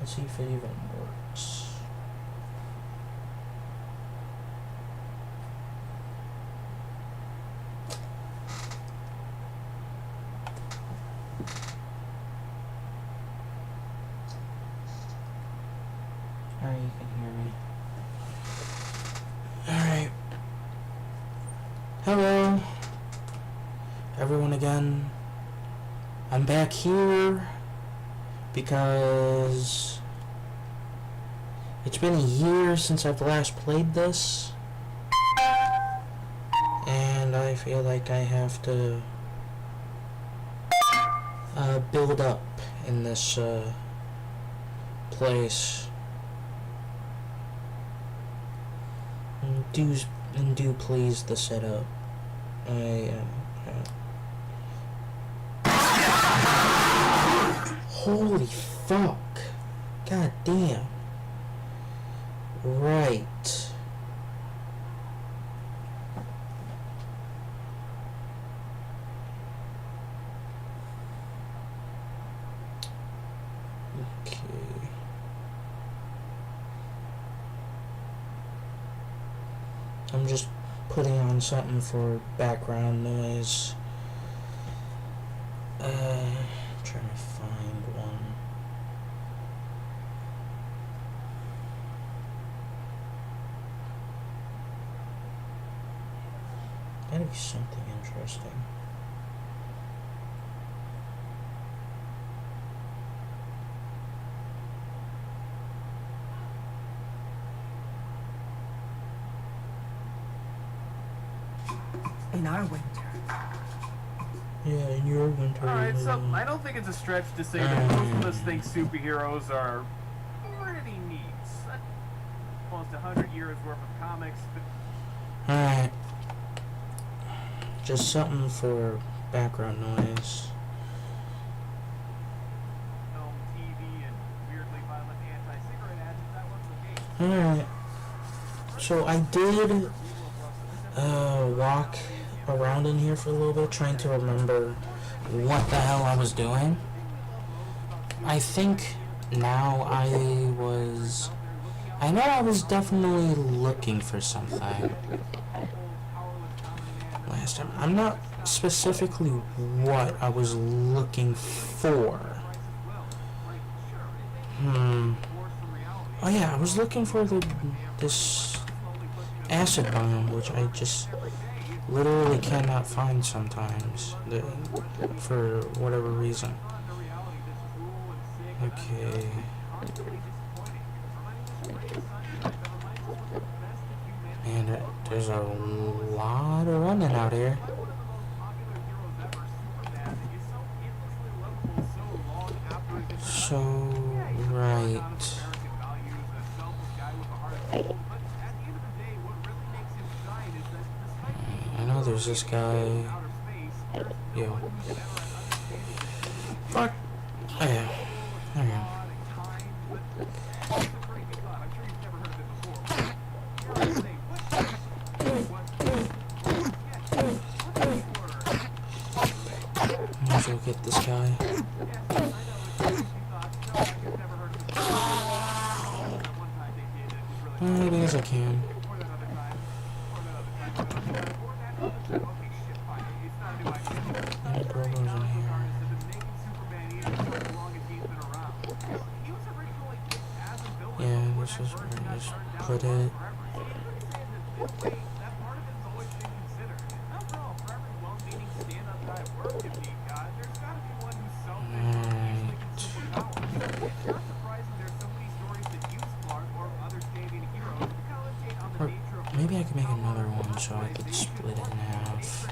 Let's see if it even works. Alright, you can hear me. Alright. Hello, everyone again. I'm back here because it's been a year since I've last played this, and I feel like I have to build up in this place. And do please the setup. Holy fuck. God damn. Right. Okay. I'm just putting on something for background noise. Trying to find one. Gotta be something interesting. In our winter. Yeah, in your winter. Alright, so I don't think it's a stretch to say that most of us think superheroes are pretty neat. Almost 100 years worth of comics. Alright. Just something for background noise. Film, TV, and weirdly violent anti-cigarette ads, if that wasn't the case. Alright. So I did walk around in here for a little bit, trying to remember what the hell I was doing. I think now I know I was definitely looking for something last time. I'm not specifically what I was looking for. Oh yeah, I was looking for this acid bomb, which I just literally cannot find sometimes, for whatever reason. Okay. And there's a lot of running out here. So, right. I know there's this guy. Yo. Fuck. Oh yeah. There we go. Might as well get this guy. I guess I can. Any programs in here? Yeah, this is where I just put it. Or maybe I could make another one so I could split it in half.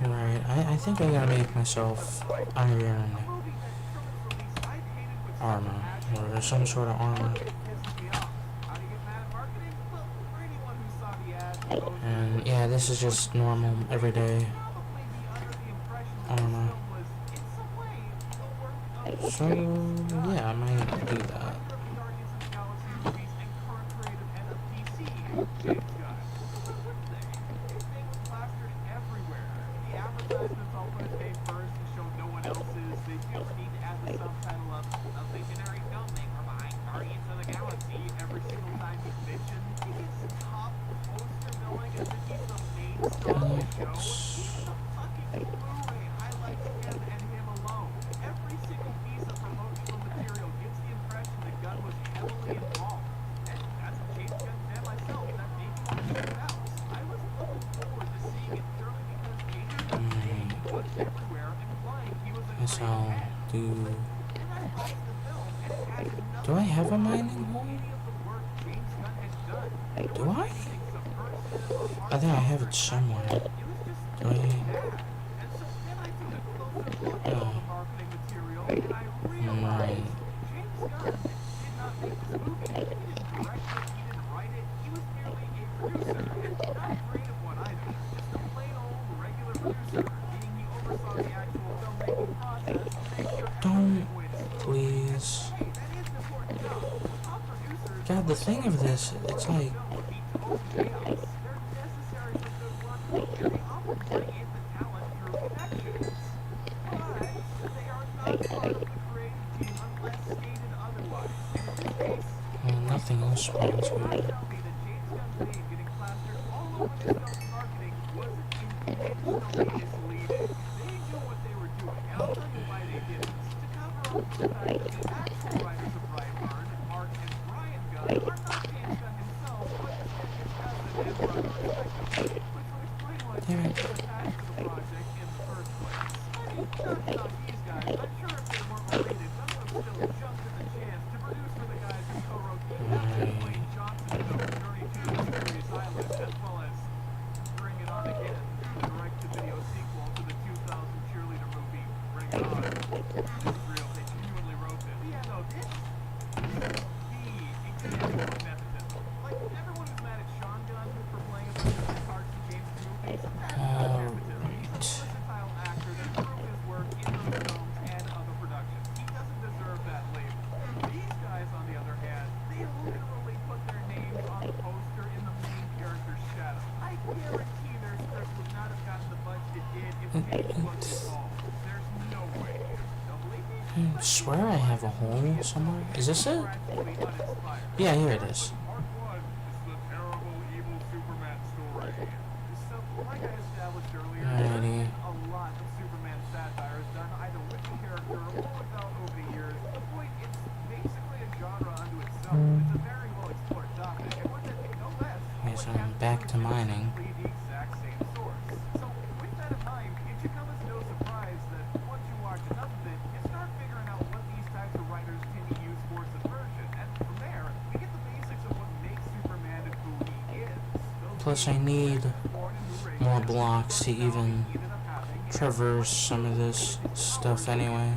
Right, I think I gotta make myself iron armor, or some sort of armor. And yeah, this is just normal everyday. I don't know. So yeah, I might do that. Advertisements all put his name first and show no one else's. They feel the need to add the subtitle of a visionary filmmaker behind Guardians of the Galaxy every single time he's mentioned. He's top poster billing as if he's the main star of the show. Even the fucking Blu-ray highlights him and him alone. Every single piece of promotional material gives the impression that Gunn was heavily involved. And as a James Gunn fan myself, that made me want to check it out. I was looking forward to seeing it purely because James Gunn's name was everywhere, implying he was a Guess great I'll head. do. And I watched the film, and it had nothing Do I have a to do mining with hole? any of the work James Gunn had done. There Do wasn't I? anything subversive or I think I have it hard-to-spectacular. somewhere. It was just Do I? bad. And so then I took a closer look at all the marketing material, and I realized James Gunn did not make this movie. He didn't direct it, he didn't write it. He was merely a producer, and not a creative one either. Just a plain old regular producer, meaning he oversaw the actual filmmaking process to make sure Don't, everything went smoothly. please. Hey, that is an important job. Top producers God, the thing of this, it's like. film would be total chaos. They're necessary for good work, and they often bring in the talent through connections. But they are not part of the creative team unless stated otherwise. And in this case, Nothing else spawns tell me here. that James Gunn's name getting plastered all over this film's marketing wasn't intentionally misleading. They knew what they were doing, and I'll tell you why they did this. To cover up the fact that the actual writers of Brightburn, Mark and Brian Gunn, are not James Gunn himself, but instead his cousin and brother respectively, which would explain why Damn James it. was attached to the project in the first place. I mean, not on these guys. I'm sure if they weren't related, Gunn would have still jumped at the chance to produce for the guys who co-wrote the epic Dwayne Johnson film Journey to Mysterious Island, as well as Bring It On Again, the direct-to-video sequel to the 2000 cheerleader movie Bring It On. This is real. They genuinely wrote this. Yeah, no, this is the example of nepotism. Like, everyone who's mad at Sean Gunn for playing a bunch of big parts in James' movies, that's not nepotism. He's a versatile actor that proved his work in those films and other productions. He doesn't deserve that label. These guys, on the other hand, they literally put their names on the poster in the main character's shadow. I guarantee their script would not have gotten the budget it did if James wasn't involved. There's no way. Don't believe me? I swear I have a hole somewhere. Is this it? Practically uninspired. Yeah, here it is. Part 1 is the terrible, evil Superman story. So, like I established earlier, there's Alrighty. been a lot of Superman satire done either with the character or without over the years. To the point, it's basically a genre unto itself. It's a very well-explored topic, and one that, no less, Okay, so would I'm have back to mining. essentially the exact same source. So, with that in mind, it should come as no surprise that once you watch enough of it, you start figuring out what these types of writers tend to use for subversion. And from there, we get the basics of what makes Superman and who he is. Those Plus, I need born and who raised more him, blocks to even he ended up having, and traverse some of this stuff anyway.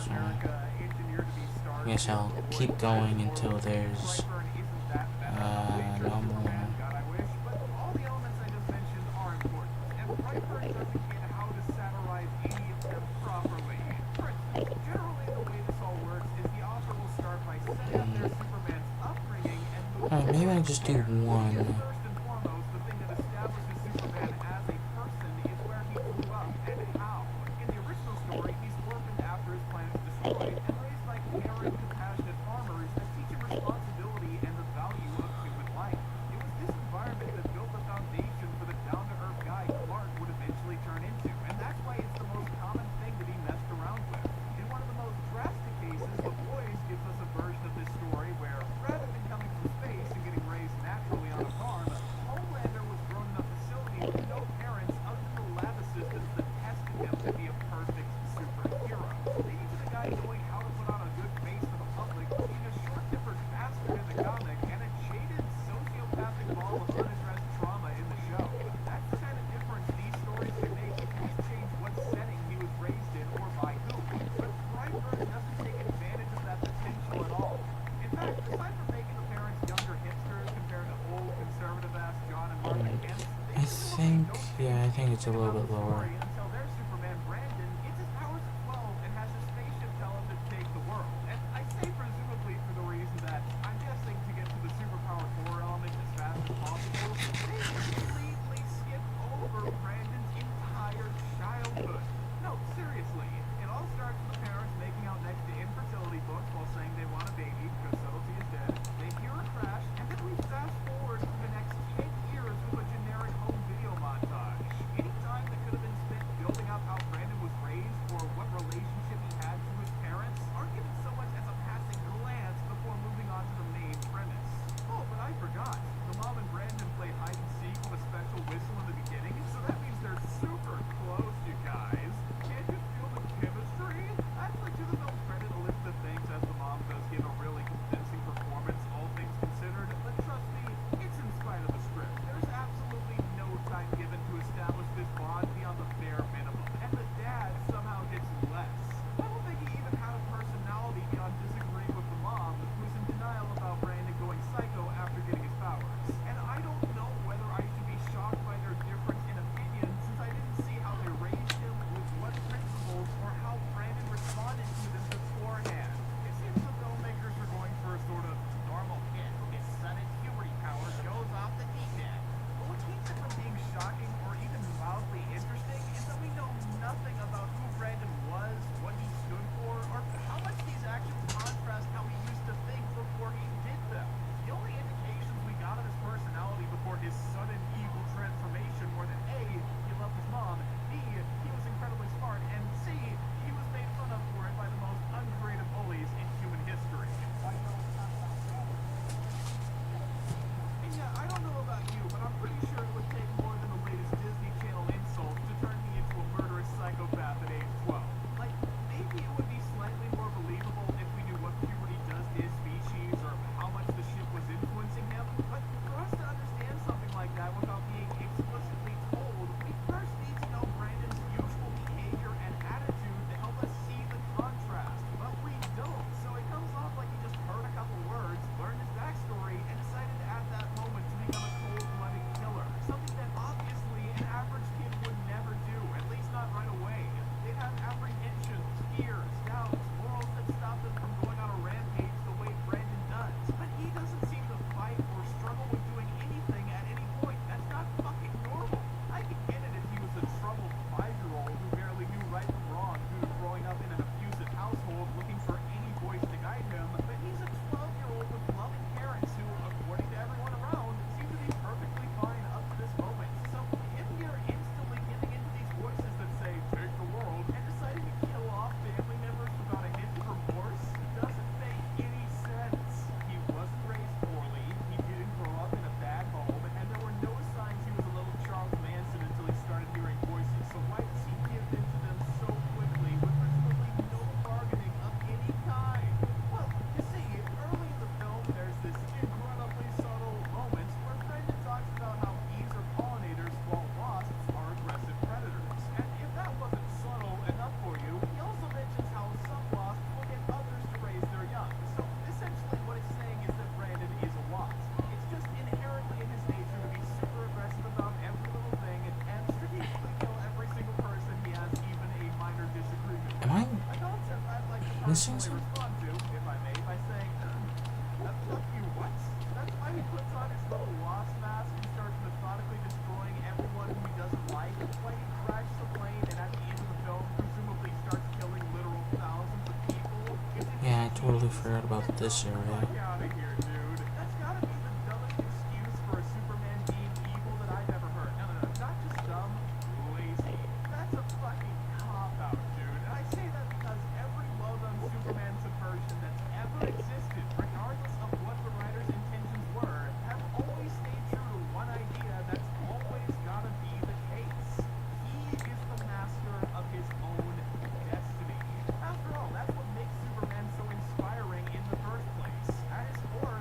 So, I guess I'll keep going until there's no more. Alright, maybe I just do one. First and foremost, the thing that establishes Superman as a person is where he grew up and how. In the original story, he's orphaned after his planet's destroyed and raised by caring, compassionate farmers that teach him responsibility and the value of human life. It was this environment that built the foundation for the down-to-earth guy Clark would eventually turn into, and that's why it's the most common thing that he messed around with. In one of the most drastic cases, The Boys gives us a version of this story where, rather than coming from space and getting raised naturally on a farm, Homelander was grown in a facility with no parents other than the lab assistants that tested him to be a perfect superhero, leading to the guy knowing how to put on a good face for the public, being a short-tempered bastard in the comic, and a jaded, sociopathic ball of unaddressed trauma in the show. That's the kind of difference these stories can make if you change what setting he was raised in or by who. But Brightburn doesn't take advantage of that potential at all. In fact, aside from making the parents younger hipsters compared to old, think it's a little bit lower. Until their Superman Brandon gets his powers at 12 and has his spaceship tell him to take the world. And I say presumably for the reason that I'm guessing to get to the superpowered horror element as fast as possible, they completely skipped over Brandon's entire childhood. No, seriously, it all starts with the parents making out next to infertility books while saying they want a baby because subtlety is dead. They hear a crash, and then we fast forward to the next 10 years with a generic home video montage. Any time that could have been spent building up how Brandon was raised or what relationship he had to his parents aren't given so much as a passing glance before moving on to the main premise. Oh, but I forgot. The mom and Brandon play hide and seek with a special whistle in the beginning, so that means they're super close, you guys. Can't you feel the chemistry? Actually, to the film's credit, Elizabeth thinks as the mom does give a really convincing performance, all things considered, but trust me, it's in spite of the script. There's absolutely no time given to establish this bond beyond the bare minimum, and the dad somehow gets less. I don't think he even had a personality beyond disagreeing with the mom, who's in denial about Brandon going psycho after getting his powers. And I don't know whether I should be shocked by their difference in opinion, since I didn't see how they raised him with what principles or how Brandon responded to them beforehand. It seems the filmmakers are going for a sort of normal kid who gets sudden puberty powers goes off the deep end. But what keeps it from being shocking or even mildly interesting is that we know nothing about who Brandon was, what he stood for, or how much these actions contrast how he used to think before he did them. The only indications we got of his personality before his sudden evil transformation were that A, he loved his mom, B, he was incredibly smart, and C, he was made fun of for it by the most uncreative bullies in human history. And yeah, I don't know about you, but I'm pretty sure it would take more than the latest Disney Channel insult to turn me into a murderous psychopath at age 12. Like, maybe it would be slightly more believable if we knew what puberty does to his species or how much the ship was influencing him, but for us to understand something like that without being explicitly told, we first need to know Brandon's usual behavior and attitude to help us see the contrast. But we don't, so it comes off like he just heard a couple words, learned his backstory, and decided at that moment to become a cold-blooded killer. Something that obviously an average kid would never do, at least not right away. They'd have apprehensions, fears, doubts, morals that stop them from going on a rampage the way Brandon does. But he doesn't seem to fight or struggle with doing anything at any point. That's not fucking normal. I could get it if he was a troubled 5-year-old who barely knew right from wrong due to growing up in an abusive household looking for any voice to guide him, but he's a 12-year-old with loving parents who, according to everyone around, seem to be perfectly fine up to this moment. So him here instantly giving into these voices that say, take the world, and deciding to kill off family members without a hint of remorse doesn't make any sense. He wasn't raised poorly, he didn't grow up in a bad home, and there were no signs he was a little Charles Manson until he started hearing voices. So why does he give in to them so quickly with presumably no bargaining of any kind? Well, you see, early in the film, there's this incredibly subtle moment where Brandon talks about how bees are pollinators while wasps are aggressive predators. And if that wasn't subtle enough for you, he also mentions how some wasps will get others to raise their young. So essentially what it's saying is that Brandon is a wasp. It's just inherently in his nature to be super aggressive about every little thing and strategically kill every single person he has even a minor disagreement with. Am I A concept I'd like to missing personally something? respond to, if I may, by saying, fuck you, what? That's why he puts on his little wasp mask and starts methodically destroying everyone who he doesn't like. Why he crashes a plane and at the end of the film presumably starts killing literal thousands of people. Yeah, I totally forgot about this area. Fuck outta here, dude. That's gotta be the dumbest excuse for a Superman being evil that I've ever heard. No, not just dumb, lazy. That's a fucking cop-out, dude. And I say that because every well-done Superman subversion that's ever existed, regardless of what the writer's intentions were, have always stayed true to one idea that's always gotta be the case. He is the master of his own destiny. After all, that's what makes Superman so inspiring in the first place. At his core,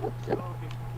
Okay,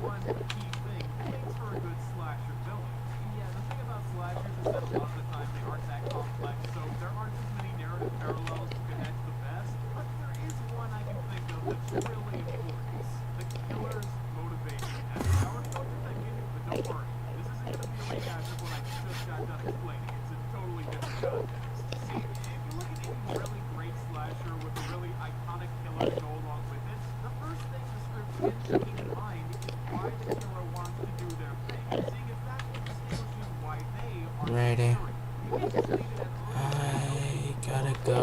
one key thing makes for a good slasher villain. Yeah, the thing about slashers is that a lot of the time they aren't that complex, so there aren't as many narrative parallels to connect the best, but there is one I can think of that's really important. The killer's motivation. And I already know what you're thinking, but don't worry. This isn't going to be a rehash of what I just got done explaining. It's a totally different context. See, if you look at any really great slasher with a really iconic killer to go along with it, the first thing the script begins to keep in mind is why the killer wants to do their thing, seeing if that's what distinguishes why they are Ready. scary. You can't just leave it at I gotta there's go.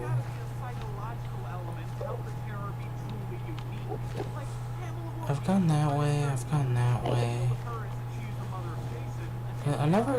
gotta be a psychological element to help the terror be truly unique. Like Pamela I've Voorhees, gone that way, Friday I've 13th, gone that all way. the courage that she's the mother of Jason, and I never...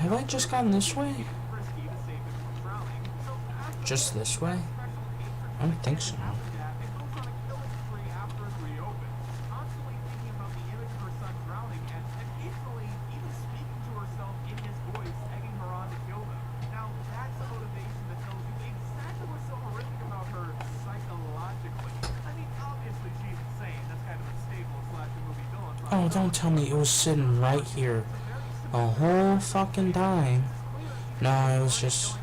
Have I just gone this way? risky to save him from drowning. So after Just this way? special hatred I don't think so. after that, it goes on a killing spree after it reopens, constantly thinking about the image of her son drowning and occasionally even speaking to herself in his voice, egging her on to kill them. Now, that's a motivation that tells you exactly what's so horrific about her psychologically. I mean, obviously she's insane. That's kind of a staple of slasher movie villains. Oh, don't tell me it was sitting right here the whole fucking time. No, it was just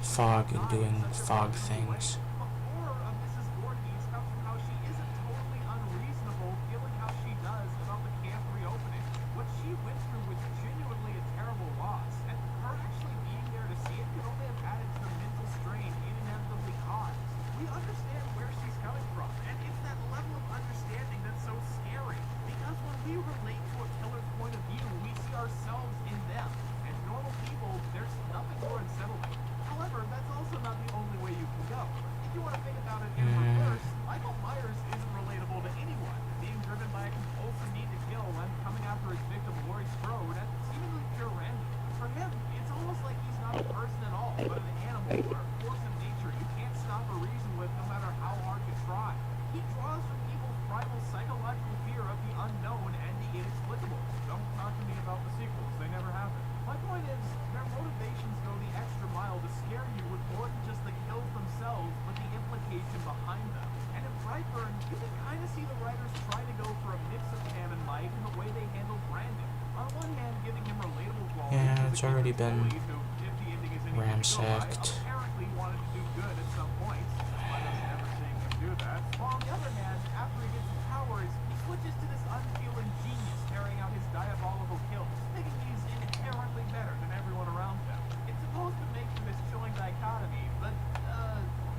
fog and doing fog things. But more of Mrs. Voorhees comes from how she isn't totally unreasonable feeling how she does about the camp reopening. What she went through was genuinely a terrible loss, and her actually being there to see it could only have added to the mental strain it inevitably caused. We understand where she's coming from, and it's that level of understanding that's so scary, because when we relate to a killer's point of view, we see ourselves in them, and normal people, there's nothing more unsettling. However, that's also not the only way you can go. If you want to think about it in reverse, Michael Myers isn't relatable to anyone, being driven by a compulsive need to kill and coming after his victim Laurie Strode at seemingly pure random. For him, it's almost like he's not a person at all, but an animal or a force of nature you can't stop or reason with no matter how hard you try. He draws from people's primal psychological fear of the unknown and the inexplicable. Don't talk to me about the sequels, they never happen. My point is, their motivations go the extra mile to scare you with more than just the kills themselves, but the implication behind them. And in Brightburn, you can kind of see the writers trying to go for a mix of Pam and Mike in the way they handled Brandon. On one hand, giving him relatable qualities. Yeah, it's already been who, if the ending is anything to go by, ransacked. apparently wanted to do good at some point, despite us never seeing him do that. While on the other hand, after he gets his powers, he switches to this unfeeling genius carrying out his diabolical kills, thinking he's inherently better than everyone around him. It's supposed to make for this chilling dichotomy, but,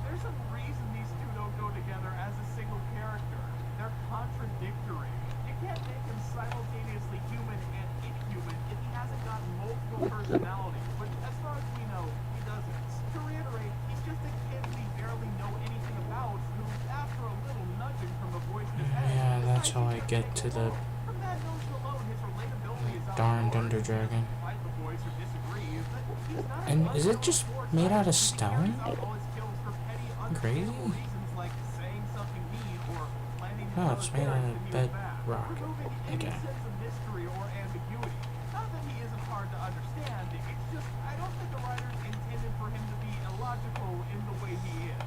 there's some reason these two don't go together as a single character. They're contradictory. You can't make him simultaneously human and inhuman if he hasn't got multiple personalities, but as far as we know, he doesn't. To reiterate, he's just a kid we barely know anything about, who, after a little nudging from the voice in his head, Yeah, that's how I decides get he's to gonna the take over. From that notion alone, his relatability is darned outdoors. Ender Dragon. Despite the voice who disagrees, but he's not And an is it just unknown made out of force. He stone? carries out all his kills for petty, Crazy? understandable reasons like saying something mean or planning No, it's made out of bad. bedrock. Removing any Okay. sense of mystery or ambiguity. Not that he isn't hard to understand, it's just I don't think the writers intended for him to be illogical in the way he is.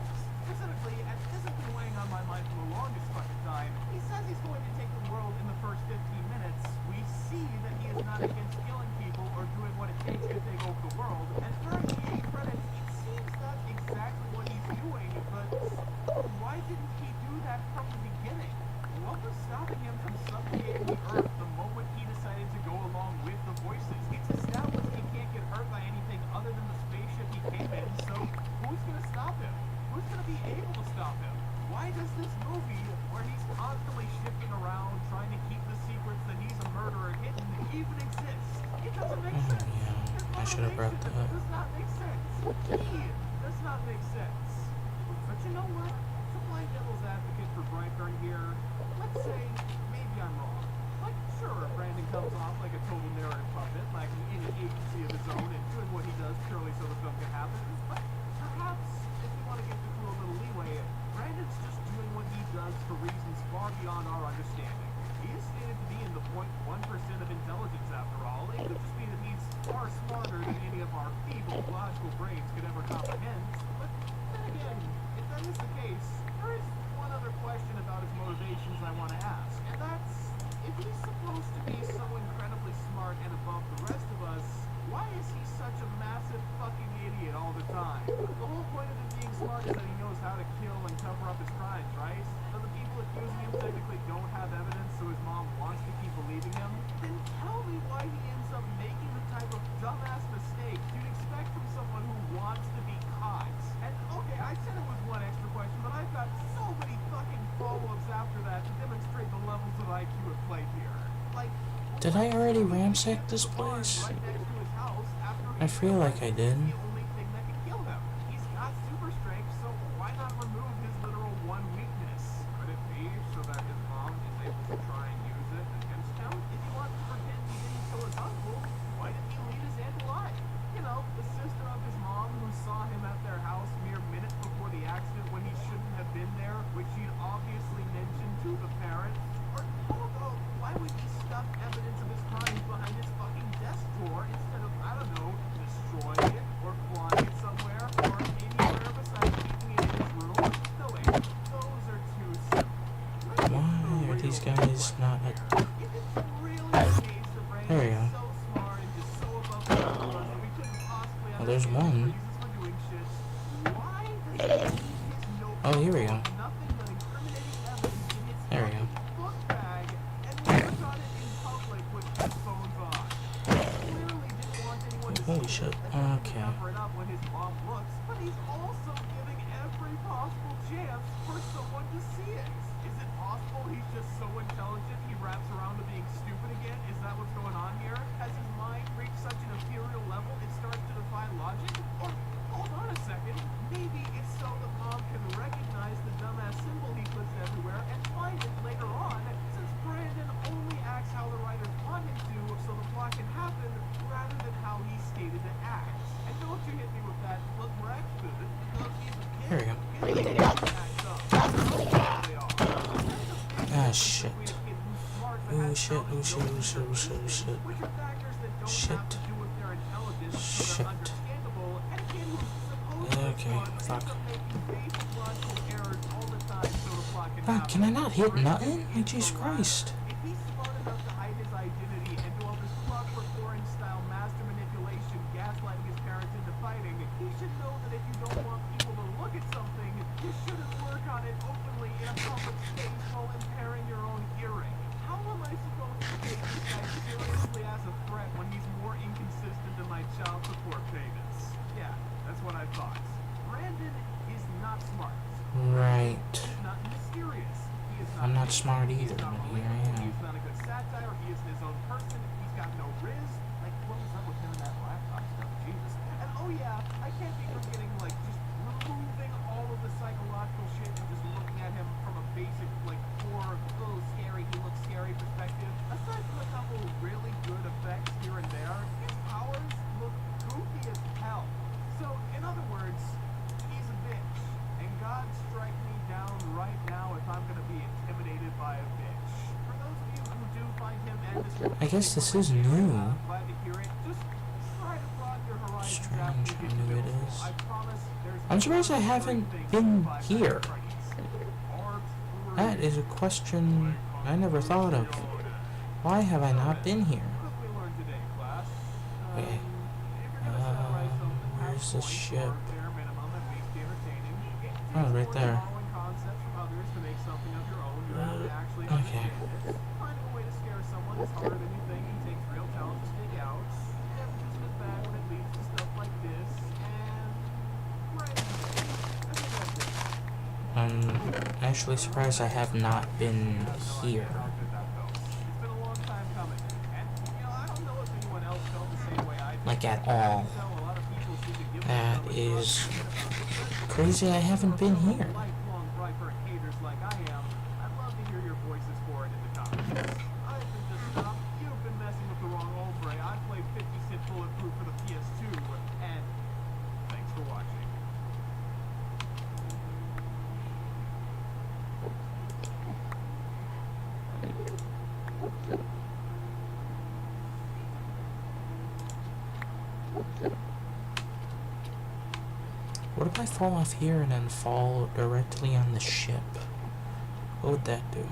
Specifically, and this has been weighing on my mind for the longest fucking time, he says he's going to take the world in the first 15 minutes. We see that he is not against killing people or doing what it takes to take over the world, and during the end credits, it seems that's exactly what he's doing, but why didn't he do that from the beginning? What was stopping him from subjugating the Earth the moment he decided to go along with the voices? It's established he can't get hurt by anything other than the spaceship he came in, so who's gonna stop him? Who's gonna be able to stop him? Why does this movie, where he's constantly shifting around, trying to keep the secrets that he's a murderer hidden, even exist? It doesn't make sense. His I should have brought motivation that. does not make sense. He does not make sense. But you know what? To play devil's advocate for Brightburn here, let's say maybe I'm wrong. Like, sure, Brandon comes off like a total narrative puppet, lacking any agency of his own and doing what he does purely so the film can happen. But perhaps, if we want to give the crew a little leeway, Brandon's just doing what he does for reasons far beyond our understanding. He is stated to be in the 0.1% of intelligence after all. It could just be that he's far smarter than any of our feeble logical brains could ever comprehend. But then again, if that is the case, there is one other question about his motivations I want to ask, and that's, if he's supposed to be so incredibly smart and above the rest of us, why is he such a massive fucking idiot all the time? The whole point of him being smart is that he knows how to kill and cover up his crimes, right? So the people accusing him technically don't have evidence, so his mom wants to keep believing him? Then tell me why he ends up making the type of dumbass mistake you'd expect from someone who wants to be caught. And okay, I said it was one extra question, but I've got so many fucking follow-ups after that to demonstrate the levels of IQ at play here. Like, Did I already ransack this place? right next to his house after I feel like I did. the only thing that can kill him. He's got super strength, so why not remove his literal one weakness? Could it be so that his mom is able to try and use it against him? If you want to pretend he didn't kill his uncle, why did he leave his aunt alive? You know, the sister of his mom who saw him at their house mere minutes before the accident when he shouldn't have been there, which he'd obviously mentioned to the parents. Or, why would he stuff evidence of his crimes behind his fucking desk drawer instead of, I don't know, destroying it or flying it somewhere or anywhere besides keeping it in his room? No way, those are too simple. Why are these guys not at... If it's really the case that Brandon There we go. is so smart and just so above the rest of us that we couldn't possibly Well, there's understand one. his reasons for doing shit, why does he leave his notebook Oh, here we go. with nothing but incriminating evidence in his There we go. book bag and work on it in public with headphones on? Clearly didn't want anyone to Holy see shit. it and Okay. cover it up when his mom looks, but he's also giving every possible chance for someone to see it. Is it possible he's just so intelligent he wraps around to being stupid again? Is that what's going on here? Has his mind reached such an ethereal level it starts to defy logic? Or, hold on a second, maybe it's so that mom can recognize the dumbass symbol he puts everywhere and find it later on, since Brandon only acts how the writers want him to so the plot can happen rather than how he's stated to act. And don't you hit me with that, look, we're extra, because he's a kid. There we go. Kids don't act up. They are. Ah, shit. Oh, shit, oh, shit, oh, shit, oh, shit, oh, shit. Which are factors that don't Shit. have to do with their intelligence, so Shit. they're understandable, and a kid who's supposed to Okay, fun ends fuck. up making basic logical errors all the time so the plot can Fuck, happen. can I not hit For instance, nothing? Like, in Jesus the Christ. latter, if he's smart enough to hide his identity and do all this Clockwork Orange-style master manipulation, gaslighting his parents into fighting, he should know that if you don't want people to look at something, you shouldn't work on it openly in a public space while impairing your own hearing. How am I supposed to take this guy seriously as a threat when he's more inconsistent than my child support payments? Yeah, that's what I thought. Brandon is not smart. Right. He's not mysterious. He is not I'm not deep. smart He either, is not but here I relatable. am. He's not a good satire. He isn't his own person. He's got no riz. Like, what was up with him and that laptop stuff? Jesus. And oh yeah, I can't be forgetting, like, just removing all of the psychological shit and just looking at him from a basic, like, poor, oh, scary, he looks scary perspective. Aside from a couple really good effects here and there, his powers look goofy as hell. So, in other words, he's a bitch. And God strike me down right now if I'm gonna be intimidated by a bitch. For those of you who do find him and this movie I guess this is glad new. to hear it. Just try to broaden your horizons Strange after you how get to new it middle is. school. I promise there's I'm surprised I no haven't great things been about here. Art That is a question I never thought of. Why have I not been here? What did we learn today, class? Okay. If you're gonna summarize something, Where's have the points ship? or bare minimum at least be entertaining. It's Oh, right worth there. borrowing concepts from others to make something of your own. You have to actually Okay. understand it. Finding a way to scare someone is harder than you think and takes real talent to dig out. Nepotism is bad when it leads to stuff like this. And right. I think that's it. I'm actually surprised I have not been here. It's been a long time coming. And, you know, I don't know if anyone else felt the same way I did. Like, at all. So a lot of people seem to give That themselves is drugs. crazy I haven't been here. Lifelong Viper haters like I am, I'd love to hear your voices for it in the comments. I've been just stop. You've been messing with the wrong hombre. I played 50-cent Bulletproof for the PS2, and thanks for watching. What if I fall off here and then fall directly on the ship? What would that do?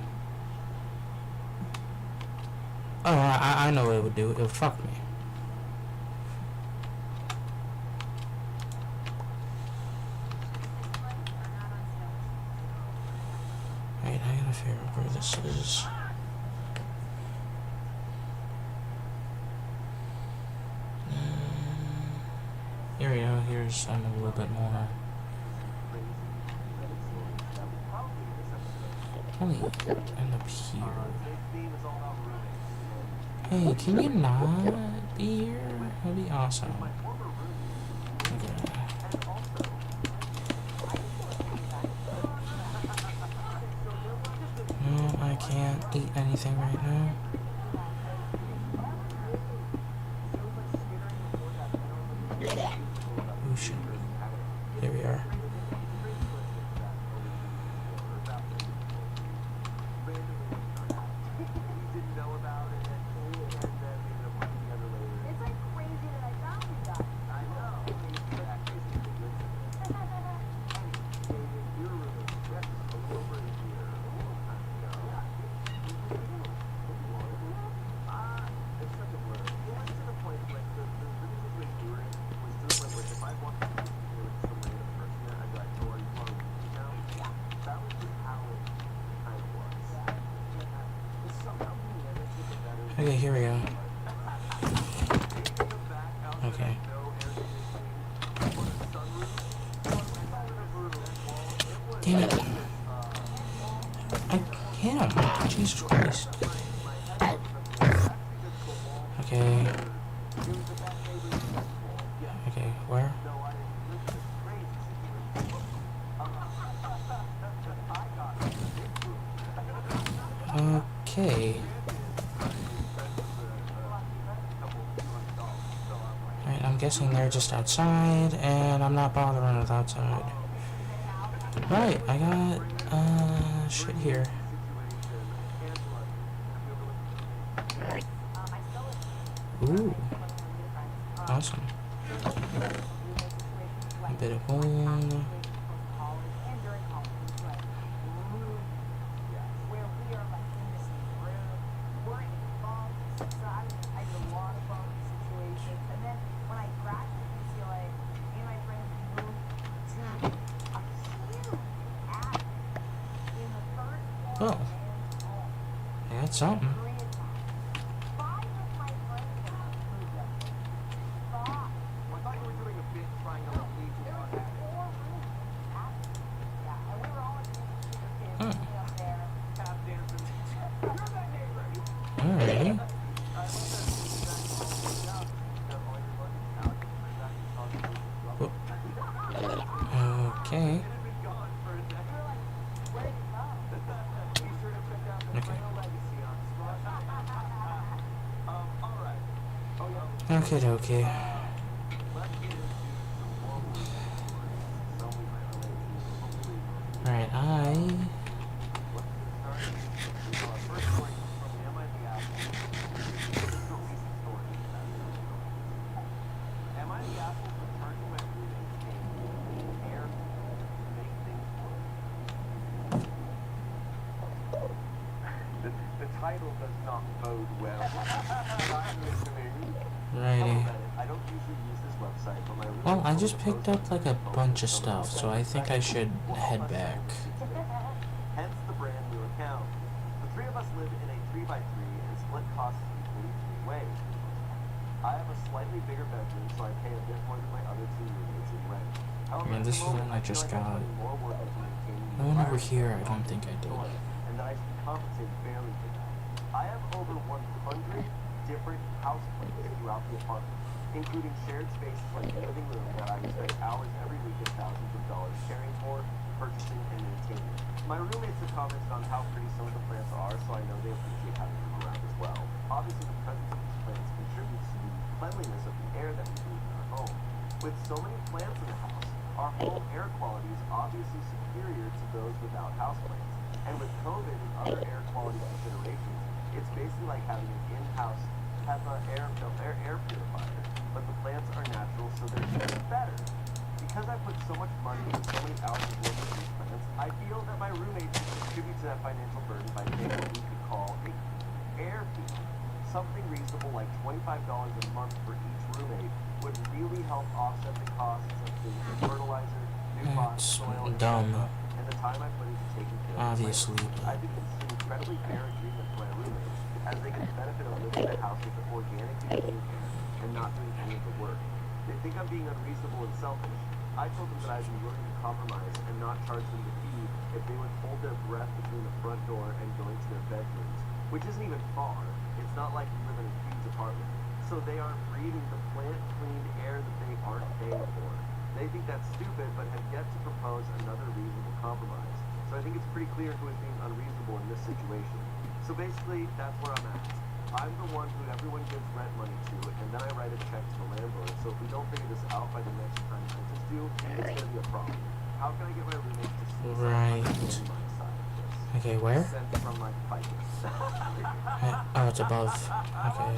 Oh, I know what it would do. It would fuck me. Wait, I gotta figure out where this is. Here we go. Here's something a little bit more. Let me end up here. Hey, can you not be here? That'd be awesome. Okay. No, I can't eat anything right now. Oh shit. Here we are. Okay, here we go. Okay. Damn it. I can't. Jesus Christ. Okay. Okay, where? Okay. Alright, I'm guessing they're just outside, and I'm not bothering with outside. Right, I got, shit here. Ooh. Awesome. A bit of gold. Oh. I got something. Alrighty. Okay. Okay, okay. Alright, The title does not bode well. Righty. I don't usually use this website, but my Well, I just picked up like a bunch of stuff, so I think I should head back. Hence the brand new account. The three of us live in a 3x3 and split costs equally 3 ways. I have a slightly bigger bedroom, so I pay a bit more than my other 2 roommates in rent. However, Man, this is one I just got. No one over here, I don't think I did. And that I should compensate fairly for that. I have over 100 different house plates throughout the apartment, including shared spaces like the living room that I spend hours every week and thousands of dollars caring for, purchasing, and maintaining. My roommates have commented on how pretty some of the plants are, so I know they appreciate having them around as well. Obviously, the presence of these plants contributes to the cleanliness of the air that we breathe in our home. With so many plants in the house, our home air quality is obviously superior to those without houseplants. And with COVID and other air quality considerations, it's basically like having an in-house HEPA air purifier, but the plants are natural, so they're even better. Because I put so much money and so many hours of work into these plants, I feel that my roommate should contribute to that financial burden by paying what we could call a air fee. Something reasonable like $25 a month for each roommate would really help offset the costs of things like fertilizer, new pots, It's soil, dumb. etc., and the time I put into taking care of Obviously, the plants. I think it's an incredibly fair agreement for my roommates, as they get the benefit of living in a house with organically clean air and not doing any of the work. They think I'm being unreasonable and selfish. I told them that I'd be willing to compromise and not charge them the fee if they would hold their breath between the front door and going to their bedrooms, which isn't even far. It's not like we live in a huge apartment. So they aren't breathing the plant-cleaned air that they aren't paying for. They think that's stupid, but have yet to propose another reasonable compromise. So I think it's pretty clear who is being unreasonable in this situation. So basically, that's where I'm at. I'm the one who everyone gives rent money to, and then I write a check to the landlord. So if we don't figure this out by the next time rent is due, it's going to be a problem. How can I get my roommates to see Right. my side of this? Okay, where? Sent from my ficus. Oh, it's above. Okay.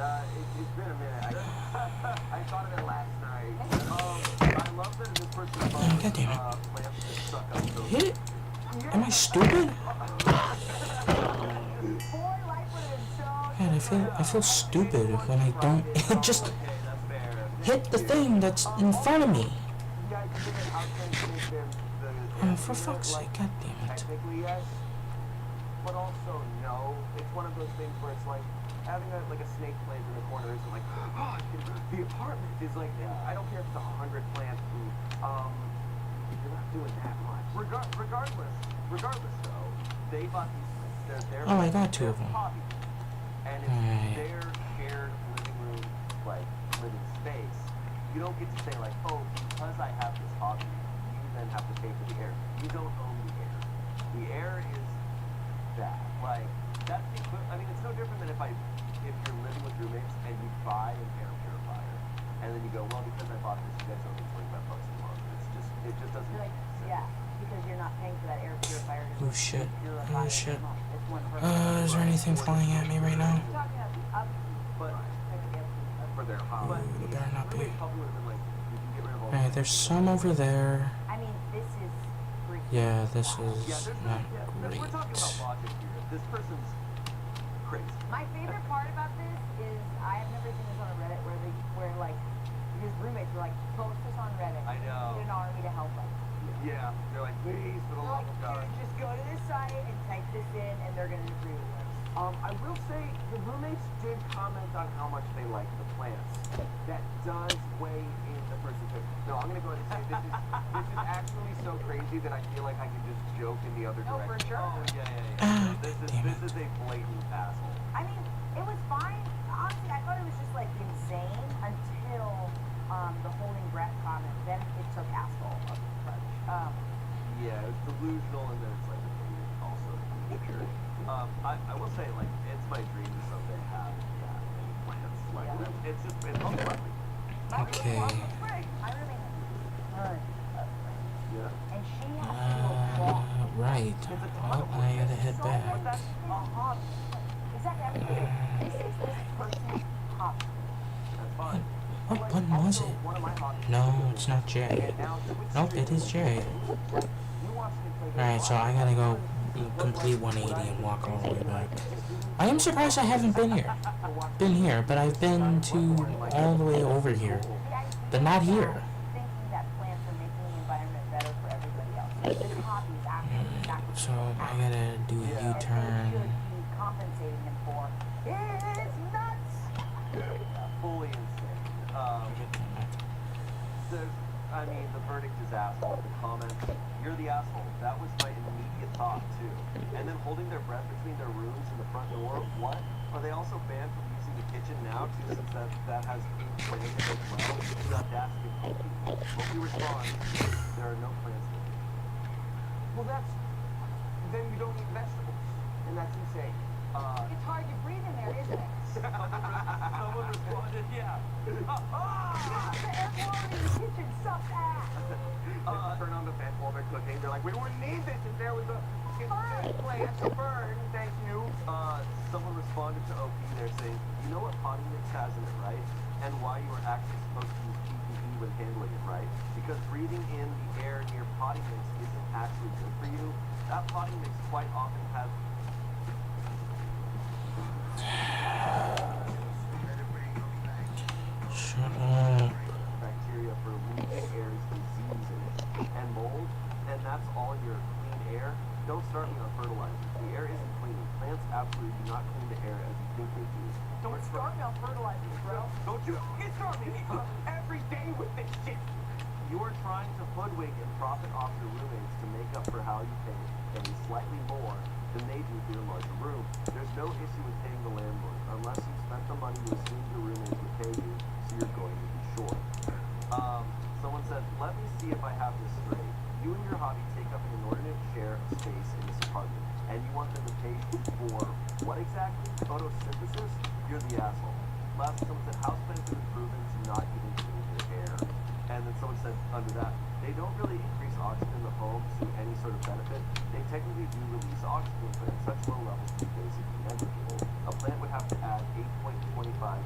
It's been a minute. I thought of it last night. I love that this person God damn it. plants just suck up so Hit it? Am I stupid? Man, I feel stupid when I don't just okay, that's fair. hit the thing that's in front of me. The idea that how can I make them Oh, for fuck's sake, god damn it. technically yes, but also no. It's one of those things where it's like having a snake plant in the corner isn't like, oh, the apartment is like, I don't care if it's 100 plants. You're not doing that much. Regardless though, they bought these plants. They're Oh, I got two of them. hobby. And it's Alright. their shared living room, like living space. You don't get to say like, oh, because I have this hobby, you then have to pay for the air. You don't own the air. The air is that. Like, that's the equivalent. I mean, it's no different than if you're living with roommates and you buy an air purifier, and then you go, well, because I bought this, you guys owe me $25 a month. It just doesn't. Like, yeah, because you're not paying for that air purifier. to Oh shit. purify Oh it shit. every month. It's one per Is there anything flying at me right now? You're talking about the upkeep. But for their hobby. Ooh, it better not be. Roommate couple would have been like, you can get rid of all Alright, there's some over there. I mean, this is freaking. Yeah, this Yeah, is there's not we're talking about great. logic here. This person's crazy. My favorite part about this is I have never seen this on a Reddit where like his roommates were like, post this on Reddit. I know. Get an army to help us. Yeah, they're like, please, for the They're love like, of God. dude, just go to this site and type this in, and they're gonna agree with us. I will say the roommates did comment on how much they like the plants. That does weigh in the person's favor. No, I'm gonna go ahead and say this is actually so crazy that I feel like I can just joke in the other No, for direction. sure. Oh yeah. Ah, This damn is a blatant asshole. I mean, it was fine. Honestly, I thought it was just like insane until the holding breath comment. Then it took asshole of the approach. Yeah, it's delusional, and then it's like also weird. I will say, like, it's my dream to someday have many plants. Like, Yeah. it's unlikely. Okay. My roommate has a ton of friends, Yeah. and she has to do a walk. Right. Well, I gotta head So back. that's a hobby. Exactly. This is this person's hobby. That's fine. What button was it? One of my hobbies. No, it's not J. Nope, it is J. Alright, so I gotta go complete 180 and walk all the way back. I am surprised I haven't been here. But I've been to all the way over here. But not here. Thinking that plants are making the environment better for everybody else. This hobby is actually sacrificing. So I gotta do a And they U-turn. should be compensating him for. It's nuts. Fully insane. The verdict is asshole. The comment, you're the asshole. That was my immediate thought too. And then holding their breath between their rooms and the front door. What? Are they also banned from using the kitchen now too, since that has food planted as well? The audacity of Kofi. Kofi responds, there are no plants there. Well, then you don't eat vegetables, and that's insane. It's hard to breathe in there, isn't it? Someone responded, yeah. The air quality in the kitchen sucks ass. Turn on the fan while they're cooking. They're like, we wouldn't need this if there was a plant to burn. Thank you. Someone responded to OP there saying, you know what potting mix has in it, right? And why you are actually supposed to use PPE when handling it, right? Because breathing in the air near potting mix isn't actually good for you. That potting mix quite often has Shut up. bacteria for leaching air's disease in it. And mold, and that's all your clean air. Don't start me on fertilizer. The air isn't clean. Plants absolutely do not clean the air as you think they do. Don't start me on fertilizers, bro. Don't you start me every day with this shit. You are trying to hoodwink and profit off your roommates to make up for how you pay slightly more than they do for your larger room. There's no issue with paying the landlord, unless you spent the money to assume your roommates would pay you, so you're going to be short. Someone said, let me see if I have this straight. You and your hobby take up an inordinate share of space in this apartment, and you want them to pay you for what exactly? Photosynthesis? You're the asshole. Last, someone said, houseplants have been proven to not even clean your air. And then someone said under that, they don't really increase oxygen in the home to any sort of benefit. They technically do release oxygen, but at such low levels to be basically negligible. A plant would have to add 8.25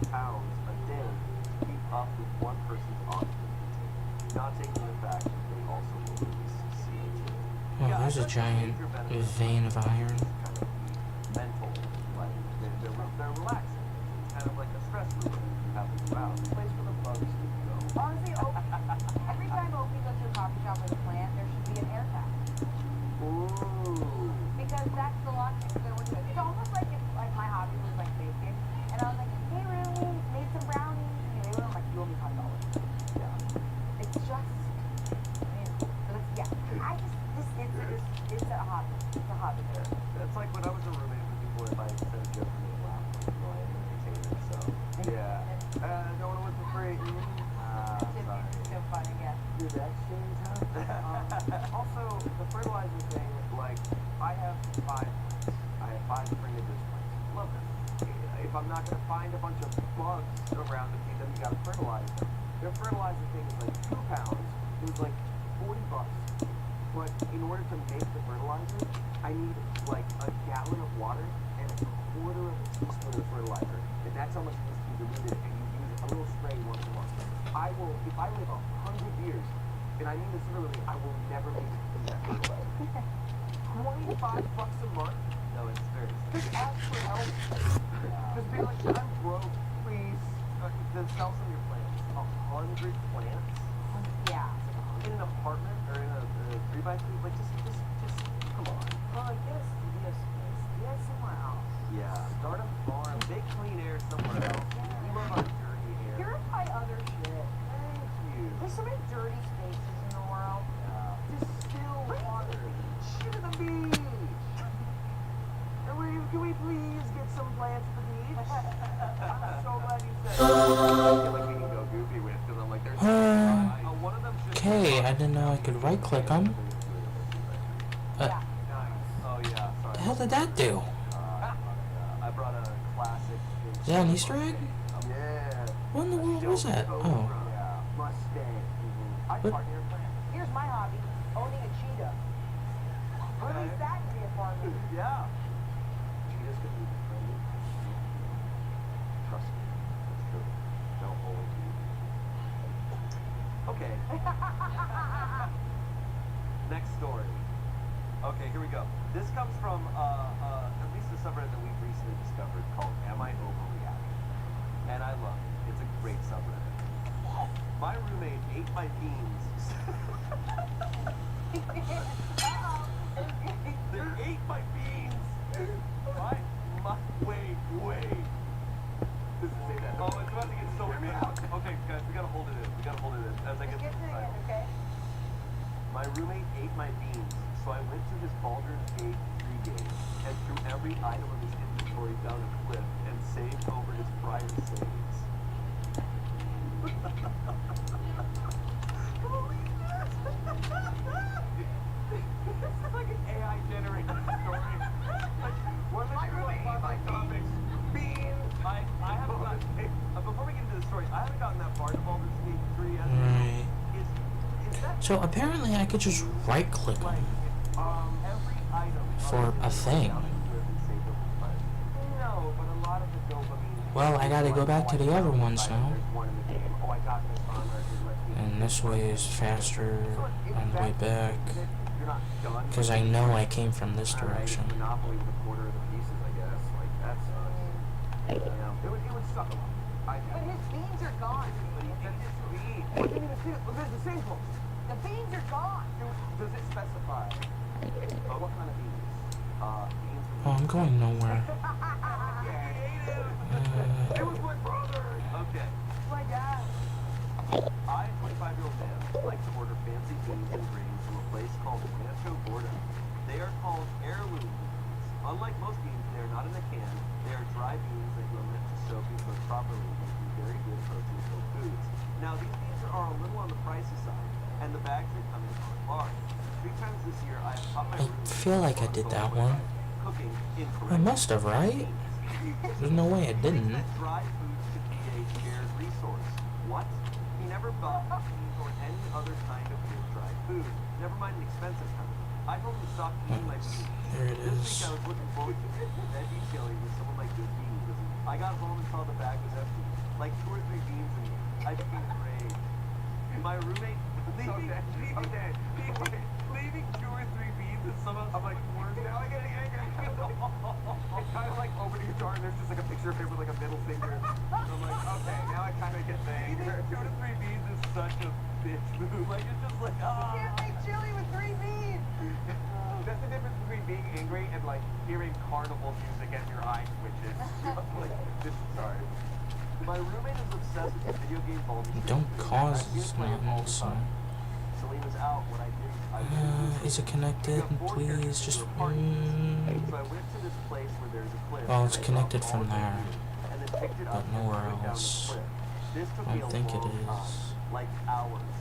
pounds a day to keep up with one person's oxygen intake, not taking the fact that they also will release CO2. Oh, there's a giant vein of iron. Kind of mental, like they're relaxing. It's kind of like a stress reliever you have throughout. It's a place where the bugs can go. Honestly, every time Opie goes to a coffee shop with a plant, there should be an air tag. Ooh. Because that's the logic that we're doing. It's almost like if like my hobby was like baking, and I was like, hey Rumi, made some brownies, and they were like, you owe me $5. Yeah. It's just, I mean, but it's, yeah. I just, it's a hobby. It's a hobby. It's like when I was a roommate with people, if I said a joke and they laughed, well, I am an entertainer, so yeah. Don't want to win for free. Sorry. It's so funny, yeah. Dude, that shit's also, the fertilizer thing, like, I have 5 spring edition plants. Love them. If I'm not going to find a bunch of bugs around to feed them, you got to fertilize them. Their fertilizer thing is like 2 pounds. It was like $40. But in order to make the fertilizer, I need like a gallon of water and a quarter of a teaspoon of fertilizer. And that's how much needs to be diluted, and you use a little spray once a month. I will, if I live 100 years, and I mean this literally, I will never make it through that fertilizer. $25 a month? No, it's very expensive. Just ask for help. Just be like, I'm broke, please. Then sell some of your plants. 100 plants? Yeah. In an apartment or in a 3x3, like just come on. Well, I guess yes, somewhere else. Yeah, start a farm, make clean air somewhere else. We love our dirty air. Purify other shit. Thank you. There's so many dirty spaces in the world. Distill water. Shit at the beach. Can we please get some plants at the beach? I'm so glad you said that. I feel like we can go goofy with, because I'm like, there's one of them just Okay, I didn't know I could right click them. Yeah. Nice. Oh yeah, sorry. What the hell did that do? I brought a classic. Is that an Easter egg? Yeah. What in the world was that? Oh. Yeah. Mustang. I What? park near a plant. Here's my hobby, owning a cheetah. What Okay. is that to be a farmer? Yeah. Cheetahs could be friendly. Trust me. It's true. They'll always be. Okay. Next story. Okay, here we go. This comes from at least a subreddit that we've recently discovered called Am I Overreacting? And I love it. It's a great subreddit. My roommate ate my beans. They ate my beans. Wait. Does it say that? Oh, it's about to get so bad. Okay, guys, we gotta hold it in. As I get Get to to the the title. end, okay? My roommate ate my beans, so I went to his Baldur's Gate 3 game and threw every item of his inventory down a cliff and saved over his prior saves. Believe this? This is like an AI generated story. Like, what am I really my topics? Beans. I haven't gotten. Before we get into the story, I haven't gotten that far to Baldur's Gate 3 yet. Right. Is that So apparently I could just right click like them. every item For a thing. No, but a lot of the dopamine. Well, I gotta go back to the other ones now. There's one in the game. oh, I got this armor. And this way is faster on the way back. You're not done. Because I know I came from this direction. Alright, Monopoly with a quarter of the pieces, I guess. Like, that sucks. Yeah. It would suck a lot. But his beans are gone. But he did his beans. I didn't even see it. Look, there's the samples. The beans are gone. Does it specify what kind of beans? Beans. Oh, I'm going nowhere. It was my brother. Okay. My dad. I, 25-year-old man, like to order fancy beans and grains from a place called Rancho Gordo. They are called heirloom beans. Unlike most beans, they are not in a can. They are dry beans that you are meant to soak and cook properly, making very good protein-filled foods. Now, these beans are a little on the pricey side, and the bags that come in are large. 3 times this year, I have taught my I feel like I did that one. cooking incorrectly. I must have, right? There's no way I didn't. Dry food should be a shared resource. What? He never bought beans or any other kind of good dry food. Never mind an expensive kind. I told him to stop eating my beans. There it This is. week I was looking forward to veggie chili with some of my good beans. I got home and saw the bag was empty. Like 2 or 3 beans in it. I became enraged. My roommate leaving 2 or 3 beans in some of. I'm like, now I gotta it's kind of like opening a jar and there's just like a picture of him with like a middle finger. And I'm like, okay, now I kind of get things. 2 to 3 beans is such a bitch move. Like, it's just like, You can't make chili with 3 beans. That's the difference between being angry and like hearing carnival music and your eye twitches. Like, sorry. My roommate is obsessed with the video game Baldur's Gate Don't 3. cause I hear play it nothing, all the so. time. Selena's out. What I did Is it connected? Please, just. So I went to this place where there's a cliff. Well, it's and I connected dropped from all the there, beans and then picked it up but and nowhere threw it down else. the cliff. This took I me a think it long time, is. like hours.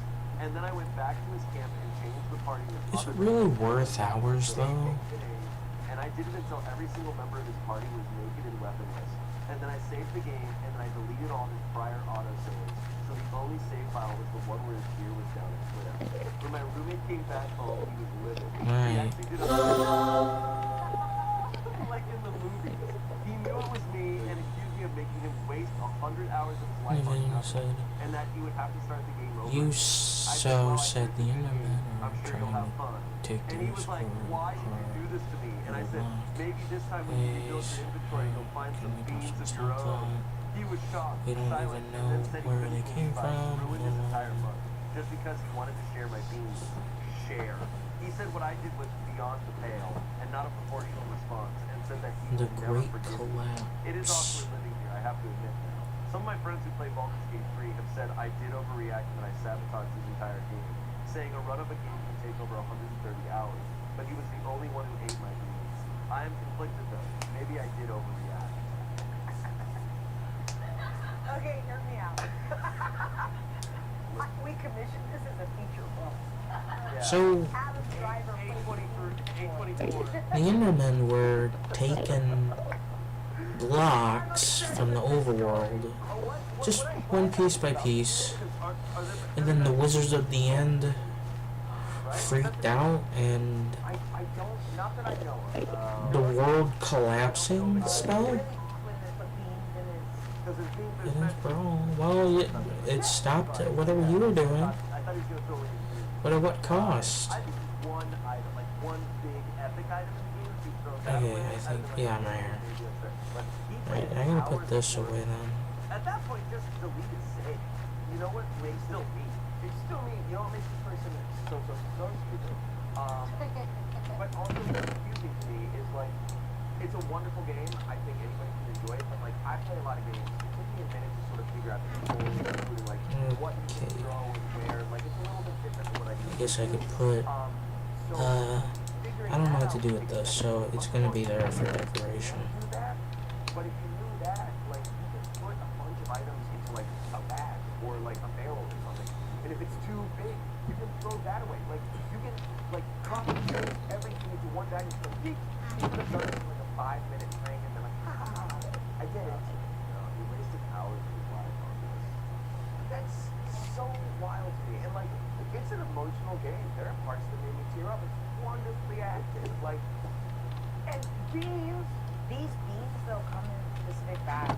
And then I went back to his camp and changed the party with Is other it really people. worth hours, though? And I did it until every single member of his party was naked and weaponless. And then I saved the game, and then I deleted all his prior autosaves. So the only save file was the one where his gear was down a cliff. When my roommate came back home, he was livid. He Right. actually did a like in the movies. He knew it was me and accused me of making him waste 100 hours of his life on Anything you nothing, said? and that he would have to start the game over. You I said, so "Well, I said think the it's good internet news. are I'm sure you'll trying have fun." to take And he was like, "Why did you do this to me?" And I said, "Maybe this time when you rebuild your inventory, you'll find some Can we do beans of some your stuff? own." He was shocked, We don't silent, even and then know said he where couldn't they believe came I from. ruined his entire month just because he wanted to share my beans. Share. He said what I did was beyond the pale and not a proportional response, and said that he The would never Great forgive me. It is Collapse. awkward living here, I have to admit now. Some of my friends who play Baldur's Gate 3 have said I did overreact when I sabotaged his entire game, saying a run of a game can take over 130 hours, but he was the only one who ate my beans. I am conflicted though. Maybe I did overreact. Okay, hear me out. We commissioned this as a feature film. Yeah. So, Adam Driver plays 824. the Endermen were taking blocks from the overworld, just one piece by piece, and then the Wizards of the End freaked out, and I don't, not that I know of. the world collapsing spell? When they put beans in his... Because there's beans, It there's is, bro. Well, it stopped at whatever you were doing, I thought he was going to throw in beans. but at what cost? I think one item, like one big epic item in the game, if you throw that Okay, away, I think, I'd be yeah, like, I'm right here. maybe that's fair. But he Right, played I'm gonna put hours this before- away then. At that point, just delete his save. You know what? It's still me. It's still me. You know what makes this person so stupid? But also what's confusing to me is like, it's a wonderful game. I think anybody can enjoy it. But like, I play a lot of games. It took me a minute to sort of figure out the controls, including like what you can Okay. throw and where. Like, it's a little bit different than what I do. I guess I could put, So figuring I don't know that what to out do with takes this, so it's gonna be there for do decoration. that. But if you knew that, like, you could put a bunch of items into like a bag or like a barrel or something. And if it's too big, you can throw that away. Like, you can like concentrate everything into one bag and just go, yeet. You could have done it in like a 5-minute thing and then like, I get it. He wasted hours of his life on this. That's so wild to me. And like, it's an emotional game. There are parts that made me tear up. It's wonderfully acted. Like, And beans, these beans, they'll come in specific bags.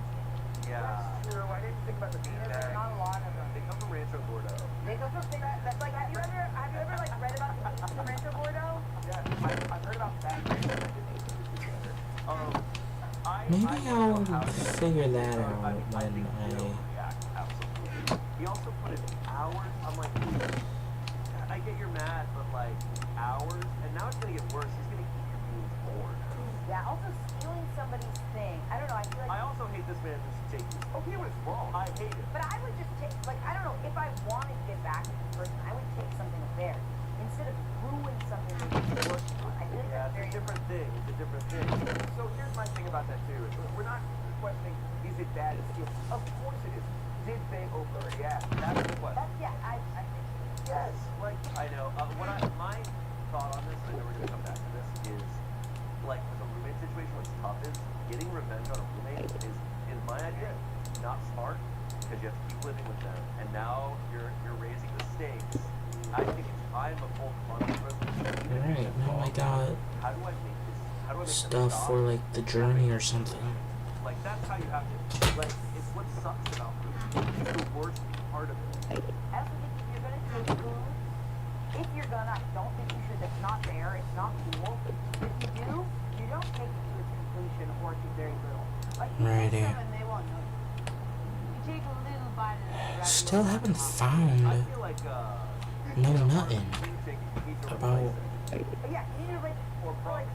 Yeah. True, I didn't think about the There's beanbag. not a lot of them. They come from Rancho Gordo. They go from that's like have you ever like read about the Rancho Gordo? Yeah, I've heard about that. Maybe I I'll how figure that out I when think I... he'll react absolutely. He also put in hours. I'm like, I get you're mad, but like hours, and now it's gonna get worse. He's gonna eat your beans bored. Yeah. Also stealing somebody's thing. I don't know. I feel like. I also hate this man just taking. Okay, it was wrong. I hate it. But I would just take like I don't know if I wanted to get back to this person, I would take something of theirs instead of ruin something that you're working on. I feel like Yeah, that's very it's a different thing. It's a different thing. So here's my thing about that too. We're not questioning is it bad to steal. Of course it is. Did they overreact? That's the question. That's I think. Yes. Like I know. My thought on this, and I know we're gonna come back to this, is like with a roommate situation, what's tough is getting revenge on a roommate is my idea. Not smart because you have to keep living with them, and now you're raising the stakes. I think I'm a full consequence. Alright, now I got How do I make this? How do I make them stuff stop? for like the journey or something. Like that's how you have to. Like it's what sucks about food. It's the worst part of it. I also think if you're gonna take food, if you're gonna, I don't think you should. That's not fair. It's not cool. If you do, you don't take it to its completion or to very little. Like you Right take here. some and they won't know. You take a little bite of it. Still haven't I found feel like no nothing about... Yeah, you need to like or like.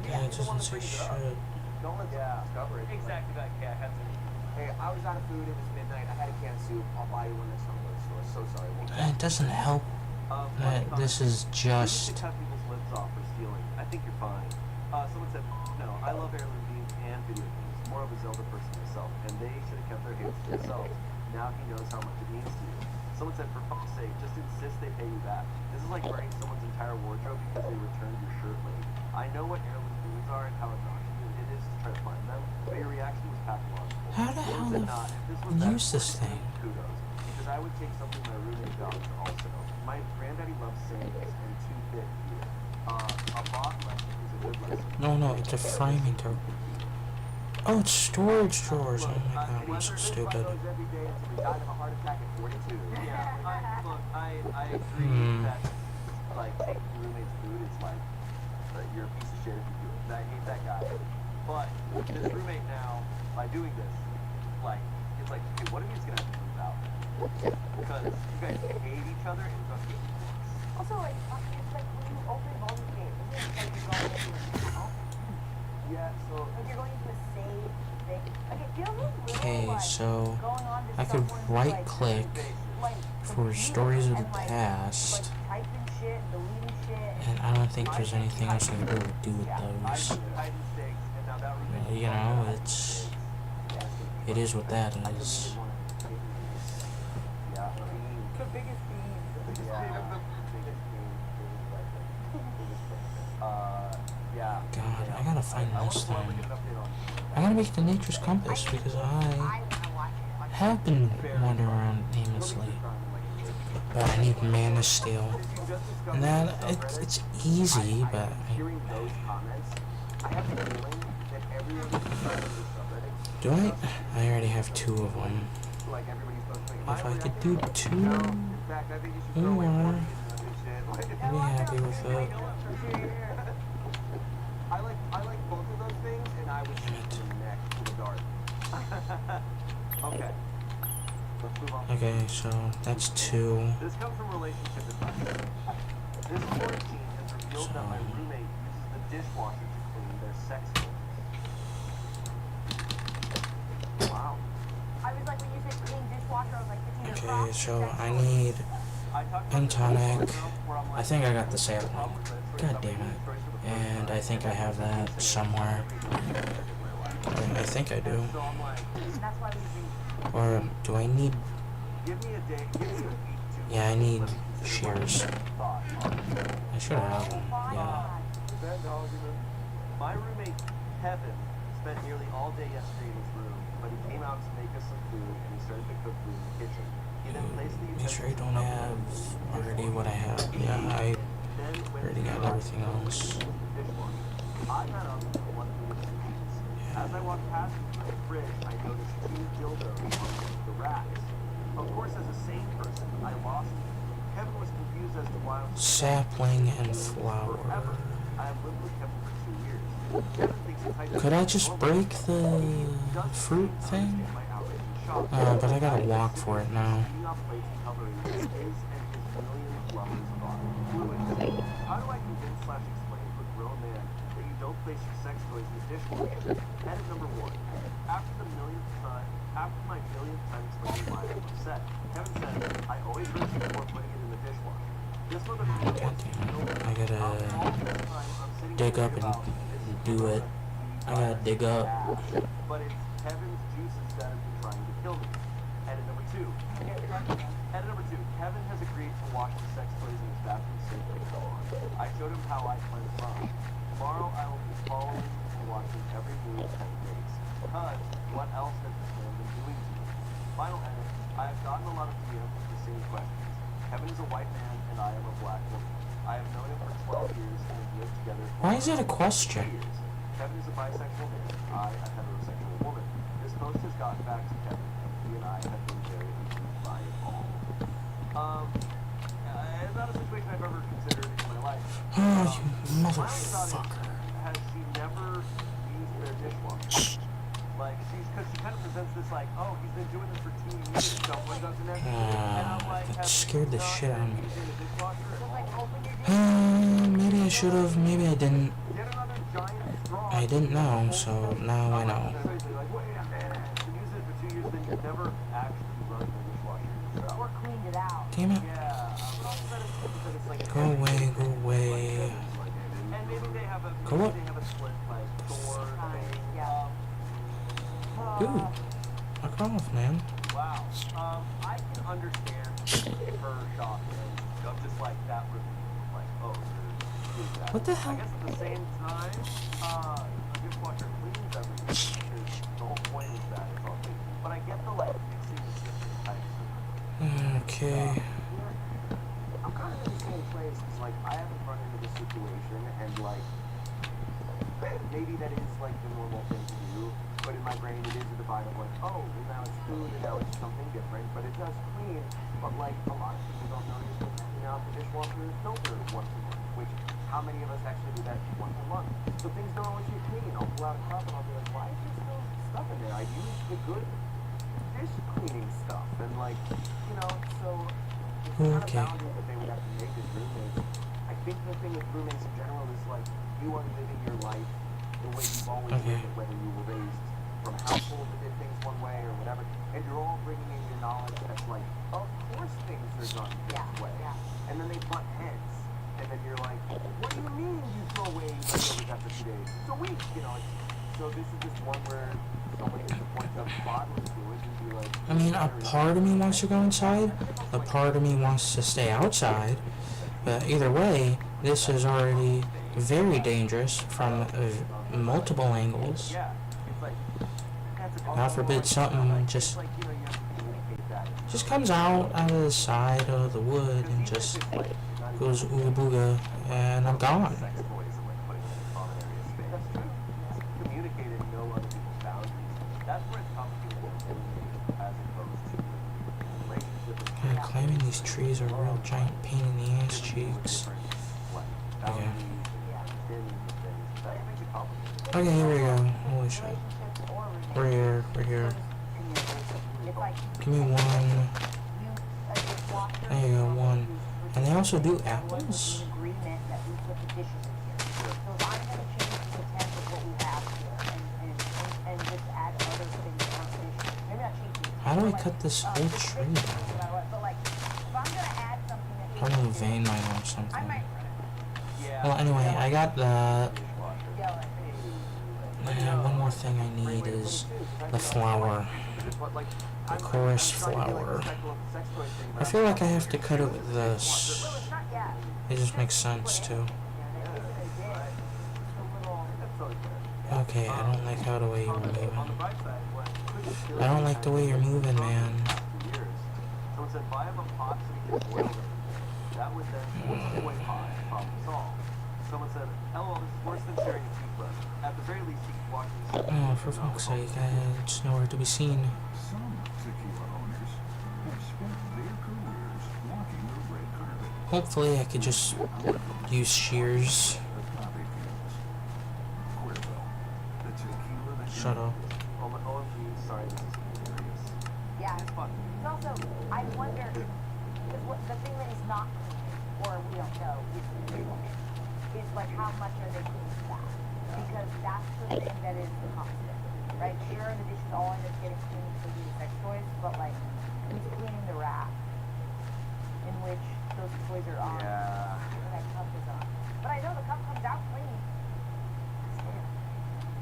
Yeah, it doesn't say shit. Don't let them discover it. Exactly that cat has to. Hey, I was out of food. It was midnight. I had a can of soup. I'll buy you one next time I go to the store. So sorry. And it doesn't help that this is You just... cut people's lips off for stealing. I think you're fine. Someone said, no, I love heirloom beans and video games. More of a Zelda person myself, and they should have kept their hands to themselves. Now he knows how much it means to you. Someone said, for fuck's sake, just insist they pay you back. This is like burning someone's entire wardrobe because they returned your shirt late. I know what heirloom beans are and how obnoxious it is to try to find them, but your reaction was pathological. How the hell Someone said, the nah, if this was f- that use this important, thing? Kudos. Because I would take something my roommate got also. My granddaddy loves sayings and too-bit here. A bot lesson is a good lesson. No, it's a framing tool. Oh, it's storage drawers. Oh my god, I'm so stupid. Every day until we died of a heart attack at 42. Yeah, I agree that, like, taking roommate's food is like, you're a piece of shit if you do it. I hate that guy. But this roommate now, by doing this, like, it's like, okay, what if he's gonna have to move out? Because you guys hate each other and it's gonna be Also, like, it's like when you open Baldur's Gate, isn't it like you're going into a tunnel? Yeah, so Like you're going into a safe thing. Like it feels a little Okay, like so going on to I could someone's, right click like for computer stories of the and, like past, typing shit, deleting shit. and I don't think there's anything else I can really do with I those. took Titan stakes and now that roommate. You know, it is what that is. Yeah. The biggest bean. Yeah. God, I gotta find this thing. I gotta make the nature's compass because I have been wandering around aimlessly. But I need mana steel. And that, it's easy, but... Hearing those comments, I have the feeling that everyone is trying to subreddit. Do I? I already have 2 of them. Like everybody's supposed to If I could do 2, In fact, I think you should throw away or pork and shit. Like, I'd be happy with it. I like both of those things, and I would shoot them next to the dart. Okay. Let's move on. Okay, so that's 2. This comes from relationship advice. This quarantine has revealed that my roommate uses the dishwasher to clean their sex toys. Wow. I was like when you said clean dishwasher, I was like it's either Okay, so I need Pentonic. I think I got the sapling. God damn it. And I think I have that somewhere. I think I do. So I'm like, that's why we do. Or do I need... give me a day, give me a week to Yeah, I need shears. thought on it. I should have them. Yeah. My roommate, Kevin, spent nearly all day yesterday in his room, but he came out to make us some food and he started to cook food in the kitchen. He then placed the Make sure I utensils don't on the have stove, already what I have. Yeah, I then went already to got the everything else. dishwasher. I got up and wanted to do the dishes. As As I walked past the fridge, I noticed 2 dildos on the racks. Of course, as a sane person, I lost it. Kevin was confused as to why I was Sapling and forever. flower. I have lived with Kevin for 2 years. Kevin thinks it's hyper- Could I just break the fruit thing? But I gotta walk for it now. How do I convince / explain to a grown man that you don't place your sex toys in the dishwasher? Edit number 1. After my millionth time explaining why I'm upset, Kevin said, I always heard you before putting it in the dishwasher. This motherfucker wants to know me. I gotta All this time, I'm sitting dig here up and about this do it. I gotta dig up. but it's Kevin's juices that have been trying to kill me. Edit number 2. Edit number 2. Kevin has agreed to wash the sex toys in his bathroom sink and so on. I showed him how I cleanse mine. Tomorrow I will be following and watching every move 10 days. Because what else has this man been doing to me? Final edit. I have gotten a lot of DMs with the same questions. Kevin is a white man and I am a black woman. I have known him for 12 years and have lived together for Why is it a 3 question? years. Kevin is a bisexual man, I a heterosexual woman. This post has gotten back to Kevin, and he and I have been very confused by it all. It's not a situation I've ever considered in my life. Oh, you My only thought motherfucker. is, has she never used their dishwasher? Like, because she kind of presents this like, oh, he's been doing this for 2 years, so what doesn't it? And I'm like, That have scared the you not shit out of me. been using the dishwasher at all? Maybe I should have. Maybe I didn't. Get another giant straw. I didn't know, so now I know. Like, wait a minute. You use it for 2 years, then you've never actually run the dishwasher yourself. Or cleaned it out. Damn it. Yeah, but also that it's like Go away, go away. and maybe they have a Go up. split like door thing. Yeah. Dude, knock off, man. Wow. I can understand her shock of just like that would like, oh, you're doing that. What the hell? I guess at the same time, a dishwasher cleans everything. Because the whole point is that it's all clean. But I get the like mixing the different types of Okay. I'm kind of in the same place. It's like I haven't run into this situation, and like maybe that is like the normal thing to do. But in my brain, it is a divide of like, oh, well, now it's food, and now it's something different. But it does clean. But like a lot of people don't notice that cleaning out the dishwasher is filter once a month. Which how many of us actually do that once a month? So things don't always get clean. I'll pull out a cup and I'll be like, why is there still stuff in there? I use the good dish cleaning stuff, and like, you know, so. Okay. Kind of boundary that they would have to make as roommates. I think the thing with roommates in general is like you are living your life the way you've always Okay. lived it, whether you were raised from a household that did things one way or whatever, and you're all bringing in your knowledge that's like, of course things are done this way, and then they butt heads, and then you're like, what do you mean you throw away leftovers after 2 days? It's a week, you know. So this is just one where somebody gets to point up bodily fluids and be like, I mean, a part of me wants to go inside, a part of me wants to stay outside, but either way, this is already very dangerous from multiple angles. yeah, it's like, that's a God forbid something just like, you know, you have to communicate that. comes out of the side of the wood and just goes ooga booga, and I'm gone. Sex toys and like putting them in common area space. That's true. Communicate and know other people's boundaries. That's where it's complicated as opposed to relationship. Yeah, climbing these trees are a real giant pain in the ass cheeks. Okay. Okay, here we go. Holy shit. We're here, we're here. Give me one. There you go, one. And they also do apples? How do I cut this whole tree down? Probably vein mine or something. Well, anyway, I got the... one more thing I need is the flower. The chorus flower. I feel like I have to cut it with this. It just makes sense too. Okay, I don't like how the way you're moving. I don't like the way you're moving, man. Someone said, buy him a pot so he can boil it. That would then force away pot, problem solved. Someone said, LOL, this is worse than sharing a toothbrush. At the very least, you can Oh, for fuck's sake, it's nowhere to be seen. Some tequila owners have spent their careers walking the red carpet. Hopefully I could just use shears. Poppy fields. Cuervo, the tequila that Shut up. OMG, sorry, this is hilarious. Yeah. It's also, I wonder, because the thing that is not clean, or we don't know, is like how much are they cleaning that? Because that's the thing that is constant, right? Sure, the dishes all end up getting cleaned for these sex toys, but like, who's cleaning the rack in which those toys are on? Yeah. Or that cup is on. But I know the cup comes out clean.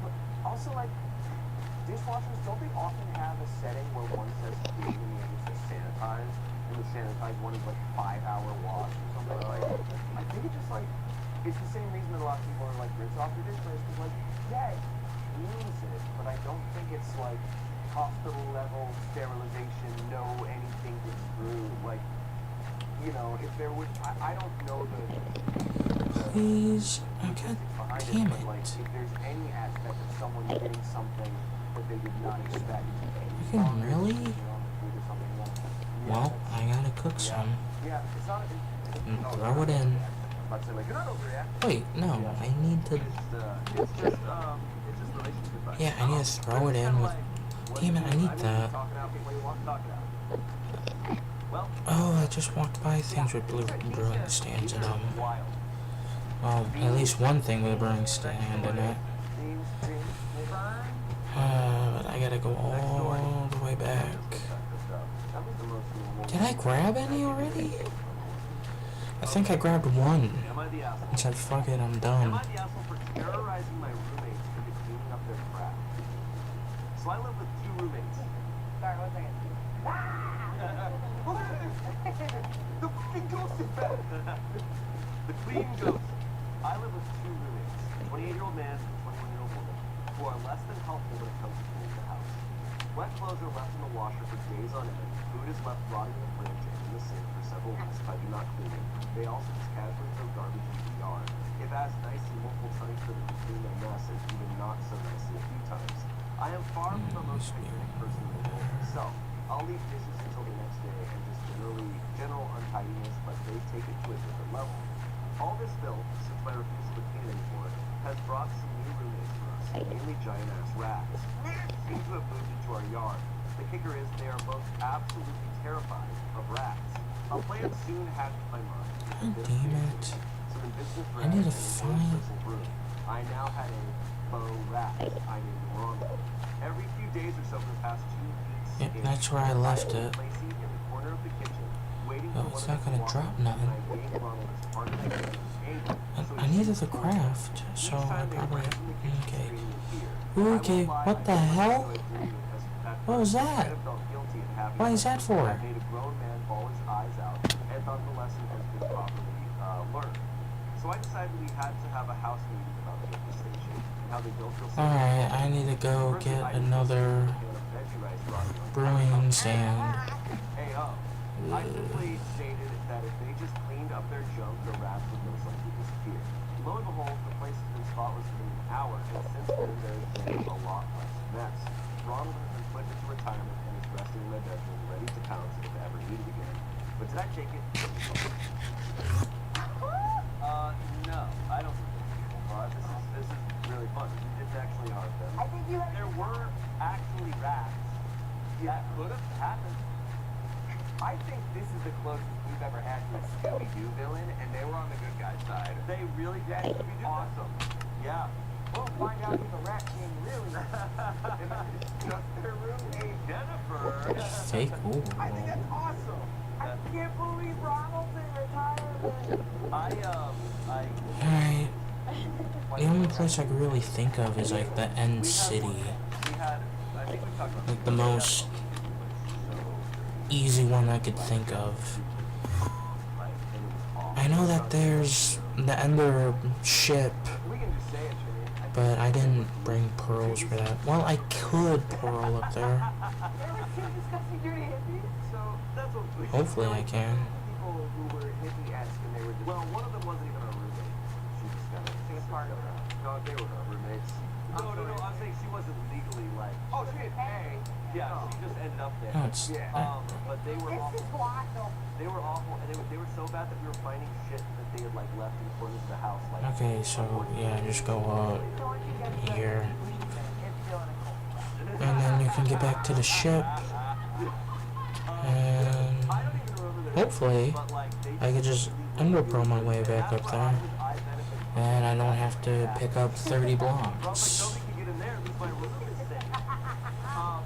But also, like, dishwashers, don't they often have a setting where one says clean and the other says sanitize? And the sanitized one is like 5-hour wash or something like that. I think it's just like, it's the same reason that a lot of people are like rinse off your dishwasher, because like, yeah, it cleans it, but I don't think it's like hospital level sterilization, no anything gets through. Like, you know, if there would, I don't know the Please. Oh, God behind damn it, but like, it. if there's any aspect of someone getting something that they did not expect, Fucking really? you know, on the food or something, Well, I gotta cook some. yeah, it's not. And throw it in. I'd say like you're not overreacting. Wait, no, I need to. It's just relationship vibes. Yeah, I need to throw it in with. Damn it, I need that. Talking out before you walk, talking out. Well, Oh, I just walked by things with blue brewing stands in them. wild. Well, at least one thing with a brewing stand in it. But I gotta go all the way back. Did I grab any already? I think I grabbed one. Am I the asshole? I said, fuck it, I'm Am done. I the asshole for terrorizing my roommates into cleaning up their crap? So I live with 2 roommates. Sorry, 1 second. The fucking ghost is back! The clean ghost. I live with 2 roommates, a 28-year-old man and a 21-year-old woman, who are less than helpful when it comes to cleaning the house. Wet clothes are left in the washer for days on end. Food is left rotting in the fridge and in the sink for several weeks by do not cleaning. They also just casually throw garbage into the yard. If asked nicely multiple times for them to clean their mess, and even not so nicely a few times. I am far from the most hygienic person in the world myself. I'll leave dishes until the next day and just general untidiness, but they take it to a different level. All this filth, since my refusal to clean anymore, has brought some new roommates for us, mainly giant-ass rats. Seem to have moved into our yard. The kicker is they are both absolutely terrified of rats. A plan soon hatched in my mind. God damn it. Some invisible I need to rats and a find- bristle broom. I now had a faux rat. I named Ronald. Every few days or so for the past 2 weeks. Yep, that's where I left it. Placing in the corner of the kitchen, waiting Oh, for it's one not of gonna us to drop walk in, nothing. and I gave Ronald as part of the kitchen table, so I he needed sits the close. craft, Each so I time they probably. ran from the kitchen Okay. screaming in fear. I won't Okay, lie, what I the didn't hell? really agree because at What was first I that? kind of felt guilty at having Why is done that it. for? I made a grown man bawl his eyes out and thought the lesson has been properly learned. So I decided we had to have a house meeting about the infestation and how they don't feel safe. Alright, I need to go First, get I just another considered a veggie rice rotting on top. brewing stand. Hey, I simply stated that if they just cleaned up their junk, the rats would most likely disappear. Lo and behold, the place has been spotless within an hour, and since then there's been a lot less mess. Ronald has been put into retirement and is resting in my bedroom, ready to pounce if ever needed again. But did I take it? No, I don't think it's fun. This is really fun. It's actually hard, though. I think you have. There were actually rats. That could have happened. I think this is the closest we've ever had to a Scooby-Doo villain, and they were on the good guy's side. They really did. Scooby-Doo. Awesome. Yeah. We'll find out who the rat king really is. Just their roommate, Jennifer. Fake. Ooh. I think that's awesome. I can't believe Ronald's in retirement. Alright. The only place I could really think of is like the end city. Like the most easy one I could think of. I know that there's the Ender ship, but I didn't bring pearls for that. Well, I could pearl up there. Remember two disgusting dirty hippies? Hopefully I can. People who were hippie-esque and they were just, well, one of them wasn't even our roommate. She just got it. She was part of it. No, they were our roommates. No, I was saying Yeah, she just ended up there. Oh, it's But they were This awful. is why, though. They were awful, and they were so bad that we were finding shit that they had like left in corners of the house. Like, okay. So yeah, just go up here, and then you can get back to the ship, and I don't even remember their hopefully but like they I could just underpro my way back up there, and I don't have to pick up 30 blocks. nobody can get in there. At least my room is safe.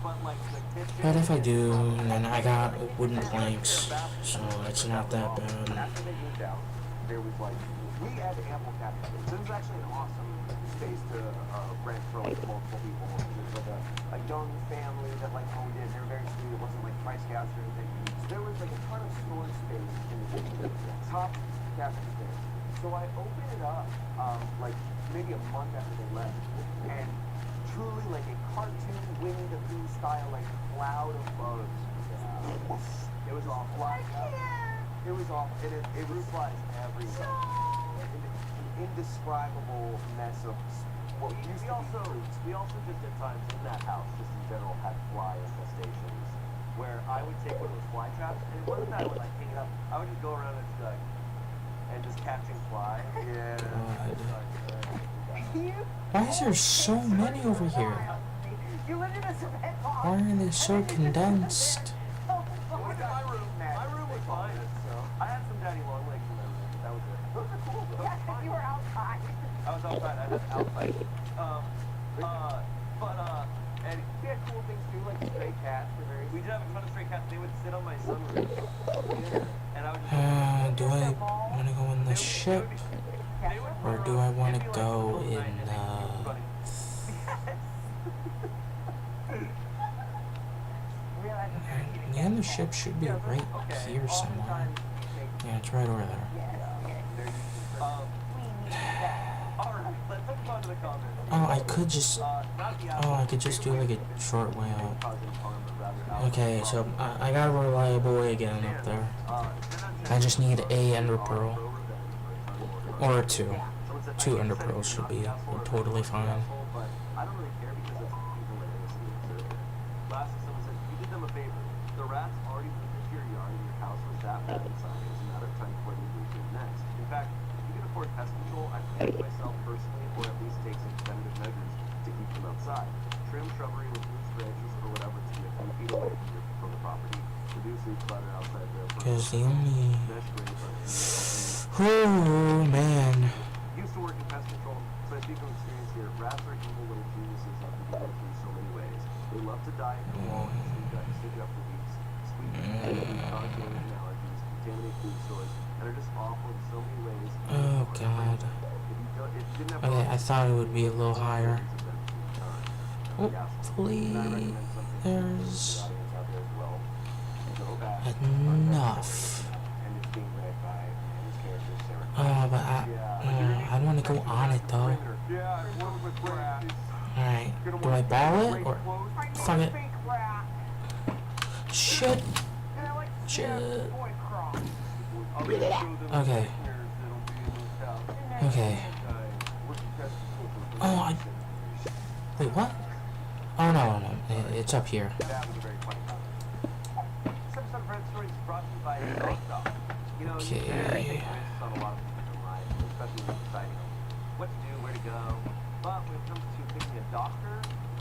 But like the kitchen. But if I do, then I got wooden planks, so it's not that bad. After they moved out, there was like we had ample cabin space. This was actually an awesome space to rent for like multiple people. It was like a young family that like owned it. They were very sweet. It wasn't like price gouged or anything. So there was like a ton of storage space in the top cabin space. So I opened it up like maybe a month after they left, and truly like a cartoon Winnie the Pooh style like cloud of bugs. It was all flying up. It was awful. It roof flies everywhere. An indescribable mess of what used to be fruits. We also just at times in that house, just in general, had fly infestations. Where I would take one of those fly traps, and it wasn't that I would like hang it up. I would just go around and just like, and just catching flies. Yeah. Why is there so many over here? You lived in a cement box. Why are they so condensed? My room was fine. So I had some daddy long legs in my room. That was it. Those are cool. Those Yeah, are fine. you were outside. I was outside. I had outside. And we had cool things too, like stray cats. We did have a ton of stray cats. They would sit on my sunroof. And I would just. Do I want to go in the ship, or do I want to go in the other ship should be right here somewhere. Yeah, it's right over there. Oh, I could just do like a short way up. Okay, so I got a reliable way again up there. I just need a ender pearl, or two. 2 ender pearls should be totally fine. I don't really care because it's hilariously absurd. Last time someone said, you did them a favor. The rats already moved into your yard and your house was that bad inside. It was a matter of time before they moved in next. In fact, if you can afford pest control, I'd pay it myself personally, or at least take some preventative measures to keep them outside. Trim shrubbery with loose branches or whatever to get 10 feet away from the property. Reduce leaf clutter outside there. Because the only... Mesh grates on Oh, man. used to work in pest control, so I speak from experience here. Rats are evil little geniuses that can be worked in so many ways. They love to die in the wall and stick it up for weeks. Squeak, cause damage and allergies, contaminate food stores, and are just awful in so many ways. Oh, God. Okay, I thought it would be a little higher. Hopefully, there's enough. Oh, but I want to go on it though. Alright, do I ball it or fuck it? Shit. Shit. Okay. Okay. Oh, wait, what? Oh, no, it's up here. Okay. What to do, where to go. But when it comes to picking a doctor,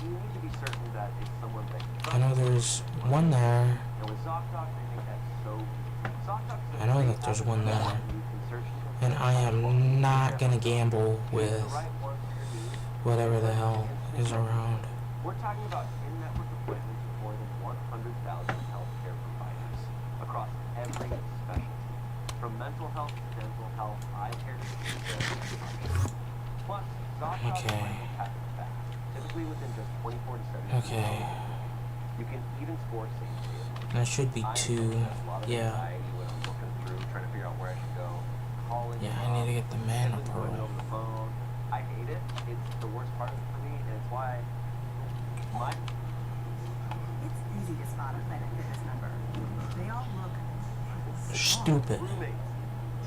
you need to be certain that it's someone that you trust. I know there's one there. And with ZocDoc, they make that so easy. ZocDoc is a I know great that there's one app there. you can search And I am not gonna gamble with the right one for your needs. whatever the hell is around. We're talking about in-network appointments with more than 100,000 healthcare providers across every specialty, from mental health to dental health, eye care to computer. Plus, ZocDoc Okay. happens fast, typically within just 24 to 72 Okay. hours. You can even score safely. That should be 2. Yeah. When I'm looking through, trying to figure out where I should go. Calling Yeah, I need to get the mana going pearl. over the phone. I hate it. It's the worst part of it for me, and it's why my It's easy to spot a Planet Fitness member. They all look Stupid. roommate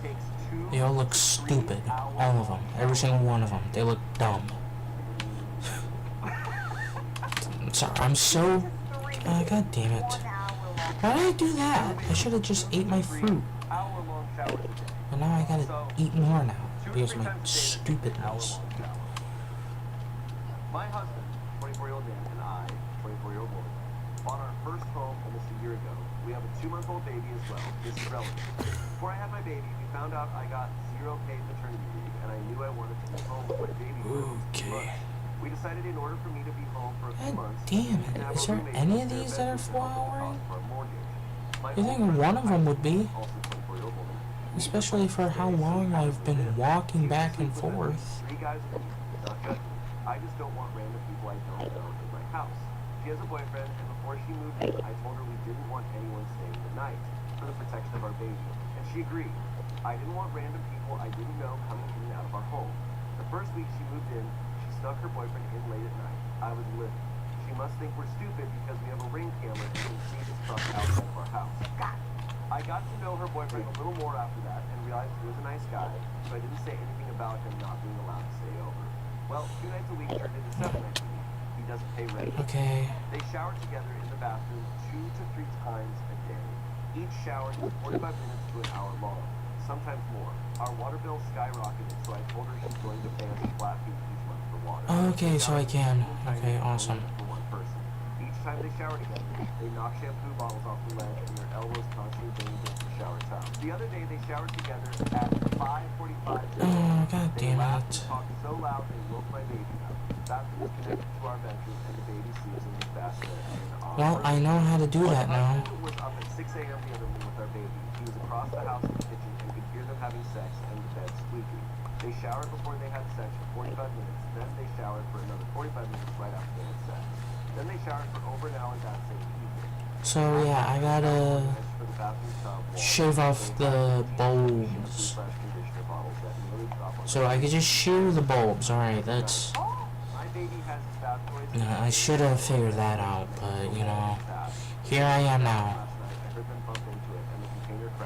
takes 2 They all look to 3 stupid. hours All of them. Every single one of them. They look dumb. I'm sorry. I'm so God damn it. Why did I do that? I should have just ate my fruit. Hour-long showers a day. And now I gotta eat more now. 2 to Because 3 of my times a day to take an stupidness. hour-long shower. My husband, 24-year-old man, and I, 24-year-old woman, bought our first home almost a year ago. We have a 2-month-old baby as well. This is relative. Before I had my baby, we found out I got 0 paid maternity leave, and I knew I wanted to be home with my baby for at least 2 months. We decided in order for me to be home for a few God months, damn we needed to it. have Is a there roommate any in of their these that are bedroom to help with the 4-hour? cost of our mortgage. My You think old friend one of them would be? also 24-year-old woman, Especially for how long I've been walking back and forth. 3 guys a week, not judging. I just don't want random people I don't know in my house. She has a boyfriend, and before she moved in, I told her we didn't want anyone staying the night for the protection of our baby, and she agreed. I didn't want random people I didn't know coming in and out of our home. The first week she moved in, she snuck her boyfriend in late at night. I was livid. She must think we're stupid because we have a ring camera and can see his truck outside of our house. I got to know her boyfriend a little more after that and realized he was a nice guy, so I didn't say anything about him not being allowed to stay over. Well, 2 nights a week turned into 7 nights a week. He doesn't pay rent. Okay. They shower together in the bathroom 2 to 3 times a day. Each shower is 45 minutes to an hour long, sometimes more. Our water bill skyrocketed, so I told her she's going to pay us a flat fee each month for water. Okay, so I can. Okay, awesome. For one person. Each time they shower together, they knock shampoo bottles off the ledge and their elbows constantly bang against the shower towel. The other day they showered together at 5:45. Oh, god They damn laughed it. and talked so loud they woke my baby up. Bathroom is connected to our bedroom and the baby sleeps in the bassinet in our Well, I know how to do that My now. husband was up at 6 a.m. the other morning with our baby. He was across the house in the kitchen and could hear them having sex and the bed squeaking. They showered before they had sex for 45 minutes, then they showered for another 45 minutes right after they had sex. Then they showered for over an hour that same evening. So yeah, I gotta shave off the bulbs. So I could just shear the bulbs. Alright, that's... I should have figured that out, but you know, here I am now.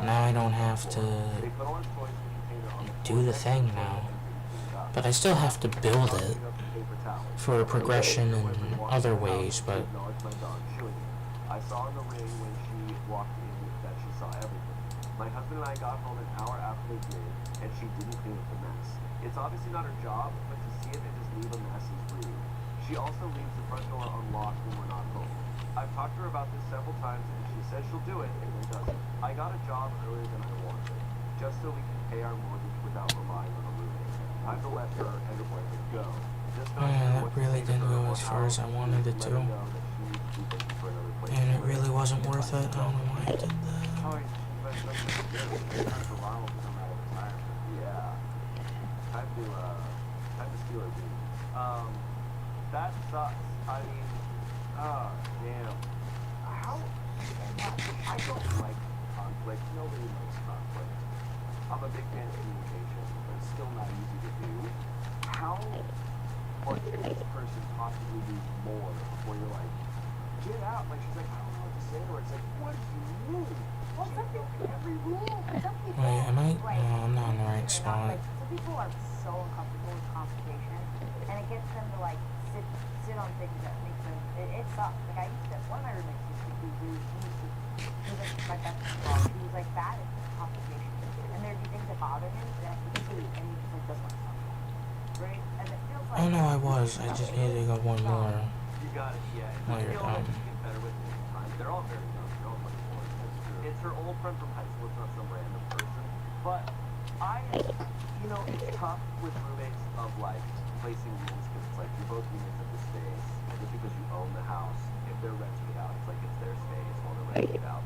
Now I don't have to do the thing now. But I still have to build it for progression in other ways, but... I saw in the ring when she walked in that she saw everything. My husband and I got home an hour after they did, and she didn't clean up the mess. It's obviously not her job, but to see it and just leave a mess is rude. She also leaves the front door unlocked when we're not home. I've talked to her about this several times, and she says she'll do it, and then doesn't. I got a job earlier than I wanted, just so we can pay our mortgage without relying on a roommate. I have to let her and her boyfriend go. Just not sure that what to really say to didn't her go or as far how as I wanted it let to. her know that she needs to do things for another place. And it really wasn't worth it. I don't know why I did that. Yeah. Time to steal her beat. That sucks. I mean, damn. How? I don't like conflict. Nobody likes conflict. I'm a big fan of communication, but it's still not easy to do. How or can this person possibly do more before you're like, get out? Like, she's like, I don't know what to say to her. It's like, what do you mean? Well, some people, every rule, some people, Wait, am I? like, No, I'm not in the right they're not, spot. like, some people are so uncomfortable with confrontation, and it gets them to, like, sit on things that make them, it sucks. Like, I used to, one of my roommates used to be rude. He was like, my best friend, he was, like, bad at confrontation. And there'd be things that bother him, that he would do, and he just, like, doesn't want to talk about it. Right? And it feels like... Oh no, I was. I just needed to go one more. You got it, yeah. It's a While you're skill that done. you get better with time. They're all very young. They're all 24. That's true. It's her old friend from high school. It's not some random person. But it's tough with roommates of like placing rules because it's like you're both roommates at the space, and just because you own the house, if they're renting it out, it's like it's their space while they're renting it out.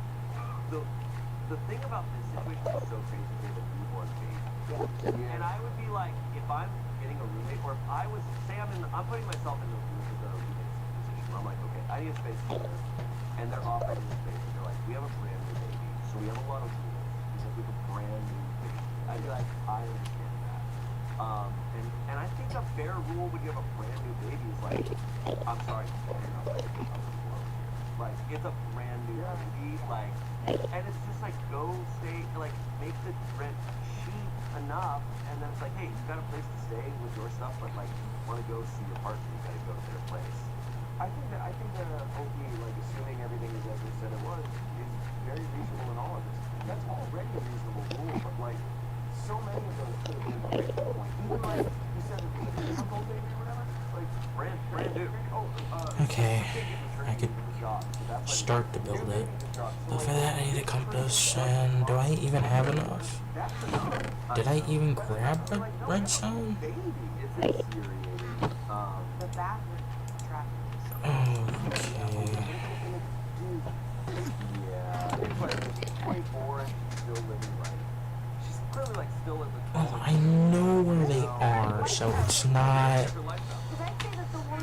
The thing about this situation is so crazy. They have a newborn baby, and I would be like, if I'm getting a roommate, or if I was, say I'm putting myself in the roommate's position. I'm like, okay, I need a space here, and they're offering me a space, and they're like, we have a brand new baby, so we have a lot of rules because we have a brand new baby. I'd be like, I understand that. And I think a fair rule when you have a brand new baby is like, I'm sorry, like it's a brand new baby, like, and it's just like go stay, like make the rent cheap enough, and then it's like, hey, you got a place to stay with your stuff, but like you want to go see your partner, you got to go to their place. I think that hopefully, like assuming everything everything is as we said it was is very reasonable in all of this. That's already a reasonable rule, but like so many of those could have been the breaking point. Even like you said it was a difficult baby or whatever. Like brand new. Okay, I could start to build it. But for that, I need a compass, and do I even have enough? Did I even grab the redstone? It's infuriating. The bathroom traffic. Okay. Yeah, it's like 24 and she's still living right. She's clearly like still at the Well, I know where they are, so it's not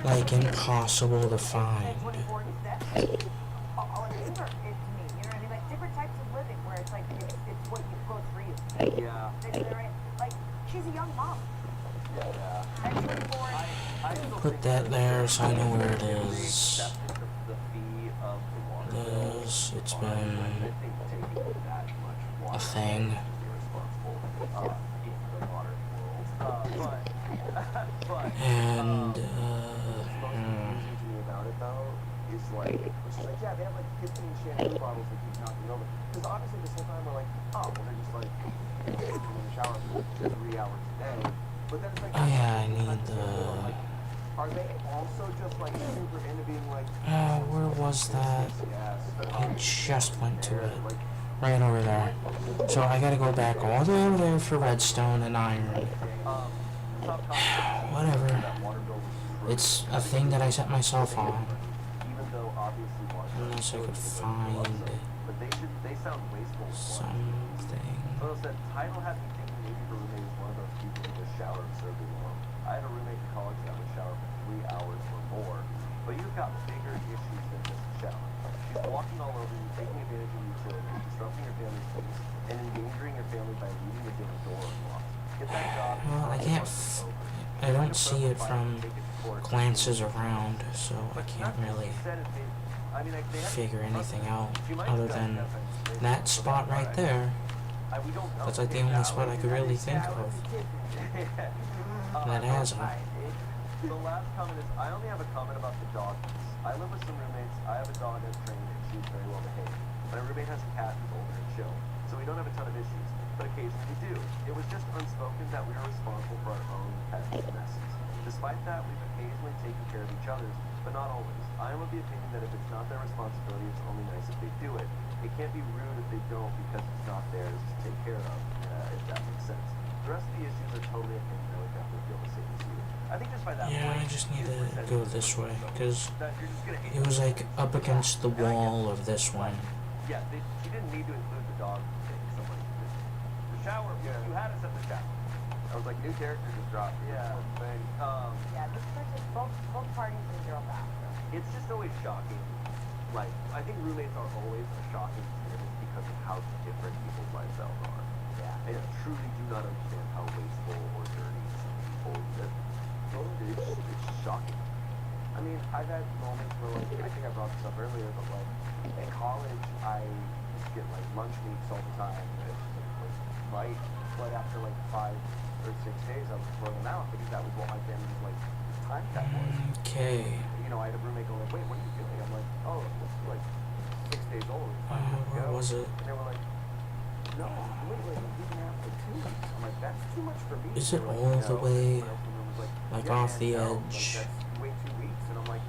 like impossible to find. 24 steps. It's to me, you know what I mean? Like different types of living where it's like it's what you goes for you. Yeah. Right? Like she's a young mom. Yeah. And 24. I still Put think that there so I know where it we is. accepted the fee of the water bill. This, it's I been think taking that much a water thing. is irresponsible in the modern world. And, What's most confusing to me about it though is like, which is like, yeah, they have like 15 shampoo bottles that keep knocking over. Because obviously this whole time we're like, oh, well they're just like in the shower for 3 hours a day. But then it's like, oh yeah, I need the... are they also just like super into being like, where was that? yes, I just went to it. Right over there. So I gotta go back all the way over there for redstone and iron. Whatever. It's a thing that I set myself on. even though obviously Unless I could find but they sound wasteful. something. So said, title had me thinking maybe her roommate is one of those people who just shower absurdly long. I had a roommate in college that would shower for 3 hours or more, but you've got bigger issues than just a shower. She's walking all over you, taking advantage of your children, disrupting your family's peace, and endangering your family by leaving the dinner door unlocked. Get that job. Well, I can't I don't see it from glances around, so I can't really figure anything out other than that spot right there. That's like the only spot I could really think of that has it. The last comment is, I only have a comment about the dog. I live with some roommates. I have a dog that's trained and she's very well behaved. My roommate has a cat who's older and chill, so we don't have a ton of issues, but occasionally we do. It was just unspoken that we are responsible for our own pet messes. Despite that, we've occasionally taken care of each other's, but not always. I am of the opinion that if it's not their responsibility, it's only nice if they do it. It can't be rude if they don't because it's not theirs to take care of, if that makes sense. The rest of the issues are totally opinion. I would definitely feel the same as you. I think just by that Yeah, point, I just need to go this way, because that you're just gonna hate it was like up against the wall of this one. Yeah, she didn't need to include the dog thing. Somebody the shower. Yeah. You had us at the shower. I was like, new character just dropped. Yeah. Thing. Yeah, this person, both parties in zero bathroom. It's just always shocking. Like, I think roommates are always a shocking experience because of how different people's lifestyles are. Yeah. And I truly do not understand how wasteful or dirty some people live. It's shocking. I mean, I've had moments where, like, I think I brought this up earlier, but like, in college, I used to get like lunch meats all the time that was light, but after like 5 or 6 days, I would throw them out because that was what my family was like. Time that was. Okay. You know, I had a roommate go like, "Wait, what are you doing?" I'm like, "Oh, it's like 6 days old." Where was it? And they were like, "No, wait, I'm eating out for 2 weeks." I'm like, "That's too much for me." Is They it were like, all "No." the way, Someone else in the room was like, "Yeah, off man, the no, edge? Like, that's way 2 weeks. And I'm like,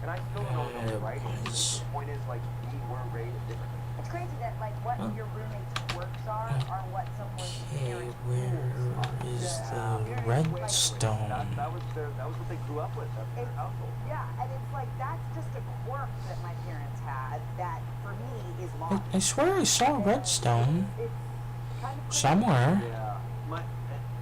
and I still don't know what I'm writing. was. The point is, like, we were raised differently. It's crazy that like what Oh. your roommate's quirks are what someone's Okay, parents' where rules are. is the That redstone? was what they grew up with. That's their household. Yeah, and it's like that's just a quirk that my parents had that for me is lost. I swear I saw redstone It's kind of somewhere. Yeah.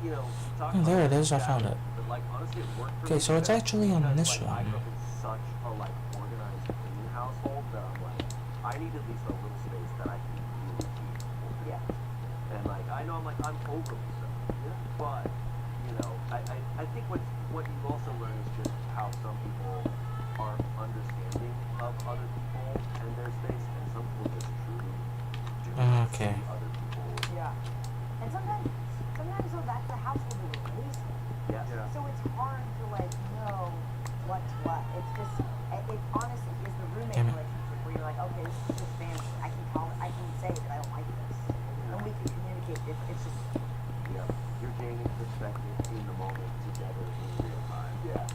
You know, Oh, there it is, I found it. But, like, honestly, it worked for Okay, me so it's because, actually on like, this I one. grew up in such a, like, organized, clean household that I'm like, I need at least a little space that I can really keep organized. Yeah. And, like, I know I'm overly so. But, you know, I think what you also learn is just how some people are understanding of other people and their space, and some people just truly do not Okay. see other people. Yeah. And sometimes though that's the household that we're raised in. Yes. Yeah. So it's hard to like know what's what. It's just it honestly is the roommate Damn it. relationship where where you're like, okay, this is just family. I can say that I don't like this, and we can communicate. It's just Yeah. You're gaining perspective in the moment together in real time. Yeah.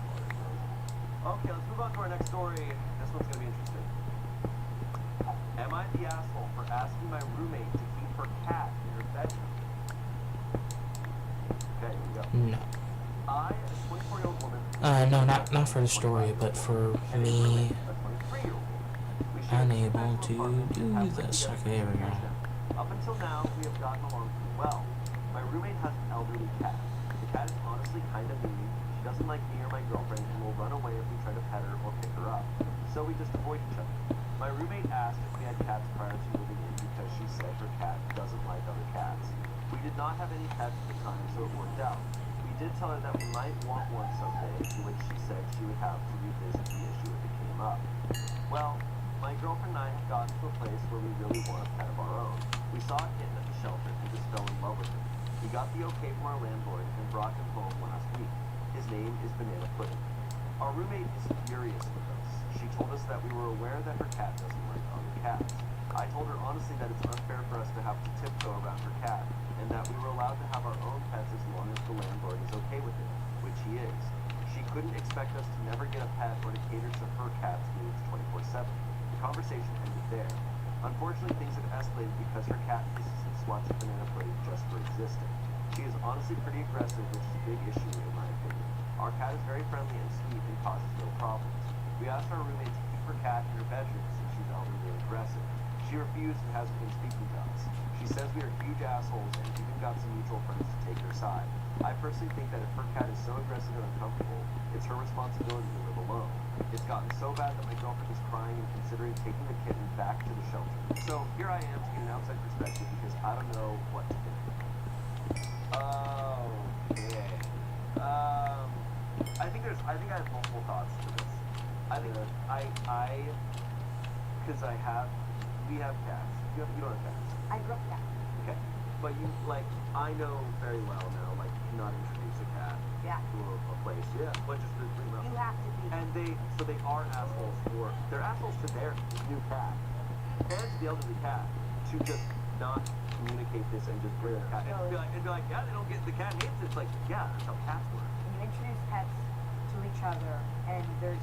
Okay, let's move on to our next story. This one's gonna be interesting. Am I the asshole for asking my roommate to keep her cat in her bedroom? Okay, here we go. No. I, a 24-year-old woman, No, not for the story, but for and a me roommate, a 23-year-old woman. We shared two unable bedroom to apartments and have do lived this. together Okay, here we for go. years now. Up until now, we have gotten along pretty well. My roommate has an elderly cat. The cat is honestly kind of mean. She doesn't like me or my girlfriend and will run away if we try to pet her or pick her up. So we just avoid each other. My roommate asked if we had cats prior to moving in because she said her cat doesn't like other cats. We did not have any pets at the time, so it worked out. We did tell her that we might want one someday, to which she said she would have to revisit the issue if it came up. Well, my girlfriend and I have gotten to a place where we really want a pet of our own. We saw a kitten at the shelter and just fell in love with him. We got the okay from our landlord and brought him home last week. His name is Banana Pudding. Our roommate is furious with us. She told us that we were aware that her cat doesn't like other cats. I told her honestly that it's unfair for us to have to tiptoe around her cat, and that we were allowed to have our own pets as long as the landlord is okay with it, which he is. She couldn't expect us to never get a pet or to cater to her cat's needs 24/7. The conversation ended there. Unfortunately, things have escalated because her cat kisses and swats at Banana Pudding just for existing. She is honestly pretty aggressive, which is a big issue in my opinion. Our cat is very friendly and sweet and causes no problems. We asked our roommate to keep her cat in her bedroom since she's elderly and aggressive. She refused and hasn't been speaking to us. She says we are huge assholes and even got some mutual friends to take her side. I personally think that if her cat is so aggressive and uncomfortable, it's her responsibility to live alone. It's gotten so bad that my girlfriend is crying and considering taking the kitten back to the shelter. So here I am to get an outside perspective because I don't know what to think. Okay. I think I have multiple thoughts to this. I think because we have cats. You don't have cats. I grew up that. Okay. But I know very well now, you cannot introduce a cat Yeah. to a place. Yeah. But just to bring them You up. have to be. And they are assholes they're assholes to their new cat and to the elderly cat to just not communicate this and just bring the cat and be like, yeah, they don't get the cat needs it. It's like, yeah, that's how cats work. When you introduce pets to each other, and there's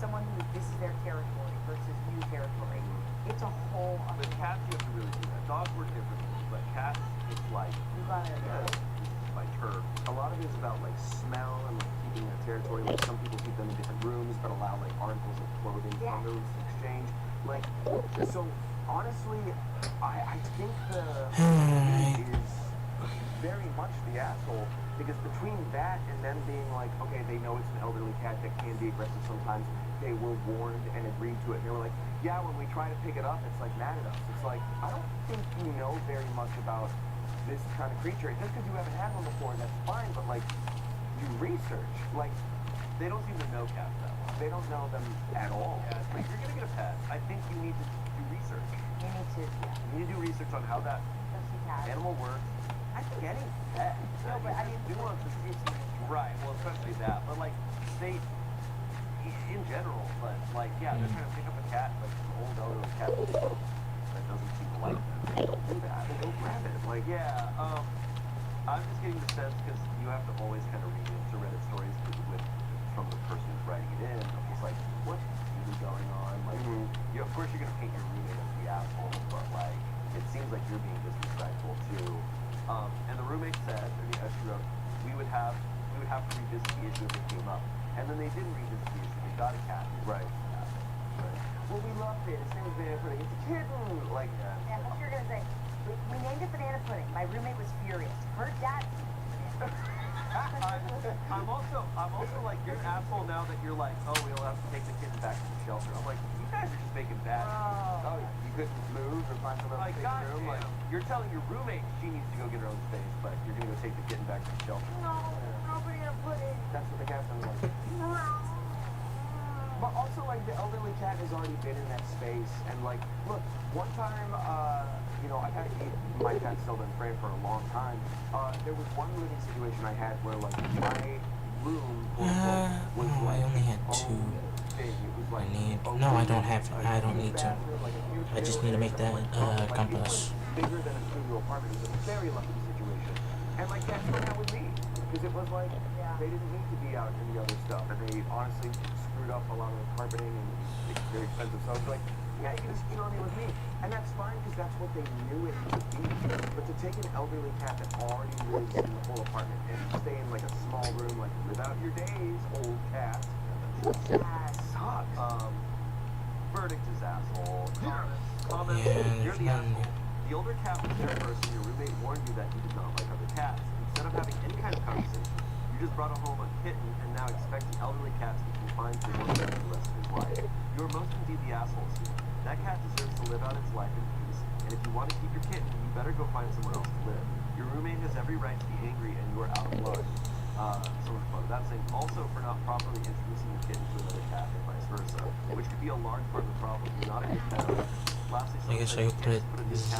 someone who this is their territory versus new territory, it's a whole other With cats, you have to really do that. Dogs work differently, but cats, it's like, You gotta this is my turf. A lot of it is about smell and keeping their territory. Some people keep them in different rooms, but allow articles of clothing from those to exchange. So honestly, I think the is very much the asshole because between that and them being okay, they know it's an elderly cat that can be aggressive sometimes. They were warned and agreed to it. And they were like, yeah, when we try to pick it up, it's mad at us. It's I don't think you know very much about this kind of creature. Just because you haven't had one before, that's fine. But you research. They don't seem to know cats that well. They don't know them at all. Yeah, it's you're gonna get a pet. I think you need to do research. You need to, You need to do research on how that especially cats. animal works. I think any pet. No, but I mean, nuances. Right. Well, especially that. But they, in general, but yeah, they're trying to pick up a cat, an old elderly cat that doesn't seem to like them. Don't do that. Don't grab it. I'm just getting the sense because you have to always kind of read into Reddit stories from the person who's writing it in. I'm just what's really going on? Of course you're gonna paint your roommate as the asshole, but it seems like you're being disrespectful too. And the roommate said, she wrote, we would have to revisit the issue if it came up. And then they didn't revisit the issue. They got a cat. Right. Well, we loved it. His name was Banana Pudding. It's a kitten. Yeah, what you're gonna say. We named it Banana Pudding. My roommate was furious. Her dad. I'm also you're an asshole now that you're we'll have to take the kitten back to the shelter. I'm you guys are just making bad. Bro. Oh, you couldn't move or find some other room. You're telling your roommate she needs to go get her own space, but you're gonna go take the kitten back to the shelter. No, Banana Pudding. That's what the cat sounds like. But also, the elderly cat has already been in that space, and look, one time, I've had my cat still been framed for a long time. There was one living situation I had where my room was I only had its two. own thing. It was was like, No, I don't have. I don't need to. bathroom, like a huge I just need to make that like, compass. it was bigger than a studio apartment. It was a very lucky situation. And like that's what happened with me. Because it was like they didn't need to be out in the other stuff. And they honestly screwed up a lot of the carpeting and it's very expensive. So I was like, yeah, you can just chill in with me. And that's fine because that's what they knew it to be. But to take an elderly cat that already lives in the whole apartment and stay in like a small room, like live out your days, old cat, that sucks. Verdict is asshole. Comments. Yeah, You're the there's asshole. The older cat was their person. Your roommate warned you that he did not like other cats. Instead of having any kind of conversation, you just brought home a kitten and now expect the elderly cat to be confined to one bed for the rest of his life. You are most indeed the assholes here. That cat deserves to live out its life in peace, and if you want to keep your kitten, you better go find somewhere else to live. Your roommate has every right to be angry, and you are out of luck. So much fun. That's saying also for not properly introducing your kitten to another cat and vice versa, which could be a large part of the problem. You're not a good pet owner. Lastly, I guess I could put it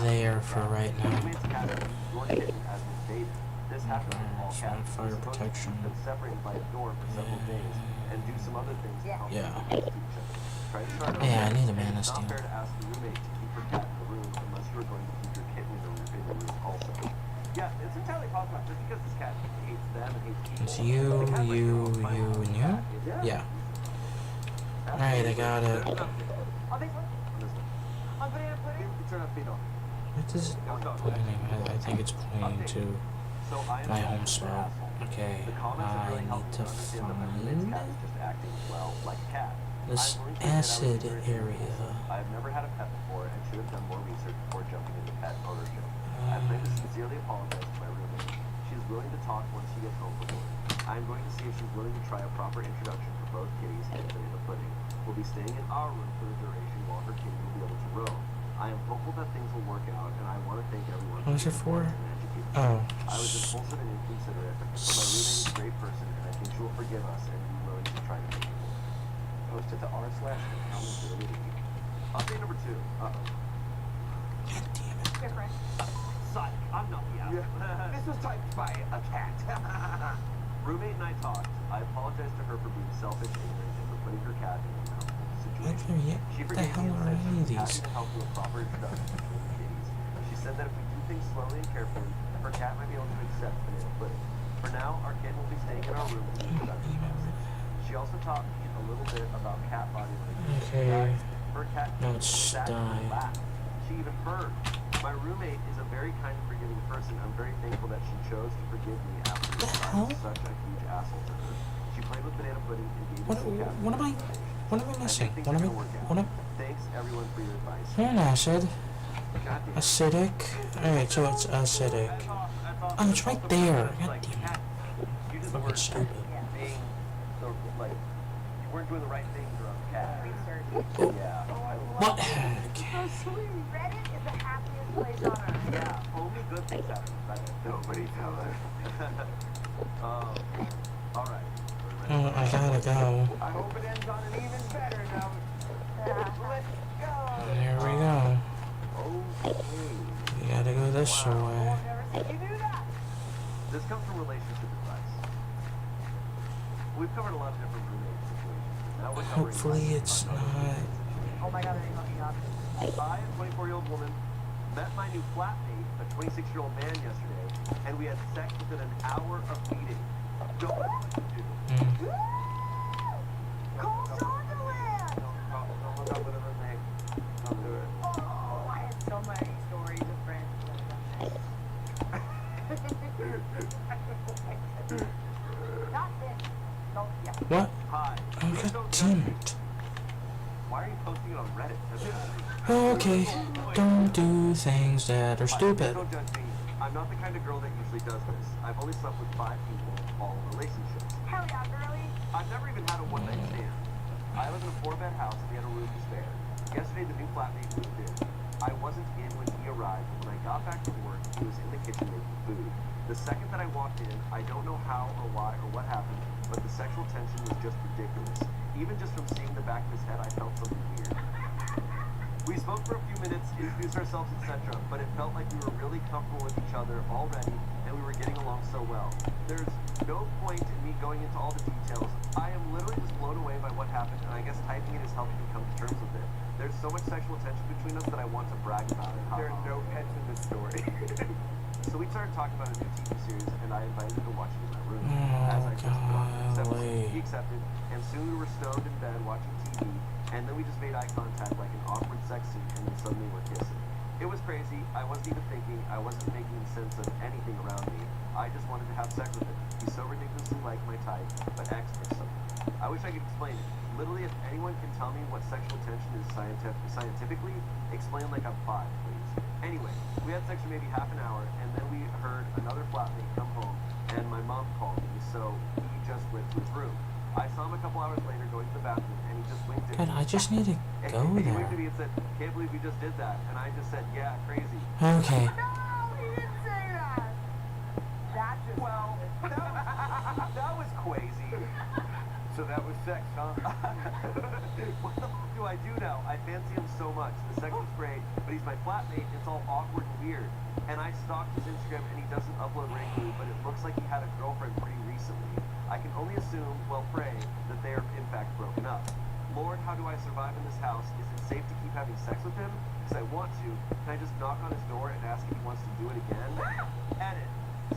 there for right now. Roommate's cat and your kitten as his baby. This happens with all Okay, cats. fire You're supposed to protection. keep them separated by a door for several days and do some other things to help Yeah. them get used to each other. Try to start Yeah, I over. need a man of It's not steel. fair to ask the roommate to keep her cat in the room unless you are going to keep your kitten in the room also. Yeah, it's entirely possible. Just because this cat hates them and hates people. It's you, the cat might you, go and find you, another and you? cat. Yeah. Alright, I got it. There's nothing On this one? on this one. On banana pudding? You turn up feet on. What is it pointing? I think it's pointing to So I am my the home spot. asshole. Okay, The comments have I really helped need me to understand that my roommate's cat find is just acting, well, like a cat. this I've learned that I was acid very area. impulsive. I've never had a pet before and should have done more research before jumping into pet ownership. I plan to sincerely apologize to my roommate. She is willing to talk once she gets home from work. I am going to see if she's willing to try a proper introduction for both kitties and banana pudding. We'll be staying in our room for the duration while her kitty will be able to roam. I am hopeful that things will work out, and I want to thank everyone What is it for? being an educator. Oh, I was impulsive and inconsiderate, but my roommate is a great person, and I think she will forgive us and be willing to try to make it work. Post it to r/accountability. Update number 2. God damn it. Different. Psych, I'm not the asshole. This was typed by a cat. Roommate and I talked. I apologized to her for being selfish, ignorant, and for putting her cat in an uncomfortable situation. She What the forgave me hell and are said any of she was happy these? to help with a proper introduction between the kitties. She said that if we do things slowly and carefully, her cat might be able to accept banana pudding. For now, our kitten will be staying in our room for the introduction process. She also taught me a little bit about cat body language. Okay. Her cat Now it's sat and die. laughed. She even purred. My roommate is a very kind and forgiving person. I'm very thankful that she chose to forgive me after The I hell? was such a huge asshole to her. She played with banana pudding and gave What, me some cat what am I? food. What am I I missing? think things What are am I? gonna work out. What am? Thanks everyone for your advice. An acid. Goddamn. Acidic. Alright, so it's acidic. Oh, it's right there. God damn it. You just Fucking weren't stupid. being the, like, you weren't doing the right things around the cat. Research. Yeah. What? So sweet. Reddit is the happiest place on earth. Yeah, only good things happen. Nobody tell her. Alright. Oh, I gotta go. I hope it ends on an even better note. Let's go. There we go. Okay. We gotta go this way. I've never seen you do that. This comes from relationship advice. We've covered a lot of different roommate situations. Now we're covering Hopefully it's not. Oh my god, they're hooking up. I, a 24-year-old woman, met my new flatmate, a 26-year-old man, yesterday, and we had sex within an hour of meeting. Don't know what to do. Cold Wonderland! Don't look up with a roommate. Don't do it. Oh, I had so many stories of friends that have done this. Not this. No, yeah. What? Hi. Oh, Please god don't damn judge me. it. Why are you posting it on Reddit? Okay, don't do things that are Hi, stupid. Don't judge me. I'm not the kind of girl that usually does this. I've only slept with 5 people, all in relationships. Hell yeah, girly. I've never even had a one-night stand. I live in a 4-bed house and we had a room to spare. Yesterday, the new flatmate moved in. I wasn't in when he arrived, but when I got back from work, he was in the kitchen making food. The second that I walked in, I don't know how or why or what happened, but the sexual tension was just ridiculous. Even just from seeing the back of his head, I felt something weird. We spoke for a few minutes, introduced ourselves, etc., but it felt like we were really comfortable with each other already, and we were getting along so well. There's no point in me going into all the details. I am literally just blown away by what happened, and I guess typing it has helped me come to terms with it. There's so much sexual tension between us that I want to brag about it. There are no pets in this story. So we started talking about a new TV series, and I invited him to watch it in my room. Oh, As I just golly. he accepted, and soon we were stoned in bed watching TV, and then we just made eye contact like an awkward sex scene, and then suddenly we're kissing. It was crazy. I wasn't even thinking. I wasn't making sense of anything around me. I just wanted to have sex with him. He's so ridiculously like my type, but extra so. I wish I could explain it. Literally, if anyone can tell me what sexual tension is scientifically, explain like I'm 5, please. Anyway, we had sex for maybe half an hour, and then we heard another flatmate come home, and my mom called me, so he just went to his room. I saw him a couple hours later going to the bathroom, and he just winked at God, me. I just need to go He winked there. at me and said, "Can't believe we just did that," and I just said, "Yeah, crazy." Okay. No, he didn't say that. That just Well, that was crazy. So that was sex, huh? What the fuck do I do now? I fancy him so much. The sex was great, but he's my flatmate. It's all awkward and weird. And I stalked his Instagram, and he doesn't upload regularly, but it looks like he had a girlfriend pretty recently. I can only assume, well, pray, that they are in fact broken up. Lord, how do I survive in this house? Is it safe to keep having sex with him? Because I want to. Can I just knock on his door and ask if he wants to do it again? Edit.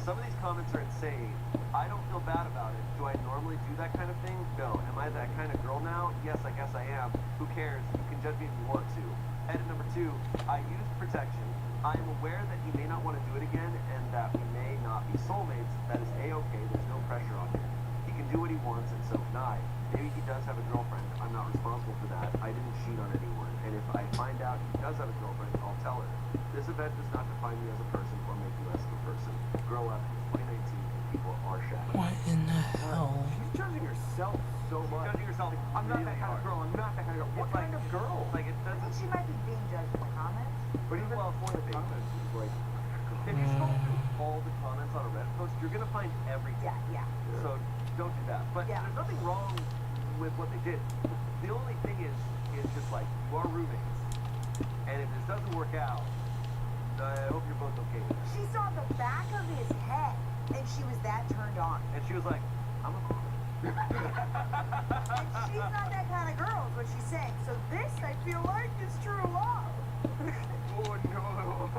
Some of these comments are insane. I don't feel bad about it. Do I normally do that kind of thing? No. Am I that kind of girl now? Yes, I guess I am. Who cares? You can judge me if you want to. Edit number 2. I used protection. I am aware that he may not want to do it again and that we may not be soulmates. That is A-okay. There's no pressure on him. He can do what he wants, and so can I. Maybe he does have a girlfriend. I'm not responsible for that. I didn't cheat on anyone. And if I find out he does have a girlfriend, I'll tell her. This event does not define me as a person or make me less of a person. Grow up. It's 2019 and people are shattered. What in the hell? She's judging herself so You're much. judging yourself I'm not really that kind hard. of girl. I'm not that kind of girl. What It's kind of girl? Like, it I think doesn't... she might be being judged in the comments. But even Well, for the comments, it's like, If you scroll through all the comments on a Reddit post, you're going to find everything. Yeah. So don't do that. But Yeah. there's nothing wrong with what they did. The only thing is just like, you are roommates. And if this doesn't work out, I hope you're both okay with it. She saw the back of his head, and she was that turned on. And she was like, I'm a... And she's not that kind of girl, is what she's saying. So this, I feel like, is true love. oh no.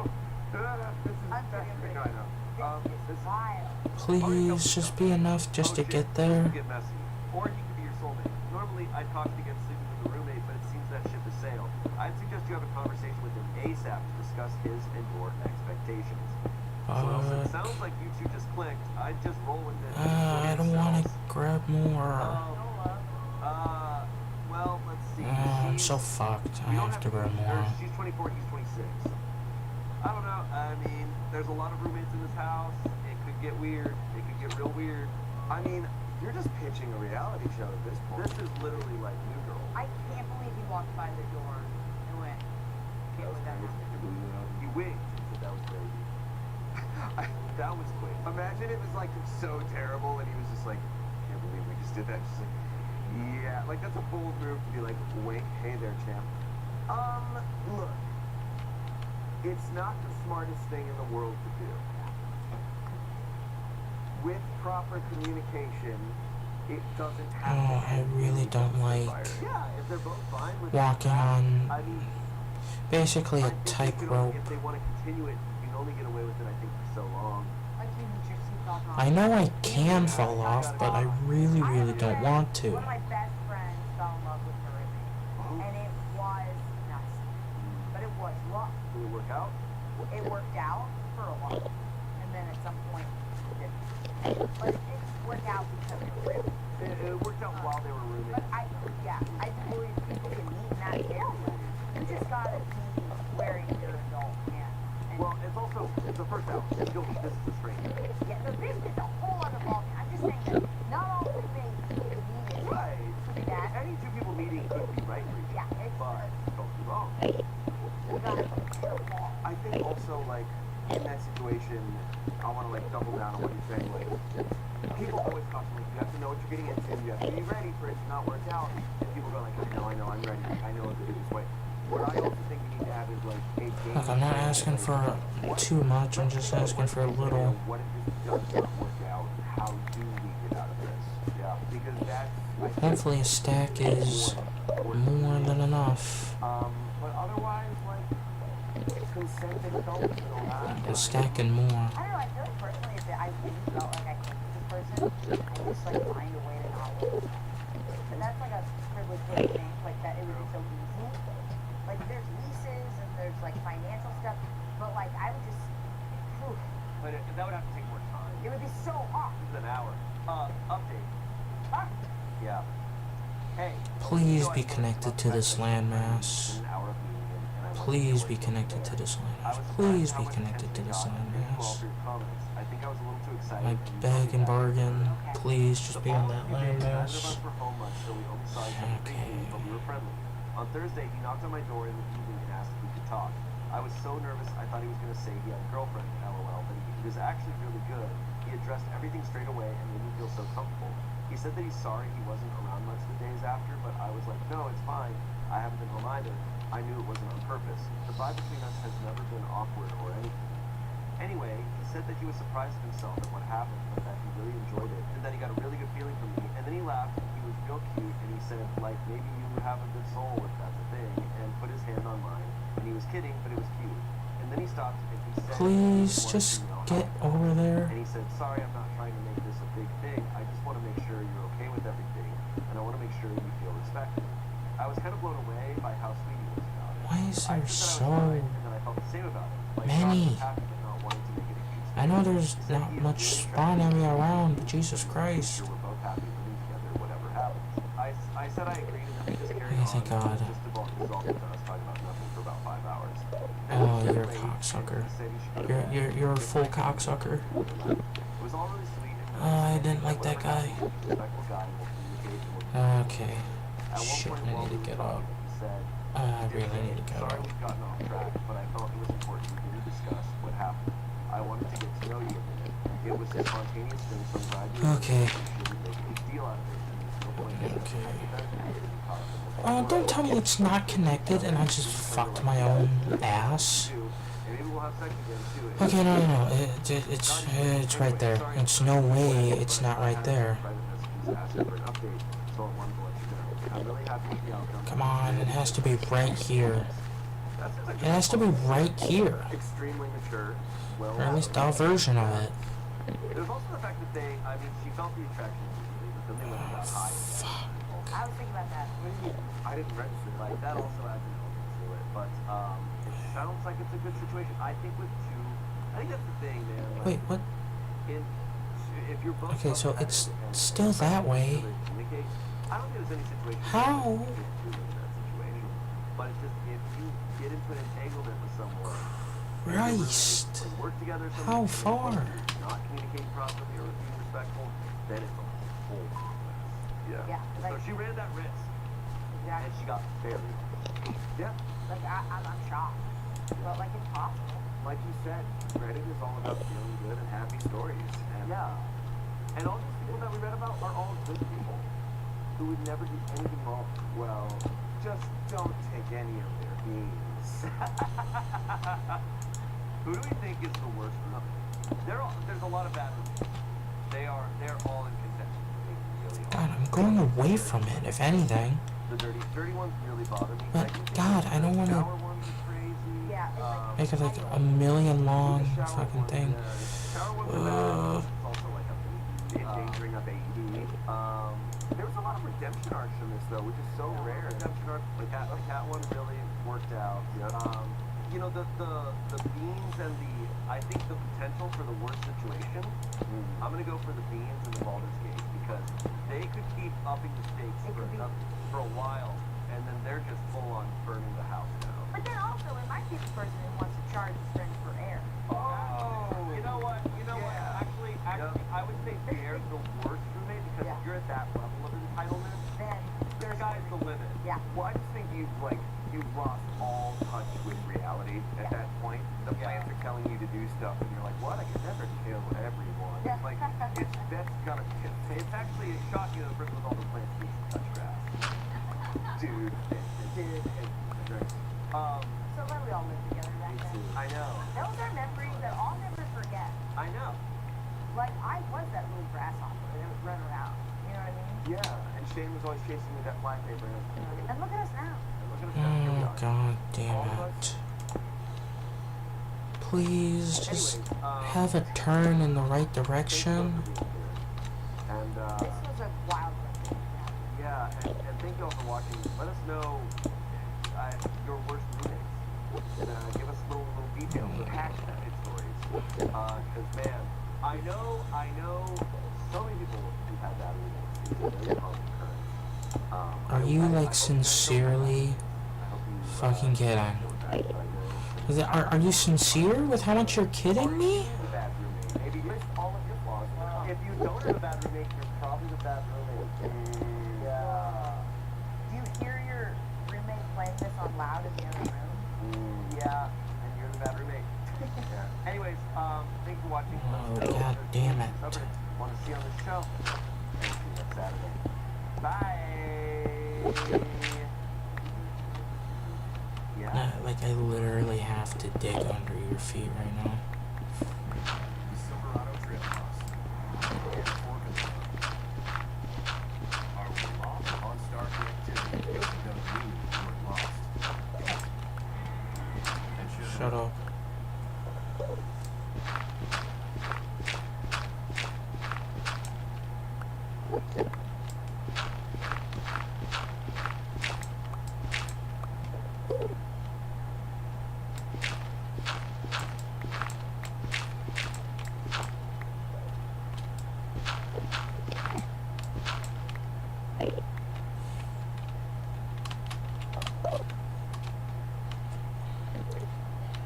This is I'm kidding. no, I know. This is wild. Please, just be enough just to get there. Get messy. Or he could be your soulmate. Normally, I'd caution against sleeping with a roommate, but it seems that ship has sailed. I'd suggest you have a conversation with him ASAP to discuss his and your expectations. So it Fuck. sounds like you two just clicked. I'd just roll with it. I don't want to grab more. Well, let's see. I'm She's- so fucked. I we don't have to grab more. She's 24, he's 26. I don't know. I mean, there's a lot of roommates in this house. It could get weird. It could get real weird. I mean, you're just pitching a reality show at this point. This is literally like New Girl. I can't believe he walked by the door and went, can't believe that happened. He winked and said that was crazy. That was quick. Imagine it was like so terrible and he was just like, can't believe we just did that. Just like, yeah, like that's a bold move to be like, wink, hey there, champ. Look. It's not the smartest thing in the world to do. With proper communication, it doesn't have to Oh, I end really in don't like Yeah, if they're both fine with walking that, on I mean, basically I a think they could tightrope. If they want to continue it, you can only get away with it, I think, for so long. Like you need your seatbelt on. I know I can fall off, but I really, really don't want to. One of my best friends fell in love with her roommate, and it was nuts. But it was rough. Did it work out? It worked out for a while, and then at some point it didn't. But it worked out because of the room. It worked out while they were roommates. But I do believe people can meet in that area. You just gotta be wearing your adult pants. And Well, it's also, it's the first hour. This is a stranger. yeah, the business is a whole other ballgame. I'm just saying that not all roommates need it. Right. That, Any two people meeting could be right for each yeah, other, it's but don't be wrong. you gotta be careful. I think also, like, in that situation, I want to, like, double down on what you're saying. Like, people always caution, like, you have to know what you're getting into. You have to be ready for it to not work out. And people go, like, I know, I'm ready. I know what to do this way. What I also think we need to have is like a game. Look, I'm not plan, asking like, for too much. I'm just asking for a little. What if this does not work out? How do we get out of this? Yeah, because that's. I think, Hopefully, a stack is more than enough. But otherwise, like, consent and adults and all that. A stack and more. I don't know, I feel like personally, if I really felt like I clicked with this person, I just like find a way to not lose. And that's like a privileged way to think, like that it would be so easy. Like there's leases and there's like financial stuff, but like I would just, whew, But that would have to take more time. it would be so hard. This is an hour. Update. Ah, Yeah. Hey. Please be connected to this landmass. An hour of meeting and I Please be connected to this landmass. Please be connected to this landmass. I think I was a little too excited. I beg and bargain. Please just be on that Neither of landmass. us were home much, so we only saw each other briefly, but we were friendly. On Thursday, he knocked on my door in the evening and asked if we could talk. I was so nervous, I thought he was going to say he had a girlfriend, LOL, but he was actually really good. He addressed everything straight away and made me feel so comfortable. He said that he's sorry he wasn't around much the days after, but I was like, no, it's fine. I haven't been home either. I knew it wasn't on purpose. The vibe between us has never been awkward or anything. Anyway, he said that he was surprised at himself at what happened, but that he really enjoyed it, and that he got a really good feeling from me. And then he laughed, he was real cute, and he said, like, maybe you have a good soul if that's a thing, and put his hand on mine. And he was kidding, but it was cute. And then he stopped, and he said, Please he wanted just to know get how it over felt. there. And he said, sorry, I'm not trying to make this a big thing. I just want to make sure you're okay with everything, and I want to make sure you feel respected. I was kind of blown away by how sweet he was about it. Why is I there said that I was fine, so and that I felt the same about it. Like, many? God was happy, but not wanting to make it a huge I know thing. there's He said not he is much really spawn attracted to area me, around, and but Jesus sure Christ. we're both happy living together, whatever happens. I said I agreed, and then we just carried Oh, on. thank God. It just resolved into us talking about nothing for about 5 hours. Oh, you're a cocksucker. He said he should go to bed. You're a full cocksucker. It was all really sweet. And I didn't like that guy. respectful guy, and we'll communicate, and we'll Okay. At one Shit, point I while need we to were get talking, up. he said, I really need to get sorry up. we've gotten off track, but I felt it was important to really discuss what happened. I wanted to get to know you a bit. It was a spontaneous thing, so I'm glad you Okay. shouldn't make a big deal out of it, and there's no point in Okay. hypothetically. Don't tell me it's not connected and I just fucked my own ass. And maybe we'll have sex again too. Okay, no. It's right there. It's no way it's not right there. Come on, it has to be right here. It has to be right here. Extremely mature, well. Or at least our version of it. There's also the fact that I mean, she felt the attraction immediately, but then they went about high. I was thinking about that. What do you? I didn't register like that. Also adds an element to it, but it sounds like it's a good situation. I think with two, I think that's the thing, man. Like, Wait, what? if you're both Okay, so it's and still that way. communicate, I don't think there's any situation. How? where you get two in that situation, but it's just if you get into an entanglement with someone. Christ. Or work together. How far? Not communicating properly or being respectful, then it's a whole process. Yeah. Yeah, So like- she ran that risk, and Exactly. she got buried. Yeah. Like I'm shocked, but like it's possible. Like you said, Reddit is all about feeling good and happy stories. And, and all these people that we read about are all good people who would never do anything wrong. Well, just don't take any of their beans. Who do we think is the worst? There's a lot of bad reviews. They're all in contention. Really God, I'm going away from it, if anything. The dirty ones really bother me. But, God, I don't wanna- Shower ones are crazy. Yeah, it's like- Make it like a million long The shower fucking ones, thing. Shower ones are bad. It's also like endangering a baby. There was a lot of redemption arcs from this though, which is so rare. Redemption arc, the cat one really worked out. You know, the beans and I think the potential for the worst situation. I'm gonna go for the beans and the Baldur's Gate because they could keep upping the stakes for a while, and then they're just full on burning the house down. But then also, it might be the person who wants to charge his friends for air. Oh, you know what? Actually, I would say they're the worst roommate because if you're at that level of entitlement, Then the sky's the limit. Yeah. Well, I just think you've lost all touch with reality at that point. The plants are telling you to do stuff, and you're like, what? I could never kill everyone. Yeah. Like, it's actually a shock, you know, the person with all the plants needs to touch grass. Dude, it did. Yeah, and Shane was always chasing me with that fly paper. And I was like, And look at us now. look at us now, here we Oh are. god damn All of it. us. Please just Anyways, have a turn in the right thank you both direction. for being here. And, This was a wild one. yeah, and thank you all for watching. Let us know your worst roommates. And give us little details with hashtag stories. Because, man, I know so many people who've had bad roommates. It's a very common occurrence. Are you I like hope you guys don't sincerely have that. I hope you, fucking kidding? don't have that, but I know- Is it, are you sincere with how much you're kidding me? a bad roommate. Maybe list all of your flaws. If you don't have a bad roommate, you're probably the bad roommate. Yeah. Do you hear your roommate playing this on loud in the other room? Yeah, and you're the bad roommate. Yeah. Anyways, thanks for watching. Oh, Let us know God if damn you it. want to see on this show. And we'll see you next Saturday. Bye. Yeah. Like I literally have to dig under your feet right now. The Silverado Trail lost. And Arkansas. Are we lost on star connectivity? Does it mean we're lost? And should Shut up.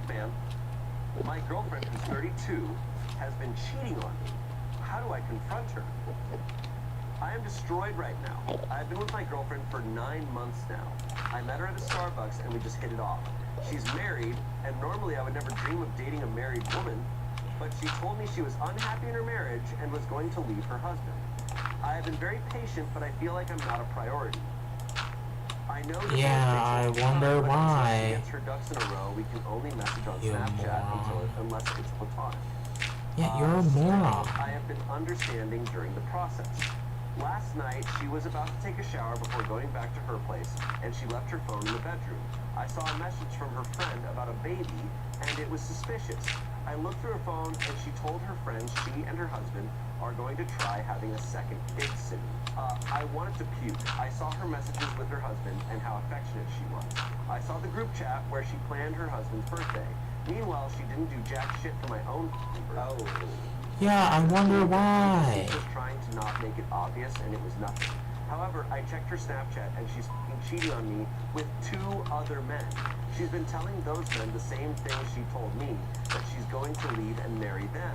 Man, my girlfriend who's 32 has been cheating on me. How do I confront her? I am destroyed right now. I've been with my girlfriend for 9 months now. I met her at a Starbucks and we just hit it off. She's married, and normally I would never dream of dating a married woman, but she told me she was unhappy in her marriage and was going to leave her husband. I have been very patient, but I feel like I'm not a priority. I know this Yeah, I takes a wonder lot of time, but until why. she gets her ducks in a row, we can only message on You Snapchat moron. unless it's platonic. Yeah, you're a Still, moron. I have been understanding during the process. Last night, she was about to take a shower before going back to her place, and she left her phone in the bedroom. I saw a message from her friend about a baby, and it was suspicious. I looked through her phone, and she told her friend she and her husband are going to try having a second kid soon. I wanted to puke. I saw her messages with her husband and how affectionate she was. I saw the group chat where she planned her husband's birthday. Meanwhile, she didn't do jack shit for my own birthday. Yeah, I wonder why. She was trying to not make it obvious, and it was nothing. However, I checked her Snapchat, and she's fucking cheating on me with 2 other men. She's been telling those men the same thing she told me, that she's going to leave and marry them.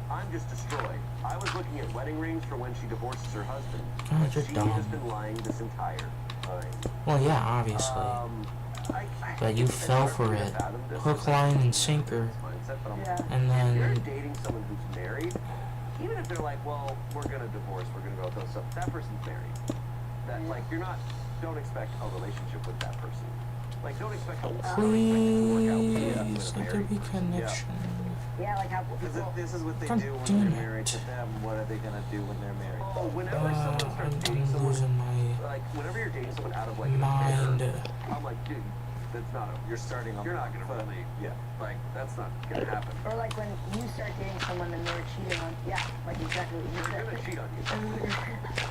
I'm just destroyed. I was looking at wedding rings for when she divorces her husband, God, but you're she dumb. has been lying this entire time. Well, yeah, obviously. But you fell for it. Hook, line, and sinker. Mindset, but I'm Yeah. And if you're then, dating someone who's married, even if they're like, well, we're gonna divorce, we're gonna go with those stuff, that person's married. That like don't expect a relationship with that person. Like don't expect a please, let there be connection. Yeah, like how Because people. if this is what they God do when damn they're married to it. them, what are they gonna do when they're married? Oh, whenever someone starts dating I'm someone, losing my like whenever you're dating someone out of like an mind. affair, I'm like, dude, that's not a, You're starting on you're not gonna foot. really, Yeah. like that's not gonna happen. Or like when you start dating someone and they're cheating on. Yeah, like exactly what you They're gonna said. cheat on you.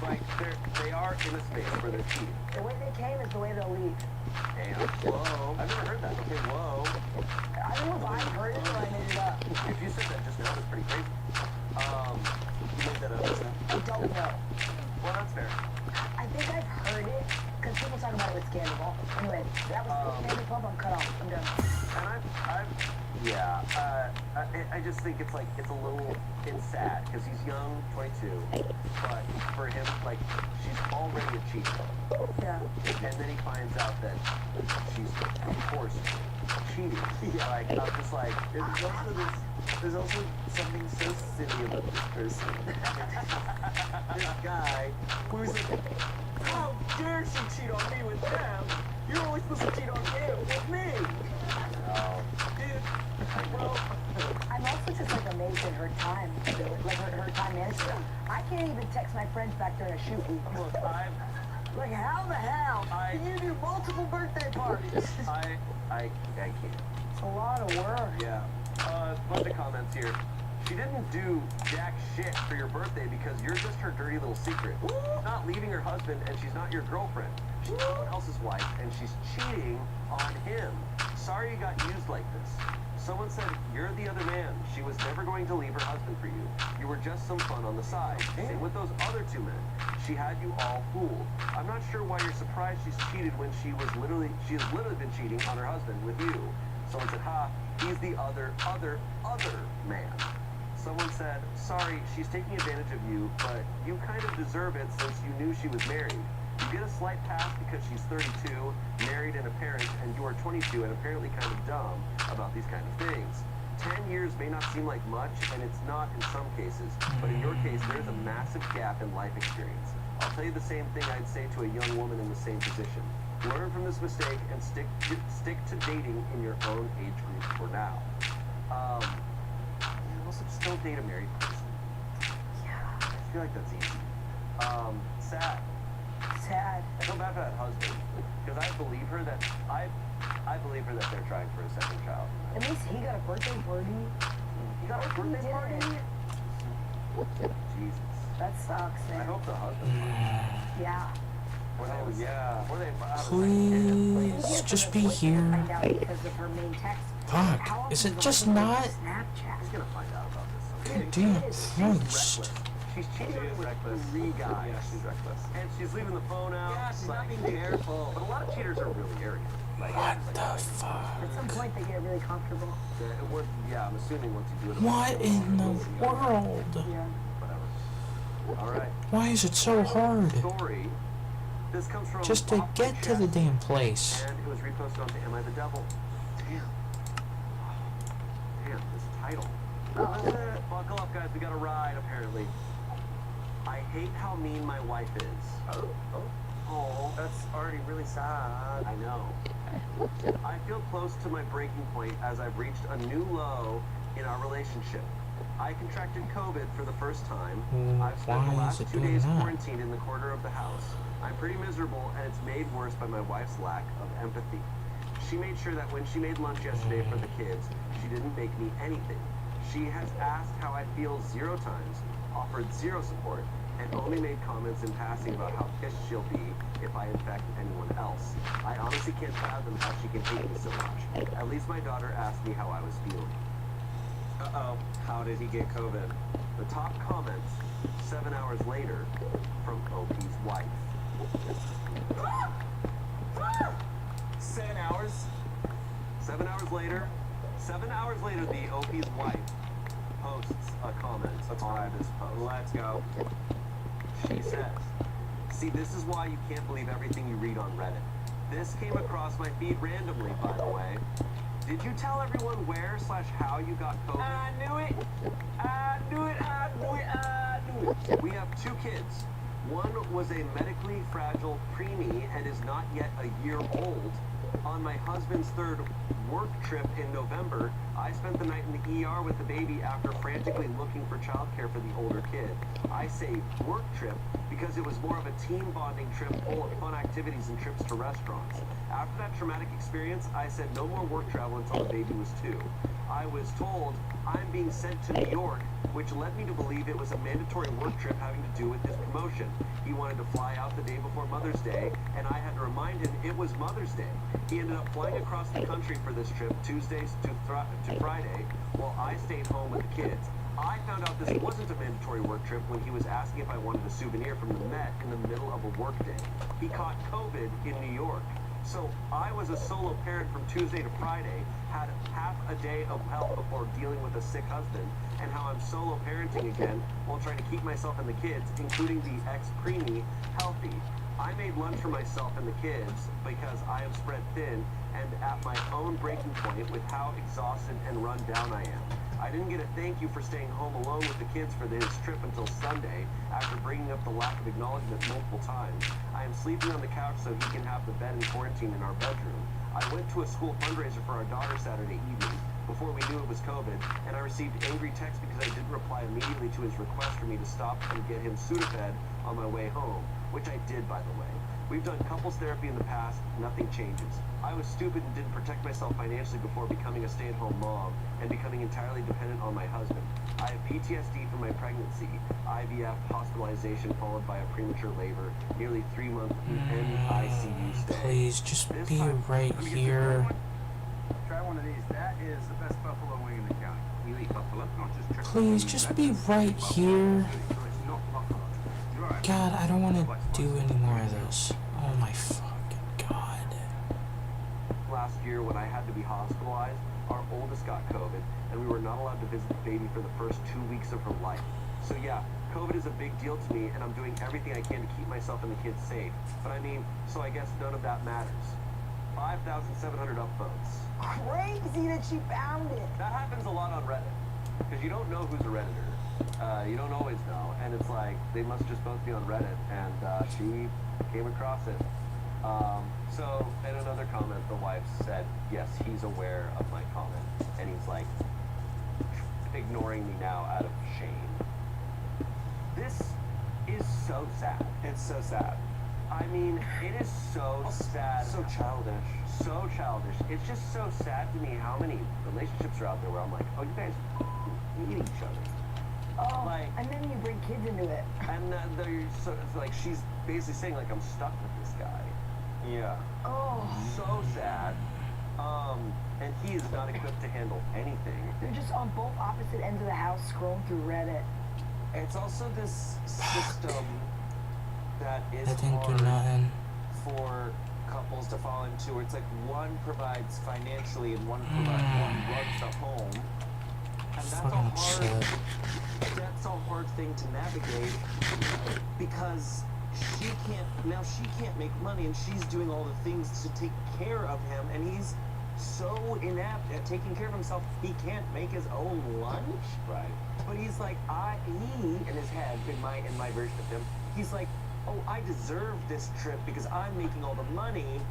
Like they are in a space where they're cheating. The way they came is the way they'll leave. Damn. Whoa. I've never heard that. Okay, whoa. I don't know if I heard it or I made it up. If you said that just now, that's pretty crazy. You made that up, isn't it? I don't know. Well, that's fair. I think I've heard it because people talk about it with Scandal Ball. Anyway, that was Scandal Club. I'm cut off. I'm done. And I just think it's like, it's sad, because he's young, 22, but for him, like, she's already a cheater. Yeah. And then he finds out that she's, of course, cheating. Yeah. Like, I'm just like, There's also something so silly about this person. This guy who's like, how dare she cheat on me with them? You're only supposed to cheat on him with me. Dude, well, I'm also just like amazed at her time, like her time management. I can't even text my friends back during a shoot week. Look, Like, how the hell can you do multiple birthday parties? I can't. It's a lot of work. Yeah. Bunch of comments here. She didn't do jack shit for your birthday because you're just her dirty little secret. She's not leaving her husband and she's not your girlfriend. She's someone else's wife and she's cheating on him. Sorry you got used like this. Someone said you're the other man. She was never going to leave her husband for you. You were just some fun on the side. Same with those other two men. She had you all fooled. I'm not sure why you're surprised she's cheated when she has literally been cheating on her husband with you. Someone said, ha, he's the other man. Someone said, sorry, she's taking advantage of you, but you kind of deserve it since you knew she was married. You get a slight pass because she's 32, married and a parent, and you are 22 and apparently kind of dumb about these kind of things. 10 years may not seem like much, and it's not in some cases, but in your case, there's a massive gap in life experience. I'll tell you the same thing I'd say to a young woman in the same position. Learn from this mistake and stick to dating in your own age group for now. Also, just don't date a married person. Yeah. I feel like that's easy. Sad. Sad. I feel bad for that husband because I believe her that they're trying for a second child. At least he got a birthday party. He got a birthday party? Jesus. That sucks, man. I hope the husband. Yeah. Or they Please, just be here. Find out because of her main text. Fuck, How is often it does just she look at not? Snapchat. He's gonna find out about this. God damn Christ. She's cheating with 3 guys. Yeah, she's reckless. And she's leaving the phone out. Yeah, she's not Like, being careful. But a lot of cheaters are really arrogant. Like, What the fuck? At some point, they get really comfortable. yeah, I'm assuming once you do it. What in the world? Yeah. Whatever. All right. Why is it so hard? Story. This comes from Just to Off get My to the Chest, damn place. and it was reposted onto Am I the Devil? Damn, this title. Buckle up, guys. We got a ride, apparently. I hate how mean my wife is. Oh, That's already really sad. I know. I feel close to my breaking point as I've reached a new low in our relationship. I contracted COVID for the first time. I've spent the Why last is it 2 doing days that? quarantined in the corner of the house. I'm pretty miserable, and it's made worse by my wife's lack of empathy. She made sure that when she made lunch yesterday for the kids, she didn't make me anything. She has asked how I feel 0 times, offered 0 support, and only made comments in passing about how pissed she'll be if I infect anyone else. I honestly can't fathom how she can hate me so much. At least my daughter asked me how I was feeling. Uh-oh. How did he get COVID? The top comments, 7 hours later, from OP's wife. 7 hours? 7 hours later, the OP's wife posts a comment on this post. Let's go. She says, see, this is why you can't believe everything you read on Reddit. This came across my feed randomly, by the way. Did you tell everyone where/how you got COVID? I knew it. We have 2 kids. One was a medically fragile preemie and is not yet a year old. On my husband's 3rd work trip in November, I spent the night in the ER with the baby after frantically looking for childcare for the older kid. I say work trip because it was more of a team bonding trip full of fun activities and trips to restaurants. After that traumatic experience, I said no more work travel until the baby was 2. I was told I'm being sent to New York, which led me to believe it was a mandatory work trip having to do with his promotion. He wanted to fly out the day before Mother's Day, and I had to remind him it was Mother's Day. He ended up flying across the country for this trip, Tuesdays to Friday, while I stayed home with the kids. I found out this wasn't a mandatory work trip when he was asking if I wanted a souvenir from the Met in the middle of a work day. He caught COVID in New York. So I was a solo parent from Tuesday to Friday, had half a day of help before dealing with a sick husband, and how I'm solo parenting again while trying to keep myself and the kids, including the ex-preemie, healthy. I made lunch for myself and the kids because I am spread thin and at my own breaking point with how exhausted and run down I am. I didn't get a thank you for staying home alone with the kids for this trip until Sunday, after bringing up the lack of acknowledgement multiple times. I am sleeping on the couch so he can have the bed in quarantine in our bedroom. I went to a school fundraiser for our daughter Saturday evening. Before we knew it was COVID, and I received angry texts because I didn't reply immediately to his request for me to stop and get him Sudafed on my way home, which I did, by the way. We've done couples therapy in the past, nothing changes. I was stupid and didn't protect myself financially before becoming a stay-at-home mom and becoming entirely dependent on my husband. I have PTSD from my pregnancy, IVF, hospitalization followed by a premature labor, nearly 3-month NICU stay. Please, just This be time, right Let me get you here. Try one of these. That is the best buffalo wing in the county. You eat buffalo, not just chicken. Please, just be right here. So it's not buffalo. Right. God, I don't want to do any more of this. Oh my fucking god. Last year, when I had to be hospitalized, our oldest got COVID, and we were not allowed to visit the baby for the first 2 weeks of her life. So yeah, COVID is a big deal to me, and I'm doing everything I can to keep myself and the kids safe. But I mean, so I guess none of that matters. 5,700 upvotes. Crazy that she found it. That happens a lot on Reddit, because you don't know who's a Redditor. You don't always know, and it's like, they must just both be on Reddit, and she came across it. So, in another comment, the wife said, yes, he's aware of my comment, and he's like, ignoring me now out of shame. This is so sad. It's so sad. I mean, it is so sad. So childish. So childish. It's just so sad to me how many relationships are out there where I'm like, oh, you guys need each other. Oh, Like- and then you bring kids into it. And it's like she's basically saying like I'm stuck with this guy. Yeah. Oh, So sad. And he is not equipped to handle anything. they're just on both opposite ends of the house scrolling through Reddit. It's also this system that is That didn't do hard nothing. for couples to fall into, where it's like one provides financially and one runs the home. And that's a hard thing to navigate, because she can't make money, and she's doing all the things to take care of him, and he's so inept at taking care of himself, he can't make his own lunch. Right. But he's like, he in his head, in my version of him, he's like, oh, I deserve this trip because I'm making all the money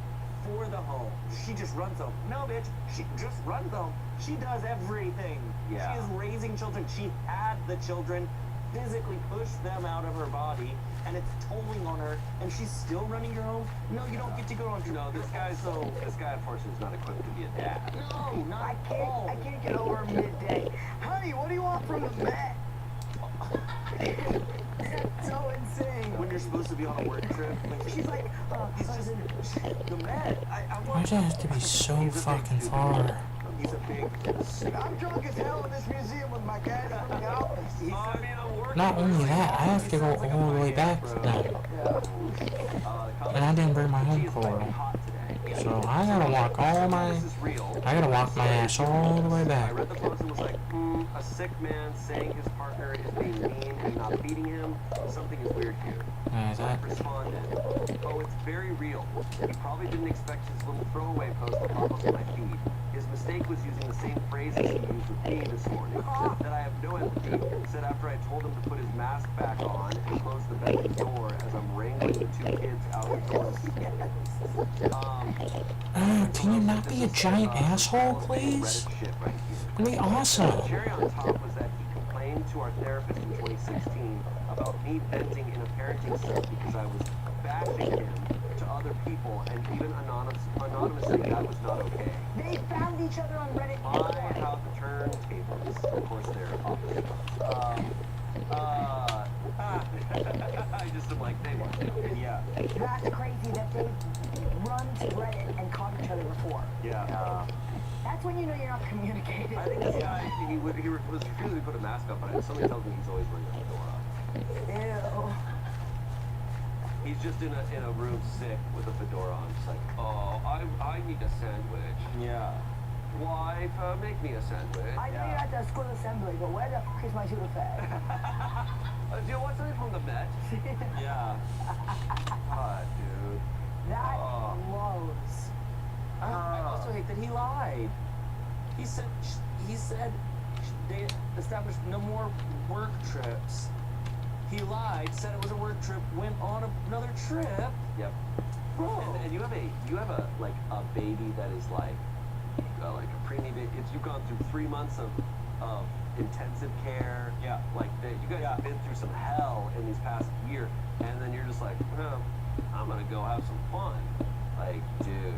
for the home. She just runs the home. No, bitch, she just runs the home. She does everything. Yeah. She is raising children. She had the children, physically pushed them out of her body, and it's tolling on her, and she's still running your home? No, you don't get to go on your No, this guy unfortunately is not equipped to be a dad. No, not I at all. can't get over midday. Honey, what do you want from the vet? That's so insane. When you're supposed to be on a work trip, like, She's like, he's just the med. I Why want. does it have to be so fucking far? He's a big. I'm drunk as hell in this museum with my cat from the office. I'm working. Not only that, I have to go all the way back now. And I didn't bring my home coral. So I gotta walk my ass all the way I back. read the post and was like, a sick man saying his partner is being mean and not feeding him. Something is weird here. Yeah, So I that, responded, oh, it's very real. He probably didn't expect his little throwaway post to pop up in my feed. His mistake was using the same phrases he used with me this morning. That I have no empathy. Said after I told him to put his mask back on and close the bedroom door as I'm wrangling the 2 kids out of doors. can you not be a giant asshole, please? It'd be awesome. Cherry on top was that he complained to our therapist in 2016 about me venting in a parenting sense because I was bashing him to other people, and even anonymously that was not okay. They found each other on Reddit. My how the turntables, of course they're opposite. I just am like, they weren't. Yeah. That's crazy that they run to Reddit and caught each other before. Yeah. That's when you know you're not communicating. I think this guy, he was refusing to put a mask up, but somebody tells me he's always wearing a fedora. Ew. He's just in a room sick with a fedora on. Just like, oh, I need a sandwich. Yeah. Wife, make me a sandwich. I know you're at the school assembly, but where the fuck is my Sudafed? Do you want something from the Met? Yeah. God, dude. That Oh. blows. I also hate that he lied. He said they established no more work trips. He lied, said it was a work trip, went on another trip. Yep. Bro. And you have a baby that is like like a preemie baby. You've gone through 3 months of intensive care. Yeah. Like you guys have been through some hell in these past year, and then you're just like, oh, I'm gonna go have some fun. Like, dude.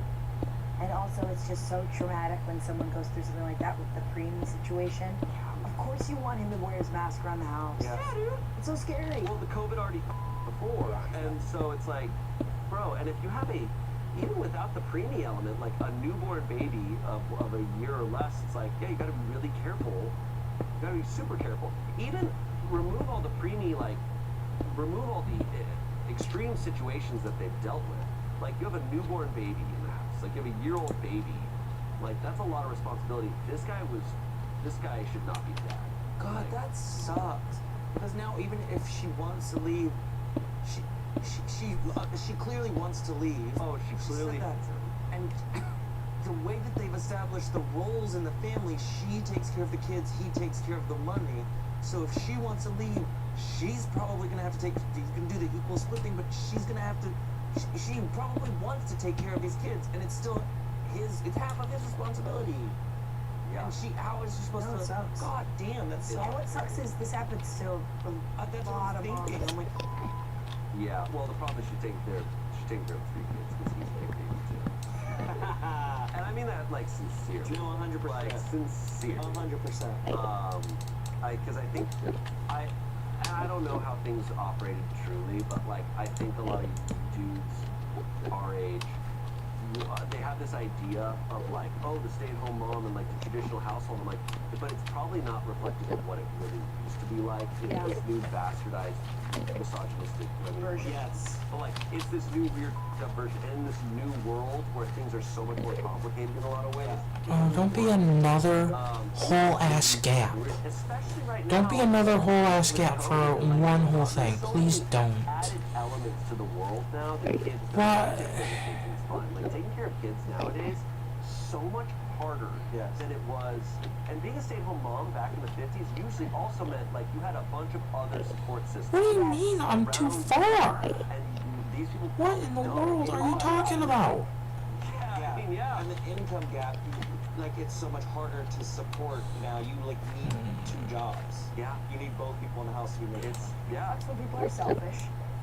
And also, it's just so traumatic when someone goes through something like that with the preemie situation. Of course you want him to wear his mask around the house. Yeah. Dude. It's so scary. Well, the COVID already before, and so it's like, bro, and if you have even without the preemie element, like a newborn baby of a year or less, it's like, yeah, you gotta be really careful. You gotta be super careful. Even remove all the preemie, like, remove all the extreme situations that they've dealt with. Like, you have a newborn baby in the house, like, you have a year-old baby. Like, that's a lot of responsibility. This guy should not be dad. God, Like, that sucks. Because now, even if she wants to leave, she clearly wants to leave. Oh, she clearly said that. And the way that they've established the roles in the family, she takes care of the kids, he takes care of the money. So if she wants to leave, she's probably gonna have to take. You can do the equal split thing, but she's gonna have to. She probably wants to take care of these kids, and it's still his. It's half of his responsibility. Yeah. And how is she supposed No, to? it sucks. God damn, that's And what sucks is this happens to a that's what lot I'm of moms. thinking. I'm like, Yeah, well, the problem is she's taking care of 3 kids because he's a big baby too. And I mean that like sincerely. no, 100%. Like sincere. 100%. Because I think I don't know how things operated truly, but like I think a lot of dudes our age, they have this idea of like, oh, the stay-at-home mom and like the traditional household. I'm like, but it's probably not reflective of what it really used to be like. It's Yeah. this new bastardized, misogynistic Version. Yes. But like, it's this new weird version in this new world where things are so much more complicated in a lot of ways. Oh, don't be another whole ass gap. Especially right Don't now, be another whole ass with gap for COVID, like, one whole there's thing. so Please many don't. Added elements to the world now that kids don't What? take things fun. Like taking care of kids nowadays, so much harder Yes. than it was. And being a stay-at-home mom back in the 50s usually also meant like you had a bunch of other support systems. What do you mean I'm too around far? you, and these people. What in the world are you talking about? Yeah, I mean, yeah. And the income gap, like it's so much harder to support now. You like need 2 jobs. Yeah. You need both people in the house to be making. Yeah. Sucks when people are selfish,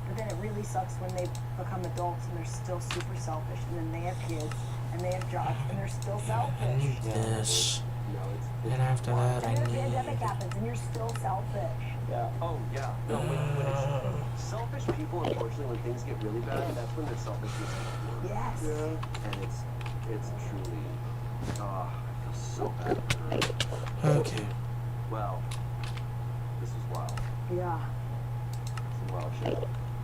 but then it really sucks when they become adults and they're still super selfish, and then they have kids and they have jobs and they're still I selfish. need this. No, And after that, I And then the pandemic need... happens and you're still selfish. Yeah. Oh, yeah. No, when it's selfish people, unfortunately, when things get really bad, that's when their selfishness is worse. Yes. And it's truly, I feel so bad for her. Okay. Well, this is wild. Yeah. Some wild shit.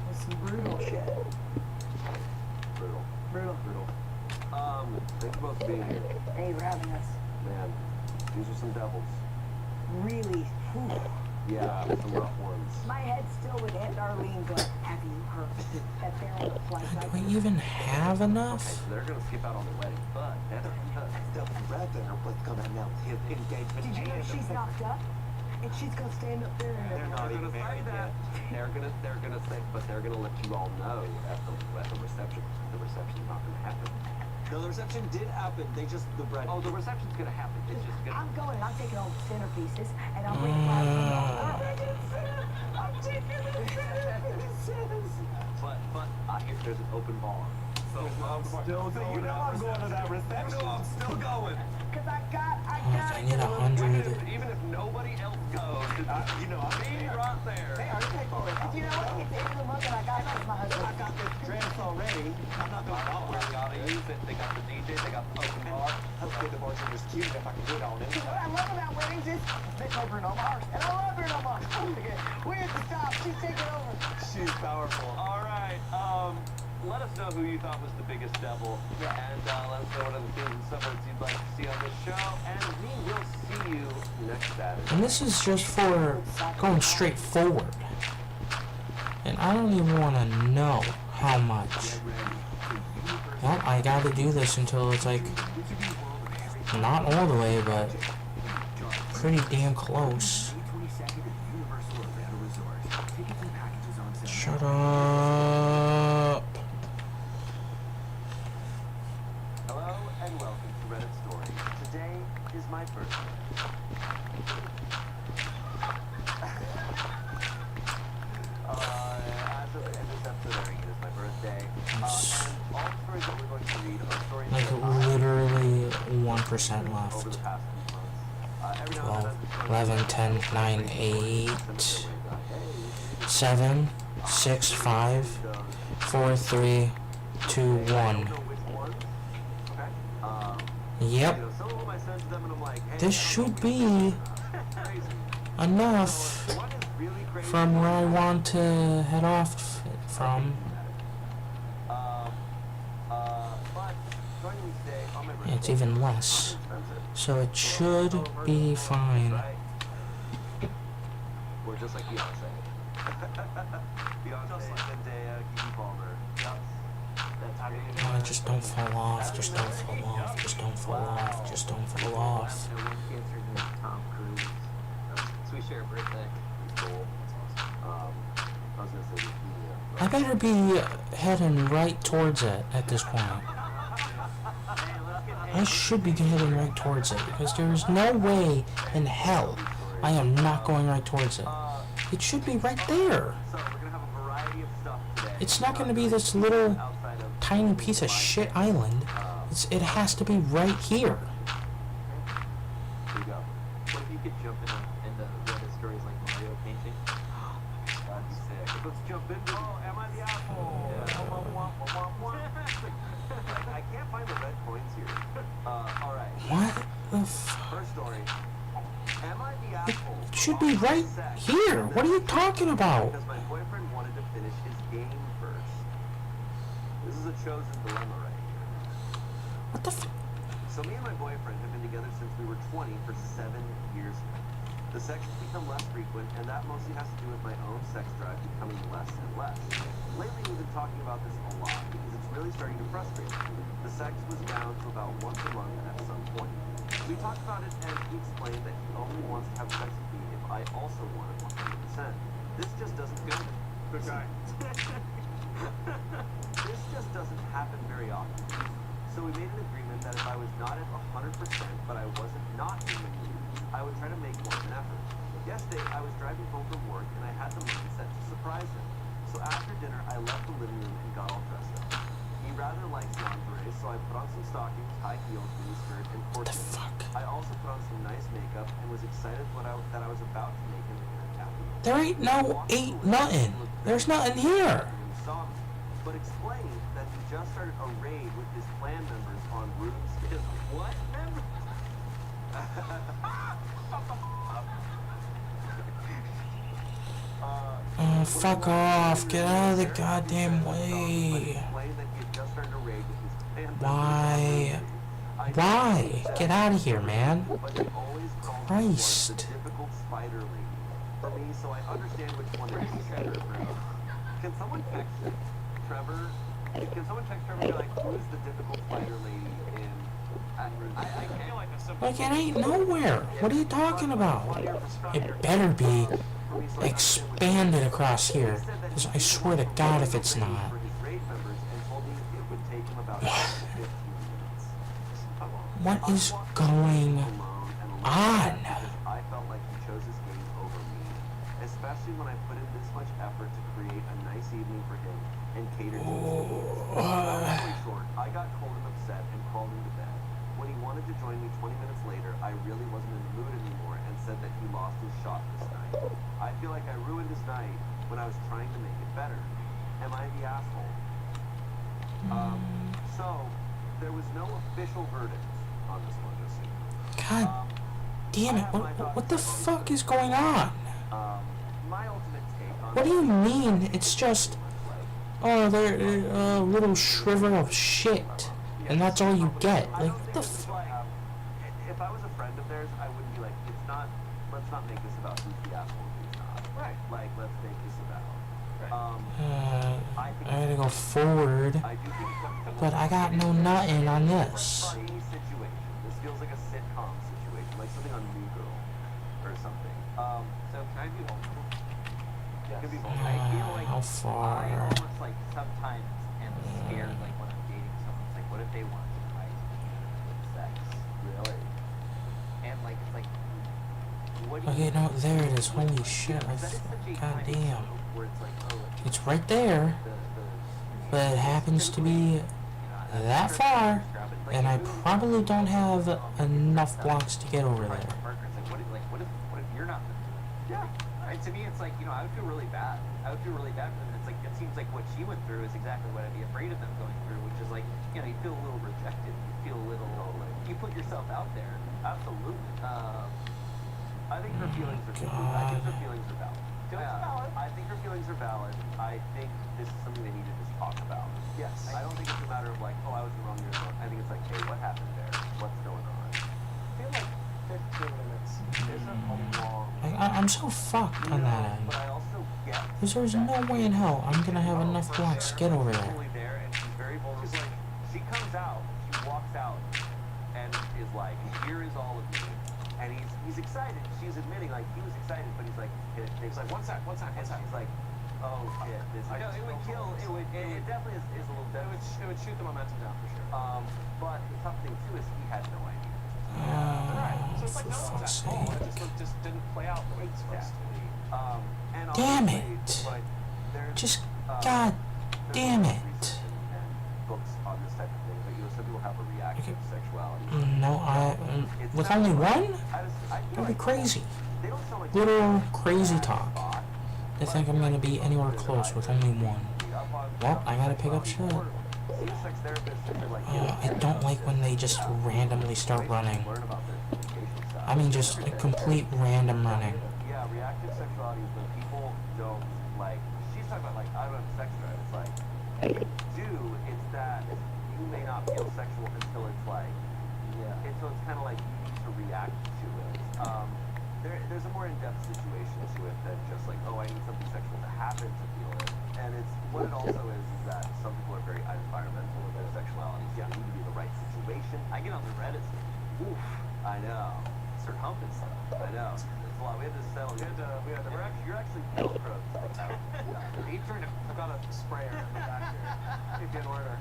It's some brutal shit. Brutal. Brutal. Brutal. Thank you both for being here. Thank you for having us. Man, these are some devils. Really. Whew. Yeah, some rough ones. My head's still with Aunt Darlene going, have you heard that they're on the flight? Do we even have Okay, enough? so they're gonna skip out on the wedding, but that's The brother was gonna announce his engagement. Did you know she's knocked up? And she's gonna stand up there and They're not even say married that. yet. They're gonna say, but they're gonna let you all know at the reception. The reception's not gonna happen. No, the reception did happen. They just the bread. Oh, the reception's gonna happen. It's just gonna. I'm going and I'm taking all the centerpieces and I'm bringing flowers from the I'm taking the centerpieces. But I hear there's an open bar. So I'm still going. You know I'm going to that reception. I'm still going. Cause I got I need 100. Even if nobody else goes, you know, I'm me right there. Hey, I already paid for it. You know what? It's the end of the month and I got it with my husband. I got this dress already. I'm not gonna Oh, I gotta use it. They got the DJ. They got the open bar. Hopefully the bartender's cute if I can get on him. You know what I love about weddings is they call Bruno Mars. And I love Bruno Mars. We're at the top. She's taking over. She's powerful. All right. Let us know who you thought was the biggest devil, and let us know what other things and subjects you'd like to see on this show. And we will see you next Saturday. And this is just for going straight forward. And I don't even want to know how much. Well, I gotta do this until it's like, not all the way, but pretty damn close. Shut up. Hello and welcome to Reddit Stories. Today is my birthday. As of the end of this episode airing, it is my birthday. And all the stories that we're going to read are stories Like that I literally 1% over the left. past few months. Every now 12, and then 11, 10, 9, 8, 7, 6, 5, 4, 3, 2, 1. Yep. This should be enough from where I want to head off from. It's even less. So it should be fine. Or just like Beyonce. Beyonce, Zendaya, Keke Palmer. Oh, just don't fall off. Just don't fall off. Just don't fall off. Just don't fall off. And one cancer named Tom Cruise. So we share a birthday. He's cool. I was gonna say I better be heading right towards it at this point. I should be heading right towards it because there is no way in hell I am not going right towards it. It should be right there. So we're gonna have a variety of stuff today. It's not going to be this little tiny piece of shit island. It has to be right here. Here we go. What if you could jump in the Reddit stories like Mario painting? That'd be sick. Let's jump into. Oh, am I the apple? I can't find the red coins here. All right. What the fuck? First story. Am I the asshole? It should be right here. What are you talking about? Because my boyfriend wanted to finish his game first. This is a chosen dilemma right here. What the fuck? So me and my boyfriend have been together since we were 20 for 7 years now. The sex has become less frequent, and that mostly has to do with my own sex drive becoming less and less. Lately we've been talking about this a lot because it's really starting to frustrate me. The sex was down to about once a month at some point. We talked about it and he explained that he only wants to have sex with me if I also want it 100%. This just doesn't go. Good guy. This just doesn't happen very often. So we made an agreement that if I was not at 100%, but I wasn't not in the mood, I would try to make more of an effort. Yesterday, I was driving home from work and I had the mindset to surprise him. So after dinner, I left the living room and got all dressed up. He rather likes lingerie, so I put on some stockings, high heels, mini skirt, and What the corset. fuck? I also put on some nice makeup and was excited that I was about to make him very happy. There ain't nothing. There's nothing here. Saw me, but explained that he just started a raid with his clan members on rooms. His what members? Oh, fuck off. Get out of the goddamn way. Why? Why? Get out of here, man. Christ. For me, so I understand which one is better. Can someone text Trevor? Can someone text Trevor and be like, who's the difficult fighter lady in I feel like a simple. Like, it ain't nowhere. What are you talking about? It better be expanded across here. Because I swear to God if it's not. What is going on? I felt like he chose this game over me, especially when I put in this much effort to create a nice evening for him and cater to his needs. Long story short, I got cold and upset and called him to bed. When he wanted to join me 20 minutes later, I really wasn't in the mood anymore and said that he lost his shot this night. I feel like I ruined his night when I was trying to make it better. Am I the asshole? So, there was no official verdict on this one, just so you know. God damn it. What the fuck is going on? My ultimate take on What do you mean? It's just, oh, they're a little shrivel of shit. And that's all you get. Like, what the fuck? If I was a friend of theirs, I wouldn't be like, let's not make this about who's the asshole and who's not. Right. Like, let's make this about. I gotta go forward. But I got no nothing on this. Any situation. This feels like a sitcom situation, like something on New Girl or something. So can I be vulnerable? It could be I feel like How I far? almost like sometimes am scared, like when I'm dating someone, it's like what if they want to surprise me with sex? Really? Okay, no, there it is. Holy shit! God damn. It's right there, but it happens to be that far, and I probably don't have enough blocks to get over there. What if you're not the Yeah. Right, to me, it's like, I would feel really bad. I would feel really bad for them. It's like, it seems like what she went through is exactly what I'd be afraid of them going through, which is like, you feel a little rejected. You feel a little, you put yourself out there. Absolutely. I think her feelings are I think her feelings are valid. I think her feelings are valid. I think this is something they need to just talk about. Yes. I don't think it's a matter of like, oh, I was wrong, you're wrong. I think it's like, hey, what happened there? What's going on? I feel like 15 minutes isn't a long. I'm so fucked on that end. But I also get Because there's no way in hell I'm gonna have enough blocks to get over there. there, and she's very vulnerable. She's like, she comes out, she walks out, and is like, here is all of me. And he's excited. She's admitting, like, he was excited, but he's like, he's like, one sec. And she's like, oh shit, this is. It would kill. It definitely is a little. It would shoot the momentum down for sure. But the tough thing too is he had no idea. Right. So it's like no For one's fuck's at fault. sake. It just didn't play out the way it's supposed to be. And Damn obviously, it. but there's, Just, uh, god there's damn a lot of it. research and books on this type of thing, but some people have a reactive sexuality. No, with only one? That'd be crazy. They don't sound like Little crazy talk. They think I'm gonna be anywhere close with only one. Well, I gotta pick up shit. I don't like when they just randomly start running. I mean, just a complete random running. Yeah, reactive sexuality is when people don't like. She's talking about like, I don't have sex drive. It's like, you do. It's that you may not feel sexual until it's like, and so it's kind of like you need to react to it. There's a more in-depth situation to it than just like, oh, I need something sexual to happen to feel it. And it's what it also is that some people are very environmental with their sexuality. So you need to be in the right situation. I get on the Reddit. Oof, I know. Start humping stuff. I know. It's a lot. We had to settle. You're actually Velcro. Adrian, I've got a sprayer in the back here. If you in order.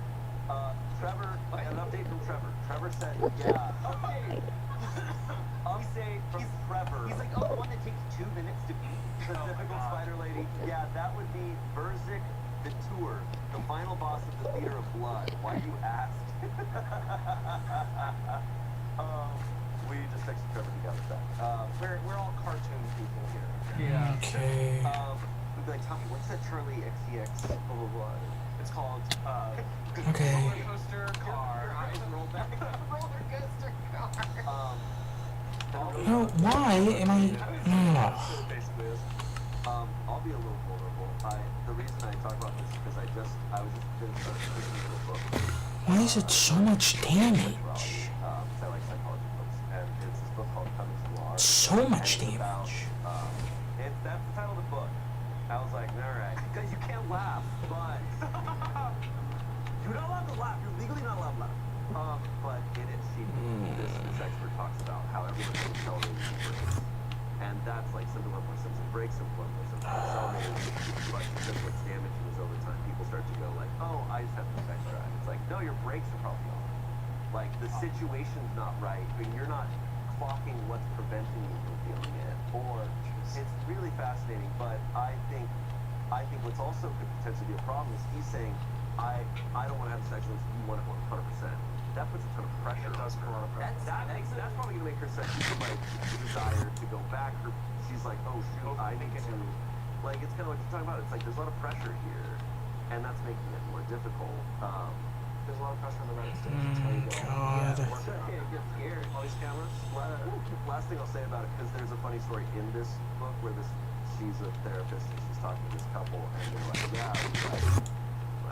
Trevor, an update from Trevor. Trevor said, yeah. Okay. Update from Trevor. He's like, oh, the one that takes 2 minutes to beat. The typical spider lady. Yeah, that would be Verzik the Tour, the final boss of the Theater of Blood. Why you asked? We just texted Trevor to gather that. We're all cartoon people here. Yeah. Okay. We'd be like, Tommy, what's that Charlie XCX blah blah blah? It's called Okay. roller coaster car. Eyes roll back. Roller coaster car. No, why am I... No. Basically is. I'll be a little vulnerable. The reason I talk about this is because I was just going to start reading a book. Why is it so much damage? I like psychology books, and it's this book called Coming to Law. So much And it's about, damage. that's the title of the book. I was like, all right, because you can't laugh, but you're not allowed to laugh. You're legally not allowed to laugh. But in it, this expert talks about how everyone can accelerate breaks, and that's like some people have more symptoms breaks, some people have more symptoms accelerated. But because what's damaging is over time, people start to go like, oh, I just have no sex drive. It's like, no, your brakes are probably off. Like the situation's not right, and you're not clocking what's preventing you from feeling it. Or it's really fascinating, but I think what's also could potentially be a problem is he's saying, I don't want to have sex unless you want it 100%. That puts a ton of pressure. It does put a lot of pressure. That's probably gonna make her sex like desire to go back. Or she's like, oh shoot, I need to. Like it's kind of what you're talking about. It's like there's a lot of pressure here, and that's making it more difficult. There's a lot of pressure on the Reddit stage. That's how you go. God. It gets scared. All these cameras. Last thing I'll say about it, because there's a funny story in this book where she's a therapist and she's talking to this couple, and they're like, yeah,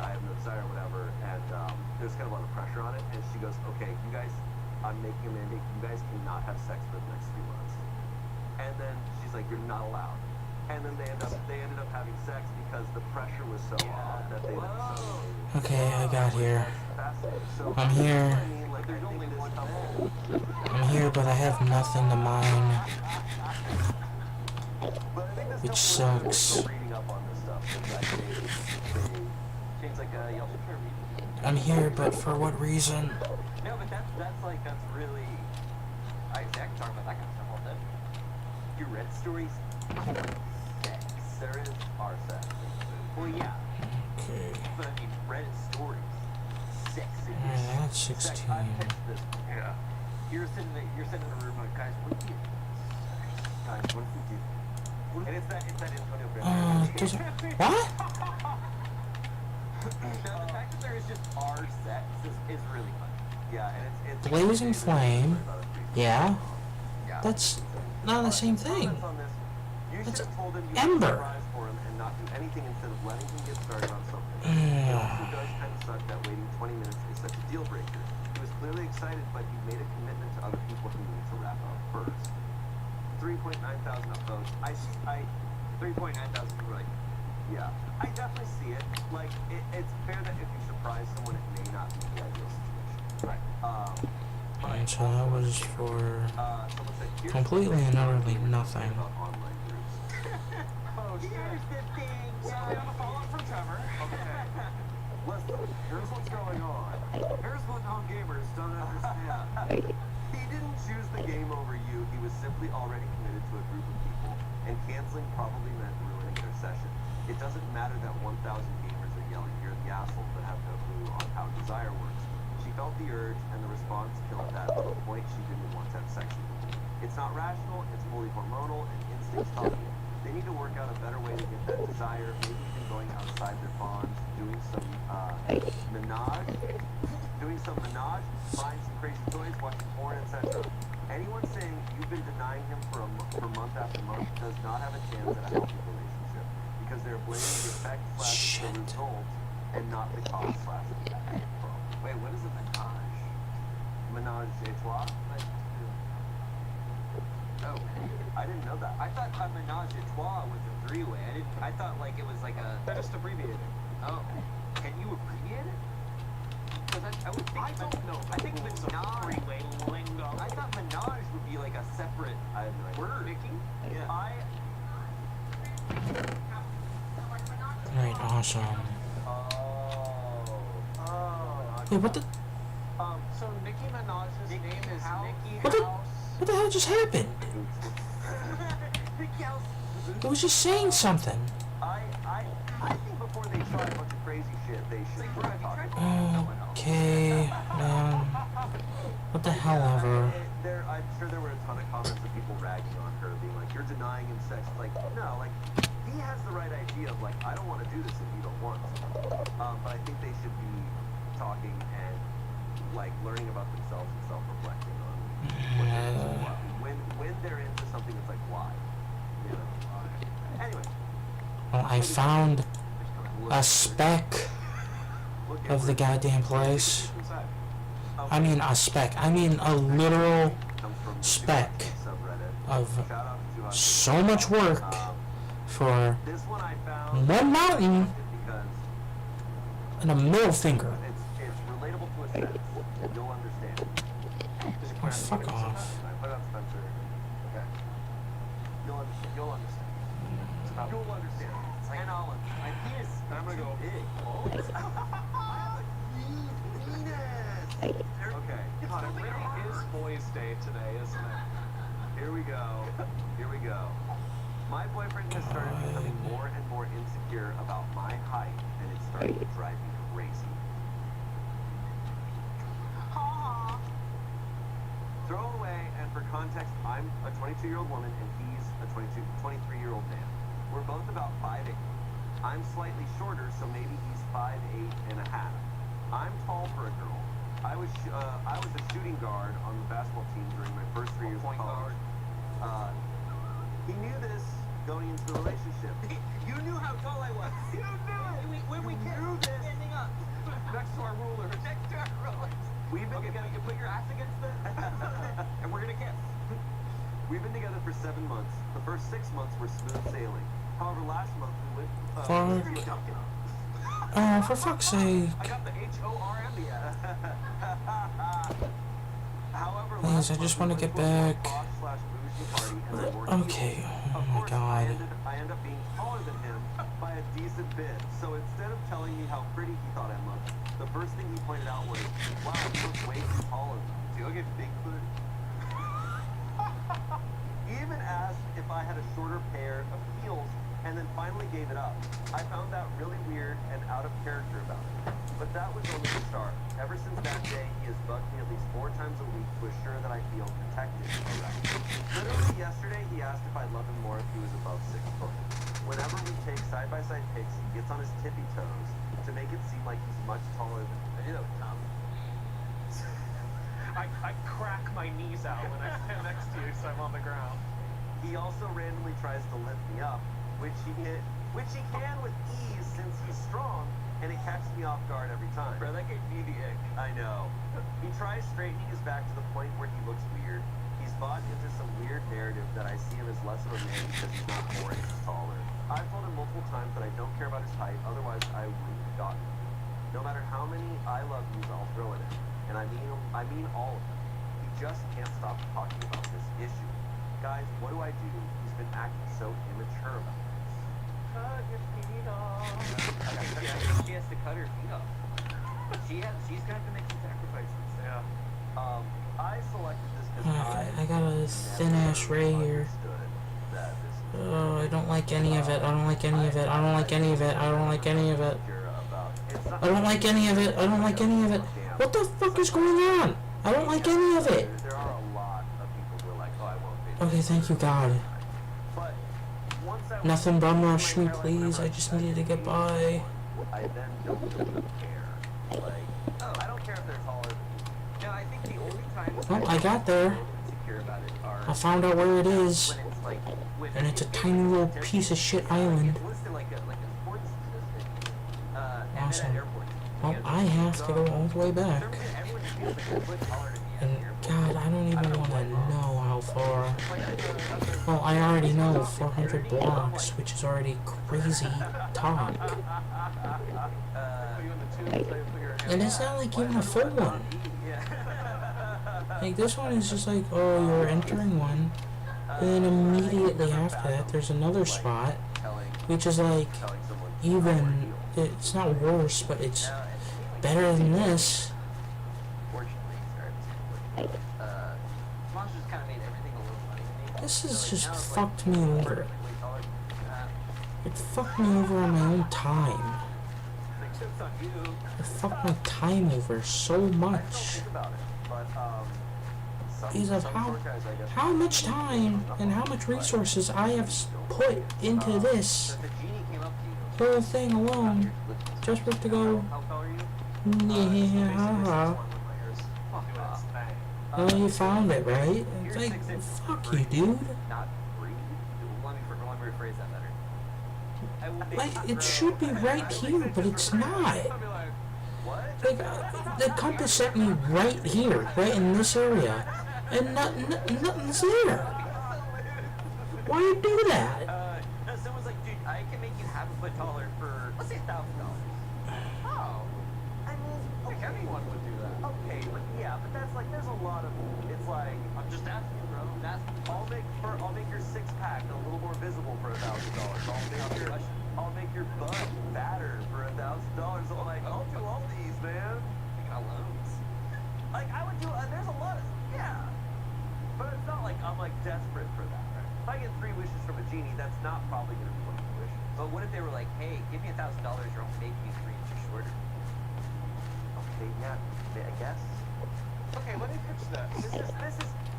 I have no desire or whatever, and there's kind of a lot of pressure on it, and she goes, okay, you guys, I'm making a mandate, you guys cannot have sex for the next 3 months. And then she's like, you're not allowed. And then they ended up having sex because the pressure was so off that they ended up separating. Okay, I got here. Fascinating. So, I'm here. I mean, like, there's only one couple. I'm here, but I have nothing to mine. But I think this Which couple is sucks. still reading up on this stuff. They changed like a Yelp review. I'm here, but for what reason? No, but that's really. I can talk about that kind of stuff all day. Reddit stories? Sex. There is R-sex. Well, yeah, Okay. but I mean, Reddit stories. Sex. Alright, that's Sex, 16. I pitched this. Yeah. You're sitting in a room like, guys, what do you Guys, what if we did? And it's that Antonio Does it, Banderas. what? the fact that there is just R-sex is really funny. Yeah, and it's Blazing Flame. Yeah. yeah. That's not the same thing. Comments on this. You That's should have told him you Ember. had a surprise for him and not do anything instead of letting him get started on something. It Yeah. also does kind of suck that waiting 20 minutes is such a deal breaker. He was clearly excited, but he made a commitment to other people he needed to wrap up first. 3.9 thousand upvotes. 3.9 thousand people are like, Yeah, I definitely see it. Like, it's fair that if you surprise someone, it may not be the ideal situation. right. But And so that was for someone said, "Here's completely the and thing utterly about nothing. online groups." Oh, shit. Here's the thing. Sorry on the follow-up from Trevor. Okay. Listen, here's what's going on. Here's what non-gamers don't understand. He didn't choose the game over you. He was simply already committed to a group of people, and canceling probably meant ruining their session. It doesn't matter that 1,000 gamers are yelling, "You're the asshole," but have no clue on how desire works. She felt the urge, and the response killed that to the point she didn't want to have sex with him. It's not rational, it's fully hormonal, and instincts talking. They need to work out a better way to get that desire, maybe even going outside their bonds, doing some menage, buying some crazy toys, watching porn, etc. Anyone saying you've been denying him for month after month does not have a chance at a healthy relationship, because they're blaming the effect / the result and not the cause / the problem. Wait, what is a menage? Menage a trois? Oh, I didn't know that. I thought a menage a trois was a three-way. I thought like it was like a. That just abbreviated. Oh, can you abbreviate it? Because I would think. I don't know. I think Rules of menage. three-way lingo. I thought menage would be like a separate I have no idea. word. Mickey? Yeah. Alright, awesome. Oh. Wait, what the So Nicki Minaj's Mickey name is House? Nicki What the- House. what the hell just happened? Mickey House. It was just saying something. I think before they try a bunch of crazy shit, they should talk about it. Okay, man. What the hell ever. I'm sure there were a ton of comments of people ragging on her, being like, "You're denying him sex." Like, no, like, he has the right idea of like, I don't want to do this if you don't want to. But I think they should be talking and like learning about themselves and self-reflecting on what they're into, why. When they're into something, it's like, why? You know. Anyway. Well, I found a speck of the goddamn place. I mean a speck. I mean a literal speck of so much work for This one I found one mountain because and a middle finger. it's relatable to a sense. You'll understand. Oh, fuck off. Put it up, Spencer. Okay. You'll understand. You'll understand. You'll understand. And I'll understand. My penis. I'm gonna go big. Oh, it's I have a huge penis. Okay. God, it really is Boys' Day today, isn't it? Here we go. Here we go. My boyfriend has started becoming more and more insecure about my height, and it's starting to drive me crazy. Throw away, and for context, I'm a 22-year-old woman, and he's a 23-year-old man. We're both about 5'8". I'm slightly shorter, so maybe he's 5'8.5". I'm tall for a girl. I was a shooting guard on the basketball team during my first 3 years of college. He knew this going into the relationship. You knew how tall I was. You knew it. When we You kept knew this. standing up Next to our rulers. next to our rollers. We've been Okay, you put your ass against the, and we're gonna kiss. We've been together for 7 months. The first 6 months were smooth sailing. However, last month we went. For fuck's sake. I got the HORM the However, Please, I just want to get back. Okay, oh my god. I end up being taller than him by a decent bit. So instead of telling me how pretty he thought I looked, the first thing he pointed out was, "Wow, you look way too tall." Do you look at Bigfoot? He even asked if if I had a shorter pair of heels and then finally gave it up. I found that really weird and out of character about it. But that was only the start. Ever since that day, he has bugged me at least 4 times a week to assure that I feel protected. Literally yesterday, he asked if I'd love him more if he was above 6 foot. Whenever we take side-by-side pics, he gets on his tippy toes to make it seem like he's much taller than me. I knew that would come. I crack my knees out when I stand next to you, so I'm on the ground. He also randomly tries to lift me up, which he can with ease since he's strong, and it catches me off guard every time. Bro, that gave me the ick. I know. He tries straightening his back to the point where he looks weird. He's bought into some weird narrative that I see him as less of a man because he's not 4 inches taller. I've told him multiple times that I don't care about his height, otherwise I wouldn't have gotten him. No matter how many I love yous I'll throw at him, and I mean all of them. He just can't stop talking about this issue. Guys, what do I do? He's been acting so immature about this. Cut your feet off. She has to cut her feet off. She's gonna have to make some sacrifices. Yeah. I selected this because I got a thin ass right here. Oh, I don't like any of it. I don't like any of it. I don't like any of it. I don't like any of it. I don't like any of it. I don't like any of it. What the fuck is going on? I don't like any of it. There are a lot of people who are like, oh, I won't be. Okay, thank you God. But once I Nothing bum rush me, please. I just needed to get by. I then don't really care. Like, oh, I don't care if they're taller than me. No, I think the only times Well, I got there. insecure about it are I found out where it is. when it's like And it's a tiny little piece of shit island. It's listed like an important statistic. And Awesome. then at airports. Well, I have to go all the way back. Everyone just feels like a foot taller than me at And the airport. God, I don't even want to know how far. Well, I already know 400 blocks, which is already crazy talk. And it's not like even a full one. Like this one is just like, oh, you're entering one. And then immediately after that, there's another spot, which is like, even, it's not worse, but it's better than this. Monsters kind of made everything a little funny to me. This has just fucked me over. It fucked me over on my own time. It fucked my time over so much. Because of how much time and how much resources I have put into this whole thing alone, just for it to go, yeah, oh, you found it, right? It's like, fuck you, dude. Not free? Let me rephrase that better. Like, it should be right here, but it's not. Like, the compass set me right here, right in this area, and nothing's there. Why you do that? Someone's like, dude, I can make you half a foot taller for, let's say, $1,000. Oh, I mean, like anyone would do that. Okay, but yeah, but that's like, there's a lot of, it's like, I'm just asking, bro. I'll make your 6-pack a little more visible for $1,000. I'll make your butt fatter for $1,000. I'm like, I'll do all these, man. Thinking about loans. Like, I would do, there's a lot of, yeah. But it's not like I'm like desperate for that. Right? If I get 3 wishes from a genie, that's not probably gonna be one of the wishes. But what if they were like, hey, give me $1,000, you're only making me 3 inches shorter? Okay, yeah, I guess. Okay, let me pitch this.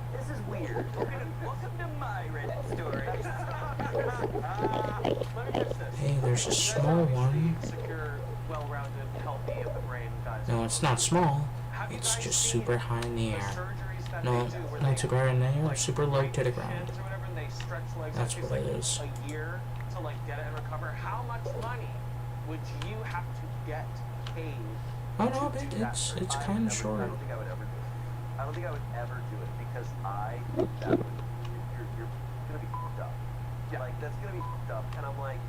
This is weird. Welcome to my Reddit story. Let me pitch this. Hey, there's a small one. Secure, well-rounded, healthy of the brain guys. No, it's not small. Have you It's guys just seen super high in the air. surgeries that No, they do where not they super high in the air, like, super low break to the their ground. shins or whatever, and they stretch legs That's like what it it's is. like a year to like get it and recover. How much money would you have to get paid? Oh no, to but do that it's for you? kind of I short. don't think I would ever do it. I don't think I would ever do it because I think that would, you're gonna be fucked up. Yeah. Like, that's gonna be fucked up. And I'm like,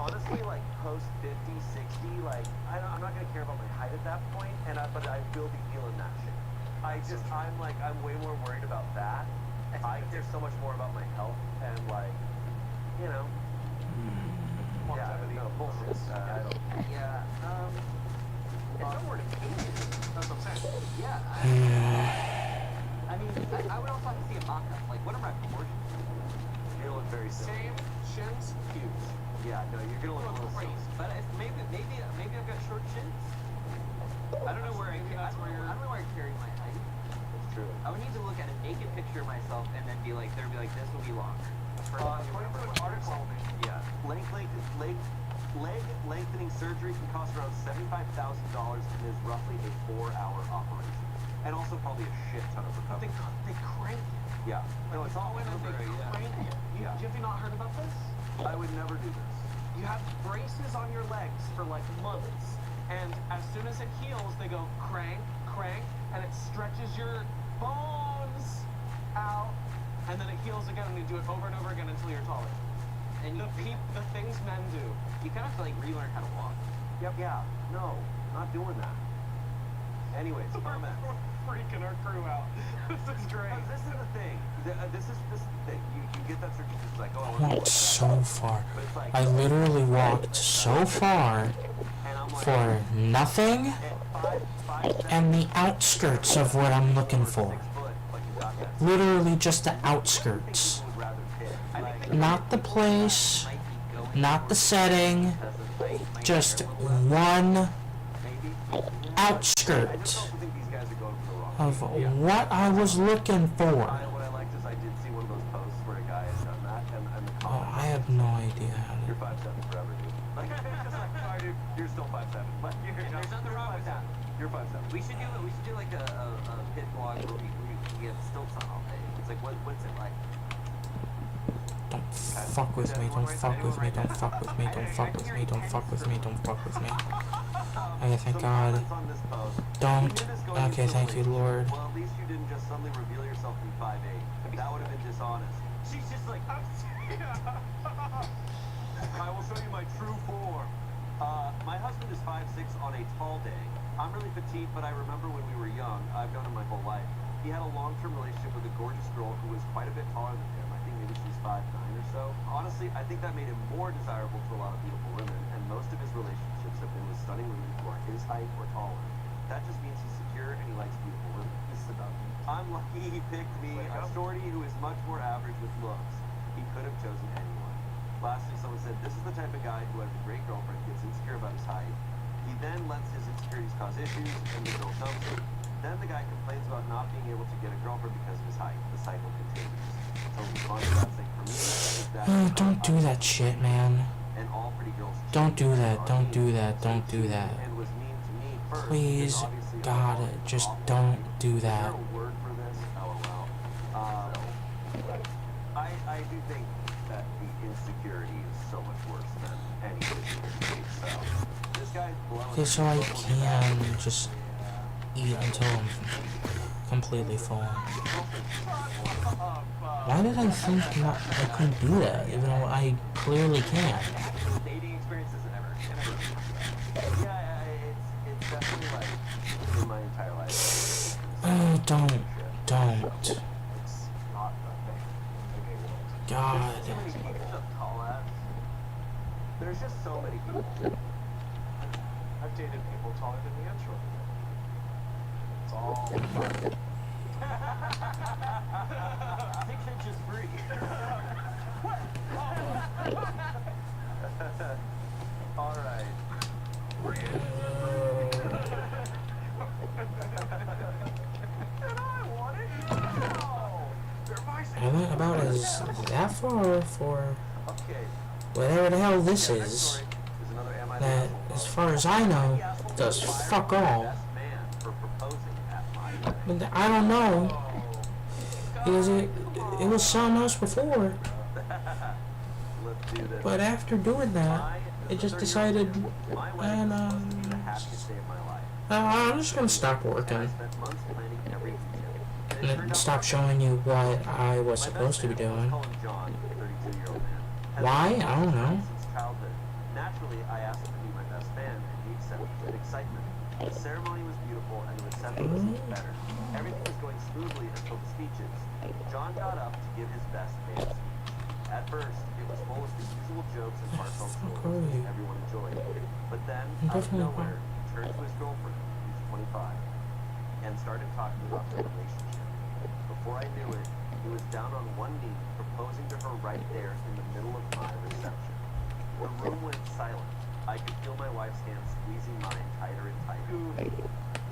honestly, like, post 50, 60, like, I'm not gonna care about my height at that point, but I will be feeling that shit. I'm way more worried about that. I care so much more about my health and, like, you know. Yeah, no, bullshit. I don't. Yeah, if someone were to pay me, That's what I'm saying. yeah, I mean, I would also have to see a mock-up. Like, what are my proportions? gonna look very silly. Same shins, huge. Yeah, no, you're gonna look a little Great. silly. But maybe I've got short shins. I don't know where I carry my height. It's true. I would need to look at a naked picture of myself and then be like, this will be longer. According to an article, yeah, leg lengthening surgery can cost around $75,000 and is roughly a 4-hour operation, and also probably a shit ton of recovery. They crank it. Yeah, no, it's all in They over. crank it. Yeah. Have you not heard about this? I would never do this. You have braces on your legs for like months, and as soon as it heals, they go crank, and it stretches your bones out, and then it heals again, and you do it over and over again until you're taller. And The things men do. you kind of have to like relearn how to walk. Yep. Yeah. No, not doing that. Anyways, comment. We're freaking our crew out. This is great. This is the thing. This is the thing. You get that surgery. It's like, oh, I I want to walked so far. But it's like, I literally walked so far and I'm like, for nothing and the outskirts of what I'm looking for. Literally just the outskirts. Not the place, not the setting, just one outskirt of what I was looking for. What I liked is I did see one of those posts where a guy has done that, and the Oh, comment, I have no idea how you're to. 5'7" forever, dude. Like, it's like, sorry, dude, you're still 5'7". Like, There's nothing wrong with that. You're 5'7". We should do like a pit vlog where we have stilts on all day. It's like what's it like? Don't fuck with me, don't fuck with me, don't fuck with me, don't fuck with me, don't fuck with me, don't fuck with me. Okay, thank God. Comments on this post. Don't. You knew this going Okay, into the thank you, relationship. Lord. Well, at least you didn't just suddenly reveal yourself to be 5'8". That would have been dishonest. She's just like, I will show you my true form. My husband is 5'6" on a tall day. I'm really petite, but I remember when we were young. I've known him my whole life. He had a long-term relationship with a gorgeous girl who was quite a bit taller than him. I think maybe she's 5'9" or so. Honestly, I think that made him more desirable to a lot of beautiful women, and most of his relationships have been with stunning women who are his height or taller. That just means he's secure and he likes beautiful women. This is about me. I'm lucky he picked me, a shorty who is much more average with looks. He could have chosen anyone. Lastly, someone said, this is the type of guy who has a great girlfriend, gets insecure about his height. He then lets his insecurities cause issues, and the girl dumps him. Then the guy complains about not being able to get a girlfriend because of his height. The cycle continues. So on to that thing for me is that Don't do that shit, man. and all pretty girls Don't do that, don't do that, don't do that. and was mean to me first. Please, because obviously I'm God, always just awful. don't do Is there that. a word for this? LOL. I do think that the insecurity is so much worse than any insecurity. So this guy's blowing. Okay, so I can just eat until I'm completely full. Why did I think I couldn't do that, even though I clearly can? dating experiences and ever. Yeah, it's definitely like in my entire life. Oh, don't. It's not the thing. God. There's so many people to call at. There's just so many people. I've dated people taller than me and shorter than me. It's all fun. 6 inches free. All right. I went about as that far for Okay. whatever the hell this Next is. story is another Am I the That, Asshole as post. far as I know, does fuck all. Best man for proposing at my wedding. But I don't know. Because it was something else before. Let's do this. But after doing that, it just decided, My wedding and was supposed to be the happiest day of my life. I'm just gonna stop And I working spent months planning every detail. And it and turned out stop perfect. showing you what I was My supposed to be best man, doing. let's call him John, a 32-year-old man. has Why? been I don't know. since childhood. Naturally, I asked him to be my best man, and he accepted with excitement. The ceremony was beautiful, and the reception was even better. Everything was going smoothly until the speeches. John got up to give his best man speech. At first, it was full of the usual jokes and heartfelt fuck stories are you? which everyone enjoyed. But then, I'm out of definitely nowhere, he turned to his girlfriend, who's 25, and started talking about their relationship. Before I knew it, He was down on one knee, proposing to her right there in the middle of my reception. The room went silent. I could feel my wife's hand squeezing mine tighter and tighter.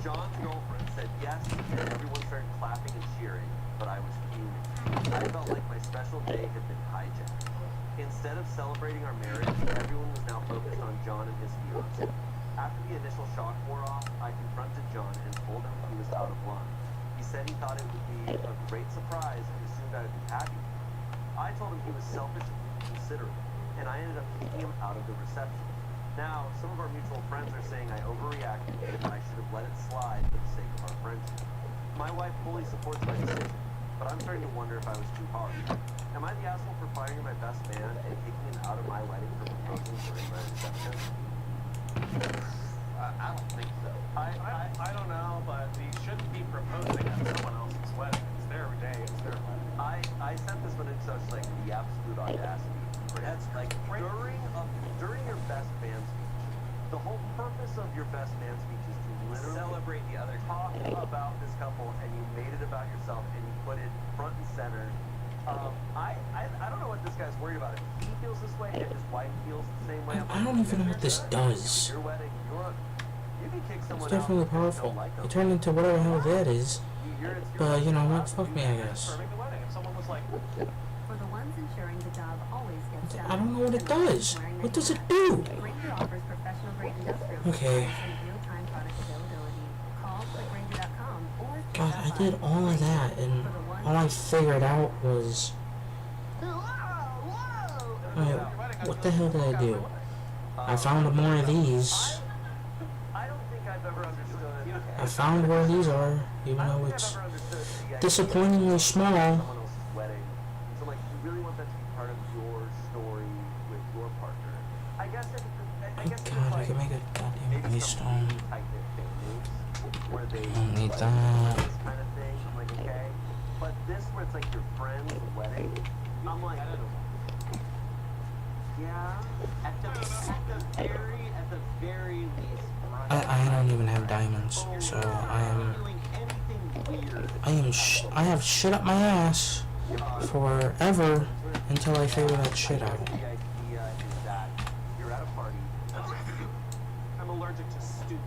John's girlfriend said yes, and everyone started clapping and cheering, but I was fuming. I felt like my special day had been hijacked. Instead of celebrating our marriage, everyone was now focused on John and his fiancée. After the initial shock wore off, I confronted John and told him he was out of line. He said he thought it would be a great surprise and assumed I would be happy. I told him he was selfish and inconsiderate, and I ended up kicking him out of the reception. Now, some of our mutual friends are saying I overreacted and I should have let it slide for the sake of our friendship. My wife fully supports my decision, but I'm starting to wonder if I was too harsh. Am I the asshole for firing my best man and kicking him out of my wedding for proposing during my reception? I don't think so. I don't know, but he shouldn't be proposing at someone else's wedding. It's their day, it's their wedding. I sent this one in such like the absolute audacity. That's like during your best man speech. The whole purpose of your best man speech is to literally Celebrate the other talk about this couple, and you made it about yourself, and you put it front and center. I don't know what this guy's worried about. If he feels this way, and his wife feels the same way. I don't even know what this does. Your wedding, you can kick It's someone definitely out if you powerful. don't like them. It turned into whatever the hell that is. It's But, you know what? job. Fuck me, I You guess. Serving the wedding. If someone was like, For the ones ensuring the job always gets done. I don't know what it and the ones does. wearing What the does it hat. do? Grainger offers professional grade industrial Okay. supplies and real-time product availability. Call clickgrainger.com or God, I did all of that, and all I figured out was... Alright, what the hell did I do? I found more of these. I don't think I've ever understood. I found where these are, even I don't though think it's I've ever understood the idea disappointingly of small. someone else's wedding. So like, you really want that to be part of your story with your partner. I guess if it's God, I like can make a goddamn maybe ice some stone. really tight-knit families where they Don't need like, that. this kind of thing. I'm like, okay, but this where it's like your friend's wedding, I'm like, yeah. At the very least, I don't even have diamonds, so doing anything weird. I have shit up my ass forever until I figure that shit out. The idea is that you're at a party. I'm allergic to stew.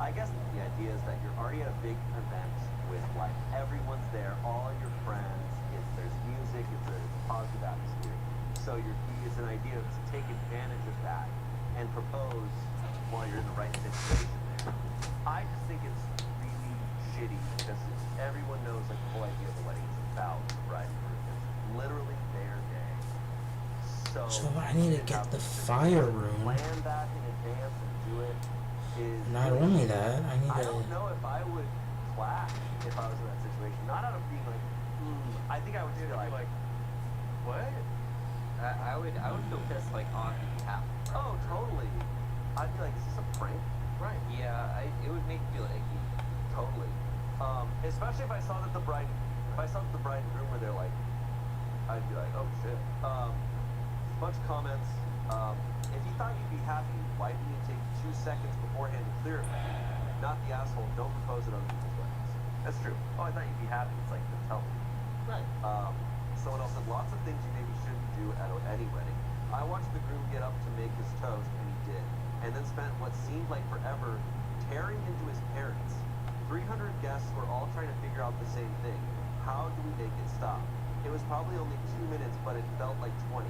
I guess the idea is that you're already at a big event with like everyone's there, all your friends. There's music. It's a positive atmosphere. So it's an idea to take advantage of that and propose while you're in the right situation there. I just think it's really shitty because everyone knows like the whole idea of the wedding is about the bride and groom. It's literally their day. So I need to get the fire room. Plan that in advance and do it is Not really only shitty. that, I need I to... don't know if I would clap if I was in that situation. Not out of being like, I think I would feel like, what? I would feel pissed like on behalf. Oh, totally. I'd be like, is this a prank? Right. Yeah, it would make me feel icky. Totally. Especially if I saw that the bride and groom were there, like, I'd be like, oh shit. Bunch of comments. If you thought you'd be happy, why didn't you take 2 seconds beforehand to clear it? Not the asshole. Don't propose at other people's weddings. That's true. Oh, I thought you'd be happy. It's like, then tell me. Right. Someone else said lots of things you maybe shouldn't do at any wedding. I watched the groom get up to make his toast, and he did, and then spent what seemed like forever tearing into his parents. 300 guests were all trying to figure out the same thing. How do we make it stop? It was probably only 2 minutes, but it felt like 20.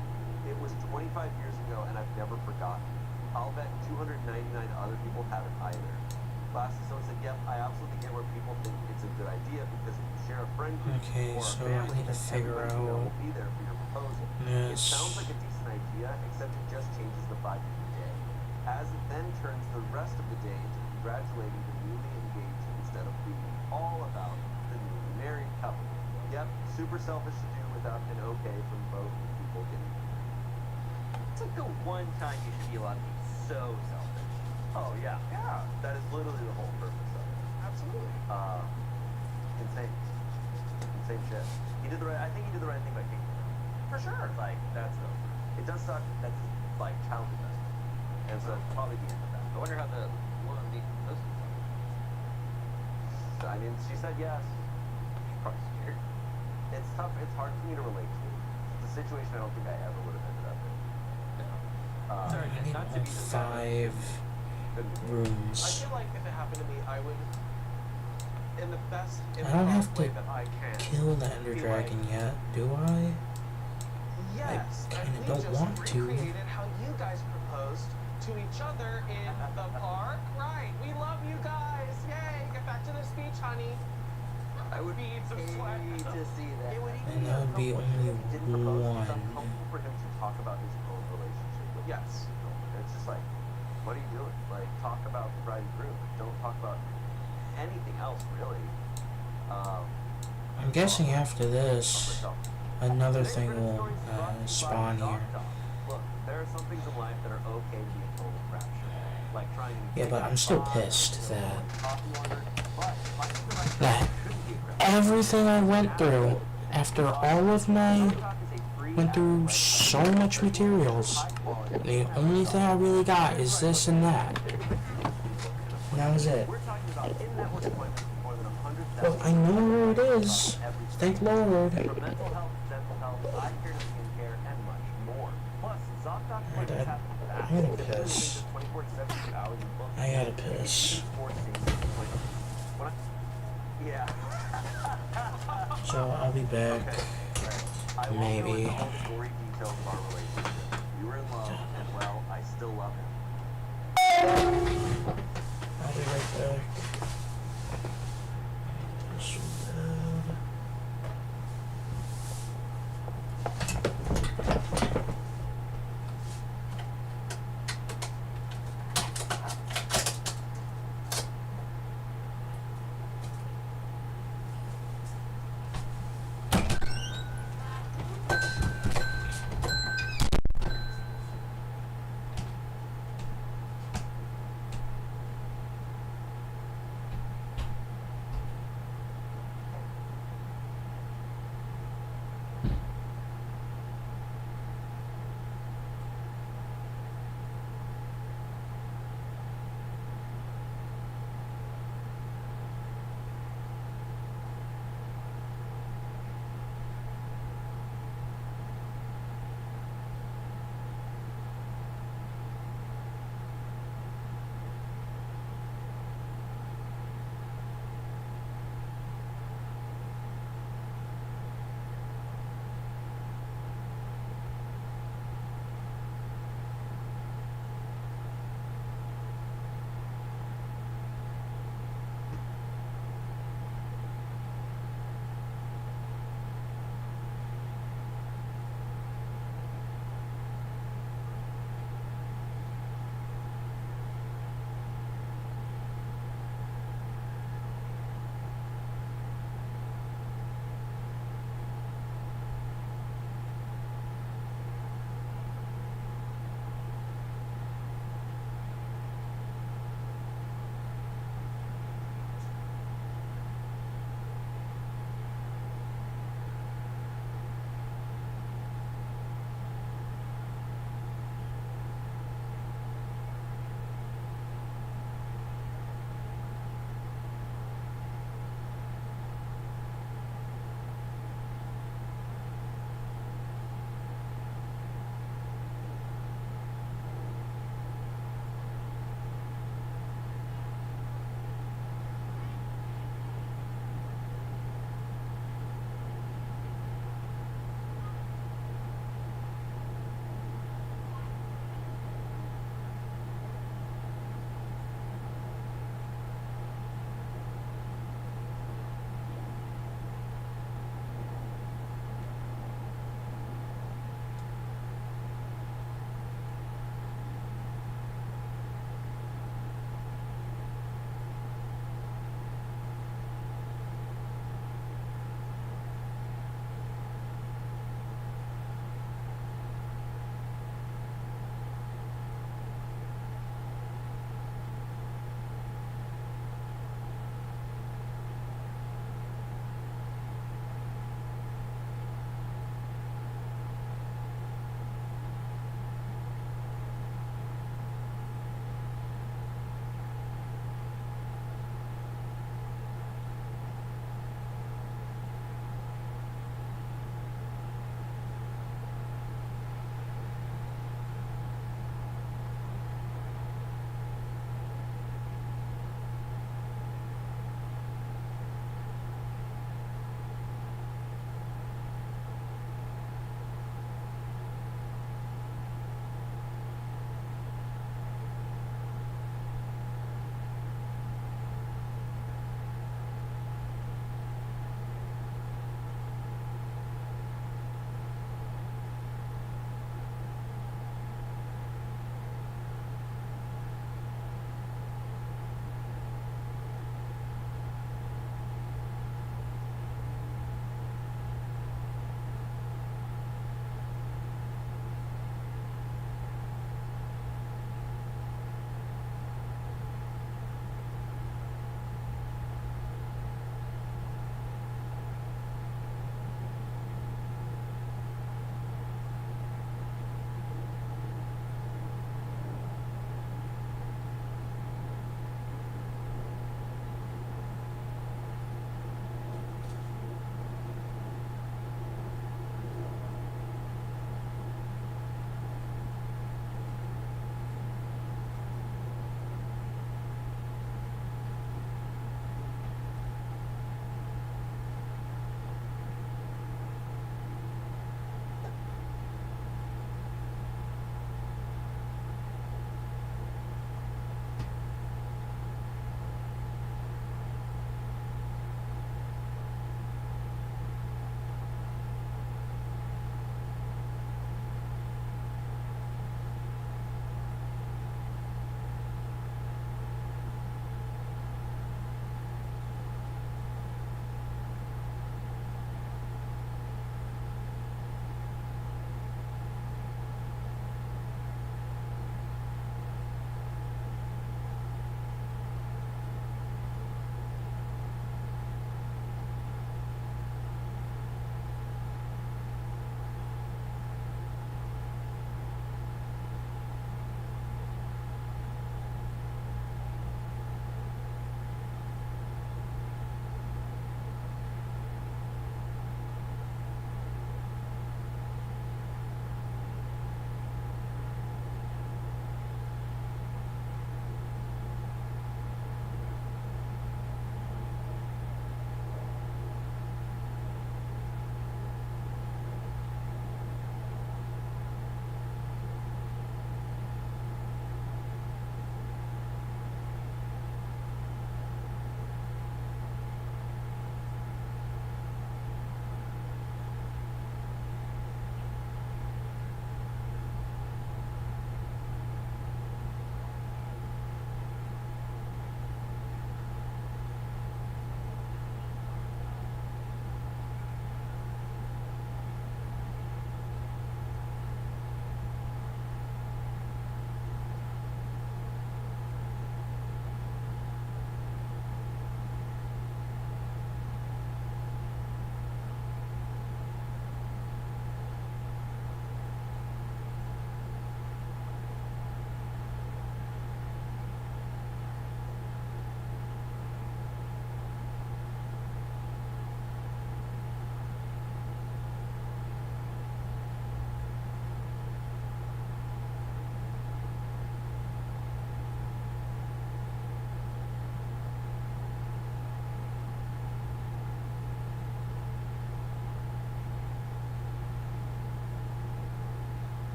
It was 25 years ago, and I've never forgotten. I'll bet 299 other people haven't either. Lastly, someone said, yep, I absolutely get where people think it's a good idea because if you share a friend group Okay, or a so family, I need to then figure everybody you know out... will be there for your proposal. It Yes. sounds like a decent idea, except it just changes the vibe of the day. As it then turns the rest of the day into congratulating the newly engaged instead of being all about the newly married couple. Yep, super selfish to do without an okay from both people getting It's like the one time you should be allowed to be so selfish. Oh yeah, yeah. That is literally the whole purpose of it. Absolutely. Insane. Insane shit. He did the right. I think he did the right thing by kicking him. For sure. Like that's the. It does suck. That's like child investment, and so probably the end of that. I wonder how the woman being proposed to. I mean, she said yes. She's probably scared. It's tough. It's hard for me to relate to. It's a situation I don't think I ever would have ended up in. I need not to all be the 5 Couldn't be. I rooms. feel like if it happened to me, I would, in the best I don't have improv way to that I can. kill the Ender Dragon yet, do I? Yes, I and kinda we don't just want to. recreated how you guys proposed to each other in the park. Right, we love you guys. Yay, get back to the speech, honey. I would Beads of sweat. hate to see that. It would even And that would be uncomfortable only if he didn't propose. It's one. uncomfortable for him to talk about his own relationship with Yes. you know, it's just like, what are you doing? Like, talk about the bride and groom. Don't talk about anything else, really. I'm guessing after this, myself. another Today's thing British will Stories is brought to you by spawn Dog here. Talk. Look, there are some things in life that are okay to be a total crapshoot. Like trying to Yeah, but I'm still pissed that that everything I went through, after all of my, went through so much materials, the only thing I really got is this and that. And that was it. We're talking about in-network appointments with more than 100,000 Well, I know where it is. Thank Lord. for mental health, dental health, eye care, skin care, and much more. Plus, ZocDoc appointments have fast I'm gonna delivery piss. to 24/7 hours in book. I gotta piss. Yeah. So I'll be back. I won't go Maybe. into all the gory details of our relationship. We were in love, and well, I still love him. I'll be right back. So bad.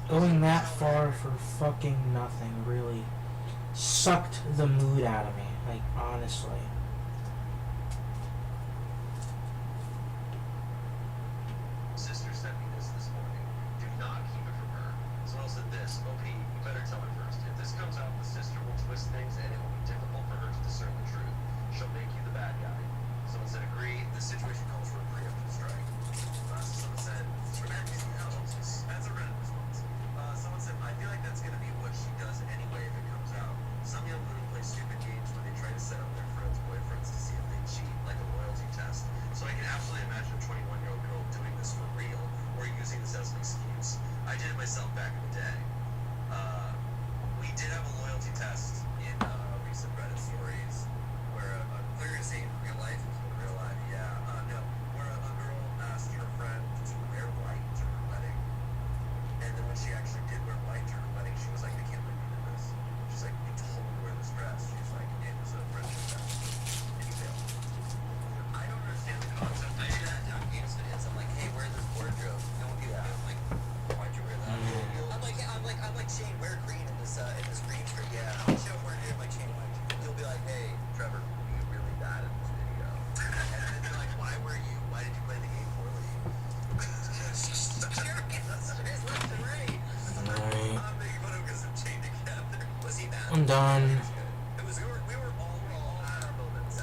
Going that far for fucking nothing really sucked the mood out of me. Like, honestly. Sister sent me this morning. Do not keep it from her. Someone else said this. OP, you better tell her first. If this comes out, the sister will twist things and it will be difficult for her to discern the truth. She'll make you the bad guy. Someone said agree. This situation calls for a preemptive strike. Someone said, that's a red response. Someone said, I feel like that's going to be what she does anyway if it comes out. Some young women play stupid games where they try to set up their friends' boyfriends to see if they cheat, like a loyalty test. So I can absolutely imagine a 21-year-old girl doing this for real, or using this as an excuse. I did it myself back in the day. We did have a loyalty test in recent Reddit stories, where clear to say in real life, yeah, no, where a girl asked her friend to wear white to her wedding, and then when she actually did wear white to her wedding, she was like, I can't believe you did this. She's like, you told me to wear this dress. She's like, it was a friendship test. And you failed. I don't understand the concept. I did that on games videos. I'm like, hey, wear this wardrobe. No one people I'm like, why'd you wear that? I'm like Shane, wear green in this green shirt. Yeah, I'll show up wearing it like Shane white. You'll be like, hey, Trevor, you really bad at this video. And then they're like, why did you play the game poorly? Alright. I'm making fun of him because I'm chained together. Was he mad? I'm done. It was, we were all at our moments.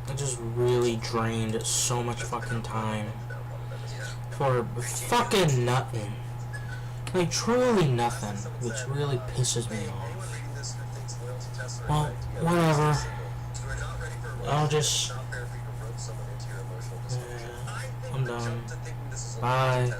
I just really drained so much fucking time for fucking nothing. Like, truly nothing, which really pisses me off. Well, whatever. I'll just... I'm done. Bye.